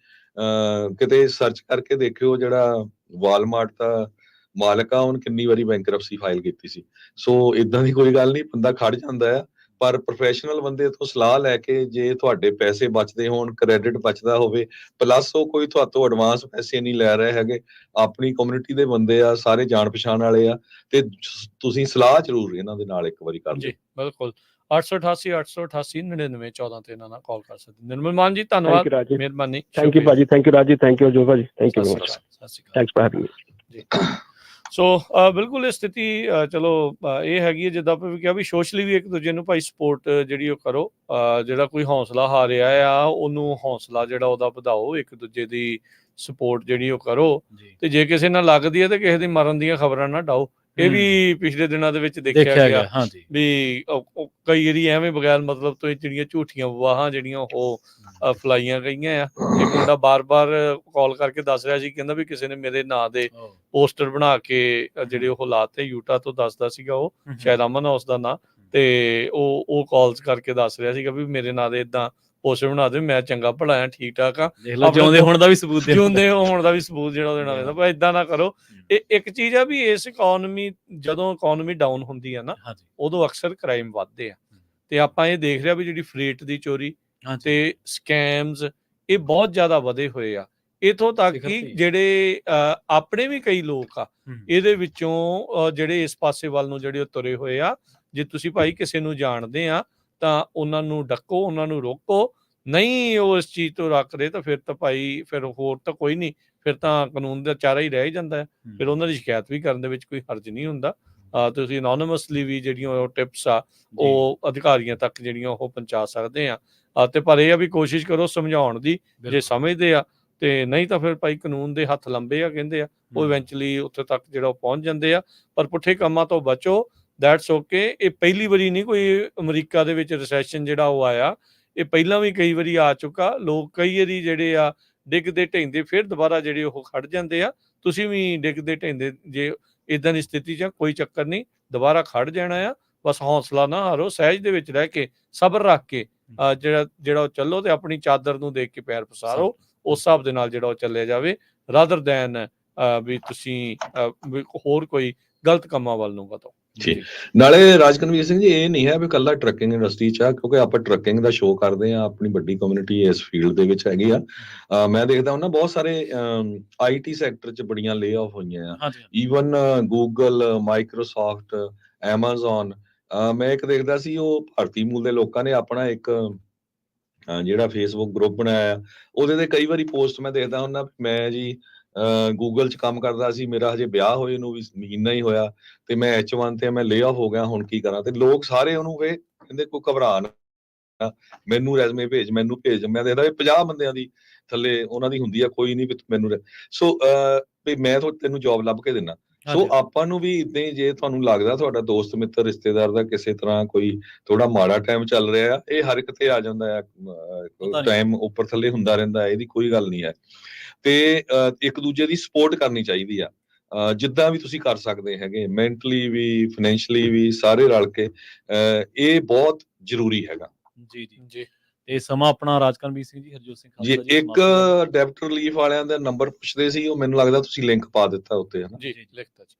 ਕਿਤੇ ਸਰਚ ਕਰਕੇ ਦੇਖਿਓ ਜਿਹੜਾ ਵਾਲਮਾਰਟ ਦਾ ਮਾਲਕ ਆ ਉਹਨੇ ਕਿੰਨੀ ਵਾਰੀ ਬੈਂਕਰਪਸੀ ਫਾਈਲ ਕੀਤੀ ਸੀ। ਸੋ ਇਦਾਂ ਦੀ ਕੋਈ ਗੱਲ ਨਹੀਂ, ਬੰਦਾ ਖੜ ਜਾਂਦਾ ਆ। ਪਰ ਪ੍ਰੋਫੈਸ਼ਨਲ ਬੰਦੇ ਤੋਂ ਸਲਾਹ ਲੈ ਕੇ ਜੇ ਤੁਹਾਡੇ ਪੈਸੇ ਬਚਦੇ ਹੋਣ, ਕ੍ਰੈਡਿਟ ਬਚਦਾ ਹੋਵੇ, ਪਲੱਸ ਉਹ ਕੋਈ ਤੁਹਾਤੋਂ ਐਡਵਾਂਸ ਪੈਸੇ ਨਹੀਂ ਲੈ ਰਹੇ ਹੈਗੇ, ਆਪਣੀ ਕਮਿਊਨਿਟੀ ਦੇ ਬੰਦੇ ਆ, ਸਾਰੇ ਜਾਣ ਪਛਾਣ ਵਾਲੇ ਆ, ਤੇ ਤੁਸੀਂ ਸਲਾਹ ਜ਼ਰੂਰ ਇਹਨਾਂ ਦੇ ਨਾਲ ਇੱਕ ਵਾਰੀ ਕਰ जी ਲਿਓ। बिल्कुल 888 888 99 14 ਤੇ ਇਹਨਾਂ ਨਾਲ ਕਾਲ ਕਰ ਸਕਦੇ। ਨਿਰਮਲ ਮਾਨ ਜੀ ਧੰਨਵਾਦ, ਮਿਹਰਬਾਨੀ, ਥੈਂਕ ਯੂ ਭਾਜੀ, thank you Raj ji, thank you ਜੋਗਾ ਜੀ, ਥੈਂਕ ਯੂ ਵੈਰੀ ਮਚ, ਸਤਿ ਸ਼੍ਰੀ ਅਕਾਲ। ਥੈਂਕਸ ਫॉर ਹੈਵਿੰਗ ਜੀ ਸੋ ਬਿਲਕੁਲ ਇਹ ਸਥਿਤੀ ਚਲੋ ਇਹ ਹੈਗੀ ਹੈ ਜਿੱਦਾਂ ਆਪਾਂ ਵੀ ਕਿਹਾ ਵੀ ਸੋਸ਼ਲੀ ਵੀ ਇੱਕ ਦੂਜੇ ਨੂੰ ਭਾਈ ਸਪੋਰਟ ਜਿਹੜੀ ਉਹ ਕਰੋ। ਜਿਹੜਾ ਕੋਈ ਹੌਸਲਾ ਹਾਰਿਆ ਆ ਉਹਨੂੰ ਹੌਸਲਾ ਜਿਹੜਾ ਉਹਦਾ ਵਧਾਓ, ਇੱਕ ਦੂਜੇ ਦੀ ਸਪੋਰਟ ਜਿਹੜੀ ਉਹ ਕਰੋ। ਤੇ ਜੇ ਕਿਸੇ ਨਾਲ ਲੱਗਦੀ ਹੈ ਤੇ ਕਿਸੇ ਦੀ ਮਰਨ ਦੀਆਂ ਖਬਰਾਂ ਨਾ ਡਾਓ। ਇਹ ਵੀ ਪਿਛਲੇ ਦਿਨਾਂ ਦੇ ਵਿੱਚ ਦੇਖਿਆ ਗਿਆ ਵੀ ਕਈ ਵਾਰੀ ਐਵੇਂ ਬਗੈਰ ਮਤਲਬ ਤੋਂ ਜਿਹੜੀਆਂ ਝੂਠੀਆਂ ਵਾਹਾਂ ਜਿਹੜੀਆਂ ਉਹ ਫਲਾਈਆਂ ਗਈਆਂ ਆ। ਇੱਕ ਮੁੰਡਾ ਬਾਰ-ਬਾਰ ਕਾਲ ਕਰਕੇ ਦੱਸ ਰਿਹਾ ਸੀ, ਕਹਿੰਦਾ ਵੀ ਕਿਸੇ ਨੇ ਮੇਰੇ ਨਾਂ ਦੇ ਪੋਸਟਰ ਬਣਾ ਕੇ ਜਿਹੜੇ ਉਹ ਲਾਤੇ, ਯੂਟਾ ਤੋਂ ਦੱਸਦਾ ਸੀਗਾ, ਉਹ ਸ਼ਾਇਦ ਅਮਨ ਆ ਉਸਦਾ ਨਾਂ, ਤੇ ਉਹ ਕਾਲਸ ਕਰਕੇ ਦੱਸ ਰਿਹਾ ਸੀਗਾ ਵੀ ਮੇਰੇ ਨਾਂ ਦੇ ਏਦਾਂ ਪੋਸਟਰ ਬਣਾ ਦੇ, ਮੈਂ ਚੰਗਾ ਭਲਾ ਆ, ਠੀਕ ਠਾਕ ਆ, ਜਿਉਂਦੇ ਹੋਣ ਦਾ ਵੀ ਸਬੂਤ ਜਿਹੜਾ ਦੇਣਾ ਪੈਂਦਾ। ਪਰ ਏਦਾਂ ਨਾ ਕਰੋ। ਇਹ ਇੱਕ ਚੀਜ਼ ਆ ਵੀ ਇਸ ਇਕਨੋਮੀ, ਜਦੋਂ ਇਕਨੋਮੀ ਡਾਊਨ ਹੁੰਦੀ ਆ ਨਾ, ਉਦੋਂ ਅਕਸਰ ਕ੍ਰਾਈਮ ਵੱਧਦੇ ਆ। ਤੇ ਆਪਾਂ ਇਹ ਦੇਖ ਰਿਹਾ ਵੀ ਜਿਹੜੀ ਫਰੇਟ ਦੀ ਚੋਰੀ ਤੇ ਸਕੈਮਸ ਇਹ ਬਹੁਤ ਜ਼ਿਆਦਾ ਵਧੇ ਹੋਏ ਆ। ਇਥੋਂ ਤੱਕ ਕਿ ਜਿਹੜੇ ਆਪਣੇ ਵੀ ਕਈ ਲੋਕ ਆ ਇਹਦੇ ਵਿੱਚੋਂ ਜਿਹੜੇ ਇਸ ਪਾਸੇ ਵੱਲ ਨੂੰ ਜਿਹੜੇ ਤੁਰੇ ਹੋਏ ਆ। ਜੇ ਤੁਸੀਂ ਭਾਈ ਕਿਸੇ ਨੂੰ ਜਾਣਦੇ ਆ ਤਾਂ ਉਹਨਾਂ ਨੂੰ ਡੱਕੋ, ਉਹਨਾਂ ਨੂੰ ਰੋਕੋ। ਨਹੀਂ ਉਹ ਇਸ ਚੀਜ਼ ਤੋਂ ਰੱਖ ਰਹੇ ਤਾਂ ਫਿਰ ਤਾਂ ਭਾਈ ਫਿਰ ਹੋਰ ਤਾਂ ਕੋਈ ਨਹੀਂ, ਫਿਰ ਤਾਂ ਕਾਨੂੰਨ ਦਾ ਚਾਰਾ ਹੀ ਰਹਿ ਜਾਂਦਾ ਹੈ। ਫਿਰ ਉਹਨਾਂ ਦੀ ਸ਼ਿਕਾਇਤ ਵੀ ਕਰਨ ਦੇ ਵਿੱਚ ਕੋਈ ਹਰਜ ਨਹੀਂ ਹੁੰਦਾ। ਤੁਸੀਂ ਅਨੋਨਿਮਸਲੀ ਵੀ ਜਿਹੜੀਆਂ ਉਹ ਟਿਪਸ ਆ ਉਹ ਅਧਿਕਾਰੀਆਂ ਤੱਕ ਜਿਹੜੀਆਂ ਉਹ ਪਹੁੰਚਾ ਸਕਦੇ ਆ। ਤੇ ਪਰ ਇਹ ਆ ਵੀ ਕੋਸ਼ਿਸ਼ ਕਰੋ ਸਮਝਾਉਣ ਦੀ, ਜੇ ਸਮਝਦੇ ਆ, ਤੇ ਨਹੀਂ ਤਾਂ ਫਿਰ ਭਾਈ ਕਾਨੂੰਨ ਦੇ ਹੱਥ ਲੰਬੇ ਆ ਕਹਿੰਦੇ ਆ, ਉਹ ਇਵੈਂਚੁਅਲੀ ਉੱਥੇ ਤੱਕ ਜਿਹੜਾ ਉਹ ਪਹੁੰਚ ਜਾਂਦੇ ਆ। ਪਰ ਪੁੱਠੇ ਕੰਮਾਂ ਤੋਂ ਬਚੋ, ਦੈਟਸ ਓਕੇ। ਇਹ ਪਹਿਲੀ ਵਾਰੀ ਨਹੀਂ ਕੋਈ ਅਮਰੀਕਾ ਦੇ ਵਿੱਚ ਰਿਸੈਸ਼ਨ ਜਿਹੜਾ ਉਹ ਆਇਆ, ਇਹ ਪਹਿਲਾਂ ਵੀ ਕਈ ਵਾਰੀ ਆ ਚੁੱਕਾ। ਲੋਕ ਕਈ ਵਾਰੀ ਜਿਹੜੇ ਆ ਡਿੱਗਦੇ ਢਹਿੰਦੇ ਫਿਰ ਦੁਬਾਰਾ ਜਿਹੜੇ ਉਹ ਖੜ ਜਾਂਦੇ ਆ। ਤੁਸੀਂ ਵੀ ਡਿੱਗਦੇ ਢਹਿੰਦੇ ਜੇ ਇਦਾਂ ਦੀ ਸਥਿਤੀ 'ਚ ਕੋਈ ਚੱਕਰ ਨਹੀਂ, ਦੁਬਾਰਾ ਖੜ ਜਾਣਾ ਆ। ਬਸ ਹੌਸਲਾ ਨਾ ਹਾਰੋ, ਸਹਿਜ ਦੇ ਵਿੱਚ ਰਹਿ ਕੇ, ਸਬਰ ਰੱਖ ਕੇ ਜਿਹੜਾ ਉਹ ਚੱਲੋ ਤੇ ਆਪਣੀ ਚਾਦਰ ਨੂੰ ਦੇਖ ਕੇ ਪੈਰ ਪਸਾਰੋ, ਉਸ ਹਿਸਾਬ ਦੇ ਨਾਲ ਜਿਹੜਾ ਉਹ ਚੱਲਿਆ ਜਾਵੇ, ਰਾਦਰ ਦੈਨ ਵੀ ਤੁਸੀਂ ਵੀ ਹੋਰ ਕੋਈ ਗਲਤ ਕੰਮਾਂ ਵੱਲ ਨੂੰ ਵਧੋ। ਜੀ। ਨਾਲੇ ਰਾਜਕਨਵੀਰ ਸਿੰਘ ਜੀ, ਇਹ ਨਹੀਂ ਹੈ ਵੀ ਕੱਲਾ ਟਰੱਕਿੰਗ ਇੰਡਸਟਰੀ 'ਚ ਆ, ਕਿਉਂਕਿ ਆਪਾਂ ਟਰੱਕਿੰਗ ਦਾ ਸ਼ੋਅ ਕਰਦੇ ਆ, ਆਪਣੀ ਵੱਡੀ ਕਮਿਊਨਿਟੀ ਇਸ ਫੀਲਡ ਦੇ ਵਿੱਚ ਹੈਗੀ ਆ। ਮੈਂ ਦੇਖਦਾ ਹੁੰਦਾ ਬਹੁਤ ਸਾਰੇ IT ਸੈਕਟਰ 'ਚ ਬੜੀਆਂ ਲੇ ਆਫ ਹੋਈਆਂ ਆ, ਈਵਨ ਗੂਗਲ, ਮਾਈਕਰੋਸਾਫਟ, ਐਮਾਜ਼ੋਨ। ਮੈਂ ਇੱਕ ਦੇਖਦਾ ਸੀ, ਉਹ ਭਾਰਤੀ ਮੂਲ ਦੇ ਲੋਕਾਂ ਨੇ ਆਪਣਾ ਇੱਕ ਜਿਹੜਾ ਫੇਸਬੁੱਕ ਗਰੁੱਪ ਬਣਾਇਆ, ਉਹਦੇ ਤੇ ਕਈ ਵਾਰੀ ਪੋਸਟ ਮੈਂ ਦੇਖਦਾ ਹੁੰਦਾ, ਮੈਂ ਜੀ ਗੂਗਲ 'ਚ ਕੰਮ ਕਰਦਾ ਸੀ, ਮੇਰਾ ਹਜੇ ਵਿਆਹ ਹੋਏ ਨੂੰ ਵੀ ਮਹੀਨਾ ਹੀ ਹੋਇਆ ਤੇ ਮੈਂ H1 ਤੇ ਮੈਂ ਲੇ ਆਫ ਹੋ ਗਿਆ, ਹੁਣ ਕੀ ਕਰਾਂ? ਤੇ ਲੋਕ ਸਾਰੇ ਉਹਨੂੰ ਕਹਿੰਦੇ ਕੋਈ ਘਬਰਾ ਨਾ, ਮੈਨੂੰ ਰੈਜ਼ਮੇ ਭੇਜ, ਮੈਨੂੰ ਭੇਜ। ਮੈਂ ਦੇਖਦਾ 50 ਬੰਦਿਆਂ ਦੀ ਥੱਲੇ ਉਹਨਾਂ ਦੀ ਹੁੰਦੀ ਆ, ਕੋਈ ਨਹੀਂ ਮੈਨੂੰ ਸੋ ਵੀ ਮੈਂ ਤੈਨੂੰ ਜੌਬ ਲੱਭ ਕੇ ਦਿੰਦਾ। ਸੋ ਆਪਾਂ ਨੂੰ ਵੀ ਏਦਾਂ ਹੀ, ਜੇ ਤੁਹਾਨੂੰ ਲੱਗਦਾ ਤੁਹਾਡਾ ਦੋਸਤ ਮਿੱਤਰ ਰਿਸ਼ਤੇਦਾਰ ਦਾ ਕਿਸੇ ਤਰ੍ਹਾਂ ਕੋਈ ਥੋੜਾ ਮਾੜਾ ਟਾਈਮ ਚੱਲ ਰਿਹਾ ਆ, ਇਹ ਹਰ ਇੱਕ ਤੇ ਆ ਜਾਂਦਾ ਆ, ਟਾਈਮ ਉੱਪਰ ਥੱਲੇ ਹੁੰਦਾ ਰਹਿੰਦਾ, ਇਹਦੀ ਕੋਈ ਗੱਲ ਨਹੀਂ ਹੈ। ਤੇ ਇੱਕ ਦੂਜੇ ਦੀ ਸਪੋਰਟ ਕਰਨੀ ਚਾਹੀਦੀ ਆ, ਜਿੱਦਾਂ ਵੀ ਤੁਸੀਂ ਕਰ ਸਕਦੇ ਹੈਗੇ, ਮੈਂਟਲੀ ਵੀ, ਫਾਈਨੈਂਸ਼ਲੀ ਵੀ, ਸਾਰੇ ਰਲ ਕੇ। ਇਹ ਬਹੁਤ ਜ਼ਰੂਰੀ ਹੈਗਾ। ਜੀ ਜੀ ਜੀ। ਤੇ ਸਮਾਂ ਆਪਣਾ ਰਾਜਕਨਵੀਰ ਸਿੰਘ ਜੀ, ਹਰਜੋਤ ਸਿੰਘ ਜੀ, ਖਾਲਸਾ ਜੀ, ਇੱਕ ਡੈਬਟ ਰਿਲੀਫ ਵਾਲਿਆਂ ਦਾ ਨੰਬਰ ਪੁੱਛਦੇ ਸੀ, ਉਹ ਮੈਨੂੰ ਲੱਗਦਾ ਤੁਸੀਂ ਲਿੰਕ ਪਾ ਦਿੱਤਾ ਉੱਤੇ, ਹਨਾ? ਜੀ ਲਿਖਤਾ ਜੀ।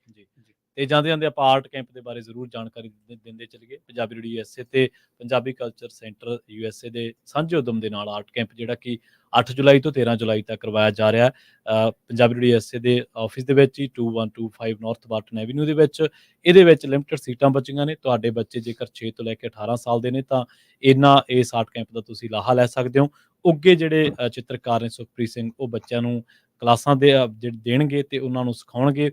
ਤੇ ਜਾਂਦੇ ਜਾਂਦੇ ਆਪਾਂ ਆਰਟ ਕੈਂਪ ਦੇ ਬਾਰੇ ਜ਼ਰੂਰ ਜਾਣਕਾਰੀ ਦਿੰਦੇ ਚਲੀਏ। ਪੰਜਾਬੀ ਰੇਡੀਓ USA ਤੇ ਪੰਜਾਬੀ ਕਲਚਰ ਸੈਂਟਰ USA ਦੇ ਸਾਂਝੇ ਉਦਮ ਦੇ ਨਾਲ ਆਰਟ ਕੈਂਪ ਜਿਹੜਾ ਕਿ 8 ਜੁਲਾਈ ਤੋਂ 13 ਜੁਲਾਈ ਤੱਕ ਕਰਵਾਇਆ ਜਾ ਰਿਹਾ ਹੈ ਪੰਜਾਬੀ ਰੇਡੀਓ USA ਦੇ ਆਫਿਸ ਦੇ ਵਿੱਚ ਹੀ, 2125 ਨਾਰਥ ਬਾਰਟਨ ਐਵੀਨਿਊ ਦੇ ਵਿੱਚ। ਇਹਦੇ ਵਿੱਚ ਲਿਮਟਿਡ ਸੀਟਾਂ ਬਚੀਆਂ ਨੇ। ਤੁਹਾਡੇ ਬੱਚੇ ਜੇਕਰ 6 ਤੋਂ ਲੈ ਕੇ 18 ਸਾਲ ਦੇ ਨੇ ਤਾਂ ਇਸ ਆਰਟ ਕੈਂਪ ਦਾ ਤੁਸੀਂ ਲਾਹਾ ਲੈ ਸਕਦੇ ਹੋ। ਉੱਗੇ ਜਿਹੜੇ ਚਿੱਤਰਕਾਰ ਨੇ ਸੁਖਪ੍ਰੀਤ ਸਿੰਘ, ਉਹ ਬੱਚਿਆਂ ਨੂੰ ਕਲਾਸਾਂ ਦੇਣਗੇ ਤੇ ਉਹਨਾਂ ਨੂੰ ਸਿਖਾਉਣਗੇ।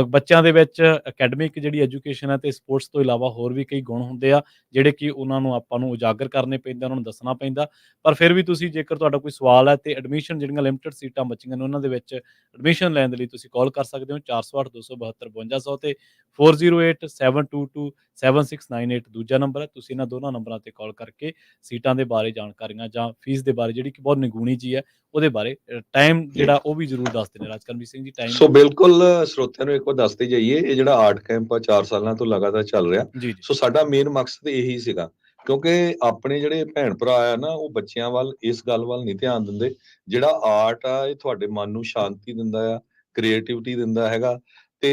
ਬੱਚਿਆਂ ਦੇ ਵਿੱਚ ਅਕੈਡਮਿਕ ਜਿਹੜੀ ਐਜੂਕੇਸ਼ਨ ਹੈ ਤੇ ਸਪੋਰਟਸ ਤੋਂ ਇਲਾਵਾ ਹੋਰ ਵੀ ਕਈ ਗੁਣ ਹੁੰਦੇ ਆ, ਜਿਹੜੇ ਕਿ ਉਹਨਾਂ ਨੂੰ ਆਪਾਂ ਨੂੰ ਉਜਾਗਰ ਕਰਨੇ ਪੈਂਦੇ, ਉਹਨਾਂ ਨੂੰ ਦੱਸਣਾ ਪੈਂਦਾ। ਪਰ ਫਿਰ ਵੀ ਤੁਸੀਂ, ਜੇਕਰ ਤੁਹਾਡਾ ਕੋਈ ਸਵਾਲ ਹੈ ਤੇ ਐਡਮਿਸ਼ਨ ਜਿਹੜੀਆਂ ਲਿਮਟਿਡ ਸੀਟਾਂ ਬਚੀਆਂ ਨੇ, ਉਹਨਾਂ ਦੇ ਵਿੱਚ ਐਡਮਿਸ਼ਨ ਲੈਣ ਦੇ ਲਈ ਤੁਸੀਂ ਕਾਲ ਕਰ ਸਕਦੇ ਹੋ 408 272 5200 ਤੇ 408 722 7698 ਦੂਜਾ ਨੰਬਰ ਹੈ। ਤੁਸੀਂ ਇਹਨਾਂ ਦੋਨਾਂ ਨੰਬਰਾਂ ਤੇ ਕਾਲ ਕਰਕੇ ਸੀਟਾਂ ਦੇ ਬਾਰੇ ਜਾਣਕਾਰੀਆਂ ਜਾਂ ਫੀਸ ਦੇ ਬਾਰੇ, ਜਿਹੜੀ ਕਿ ਬਹੁਤ ਨਿਗੂਣੀ ਜੀ ਹੈ, ਉਹਦੇ ਬਾਰੇ ਟਾਈਮ ਜਿਹੜਾ ਉਹ ਵੀ ਜ਼ਰੂਰ ਦੱਸਦੇ ਨੇ ਰਾਜਕਨਵੀਰ ਸਿੰਘ ਜੀ। ਟਾਈਮ ਸੋ ਬਿਲਕੁਲ ਸਰੋਤਿਆਂ ਨੂੰ ਇੱਕ ਵਾਰ ਦੱਸਦੇ ਜਾਈਏ, ਇਹ ਜਿਹੜਾ ਆਰਟ ਕੈਂਪ 4 ਸਾਲਾਂ ਤੋਂ ਲਗਾਤਾਰ ਚੱਲ ਰਿਹਾ। ਸੋ ਸਾਡਾ ਮੇਨ ਮਕਸਦ ਇਹੀ ਸੀਗਾ, ਕਿਉਂਕਿ ਆਪਣੇ ਜਿਹੜੇ ਭੈਣ ਭਰਾ ਆ ਨਾ, ਉਹ ਬੱਚਿਆਂ ਵੱਲ, ਇਸ ਗੱਲ ਵੱਲ ਨਹੀਂ ਧਿਆਨ ਦਿੰਦੇ। ਜਿਹੜਾ ਆਰਟ ਆ, ਇਹ ਤੁਹਾਡੇ ਮਨ ਨੂੰ ਸ਼ਾਂਤੀ ਦਿੰਦਾ ਆ, ਕ੍ਰੀਏਟਿਵਿਟੀ ਦਿੰਦਾ ਹੈਗਾ। ਤੇ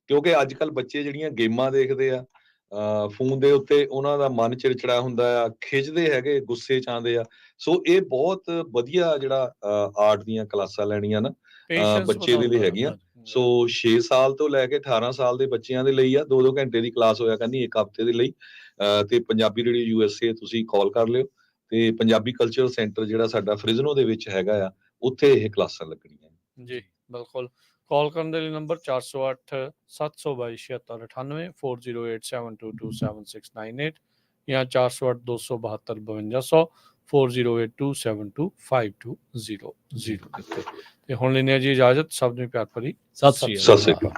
ਕਿਉਂਕਿ ਅੱਜ ਕੱਲ ਬੱਚੇ ਜਿਹੜੀਆਂ ਗੇਮਾਂ ਦੇਖਦੇ ਆ ਫੋਨ ਦੇ ਉੱਤੇ, ਉਹਨਾਂ ਦਾ ਮਨ ਚਿੜਚਿੜਾ ਹੁੰਦਾ ਆ, ਖਿੱਚਦੇ ਹੈਗੇ, ਗੁੱਸੇ 'ਚ ਆਉਂਦੇ ਆ। ਸੋ ਇਹ ਬਹੁਤ ਵਧੀਆ ਜਿਹੜਾ ਆਰਟ ਦੀਆਂ ਕਲਾਸਾਂ ਲੈਣੀਆਂ ਨਾ ਬੱਚੇ ਦੇ ਲਈ ਹੈਗੀਆਂ। ਸੋ 6 ਸਾਲ ਤੋਂ ਲੈ ਕੇ 18 ਸਾਲ ਦੇ ਬੱਚਿਆਂ ਦੇ ਲਈ ਆ, 2-2 ਘੰਟੇ ਦੀ ਕਲਾਸ ਹੋਇਆ ਕਰਨੀ ਇੱਕ ਹਫ਼ਤੇ ਦੇ ਲਈ। ਤੇ ਪੰਜਾਬੀ ਰੇਡੀਓ USA ਤੁਸੀਂ ਕਾਲ ਕਰ ਲਿਓ, ਤੇ ਪੰਜਾਬੀ ਕਲਚਰ ਸੈਂਟਰ ਜਿਹੜਾ ਸਾਡਾ ਫ੍ਰਿਜ਼ਨੋ ਦੇ ਵਿੱਚ ਹੈਗਾ ਆ, ਉੱਥੇ ਇਹ ਕਲਾਸਾਂ ਲੱਗਣੀਆਂ। ਜੀ ਬਿਲਕੁਲ। ਕਾਲ ਕਰਨ ਦੇ ਲਈ ਨੰਬਰ 408 722 7698, 408 722 7698 ਜਾਂ 408 272 5200, 408 272 5200 ਤੇ ਹੁਣ ਲੈਣੇ ਜੀ ਇਜਾਜ਼ਤ। ਸਭ ਨੂੰ ਪਿਆਰ ਭਰੀ ਸਤਿ ਸ਼੍ਰੀ ਅਕਾਲ।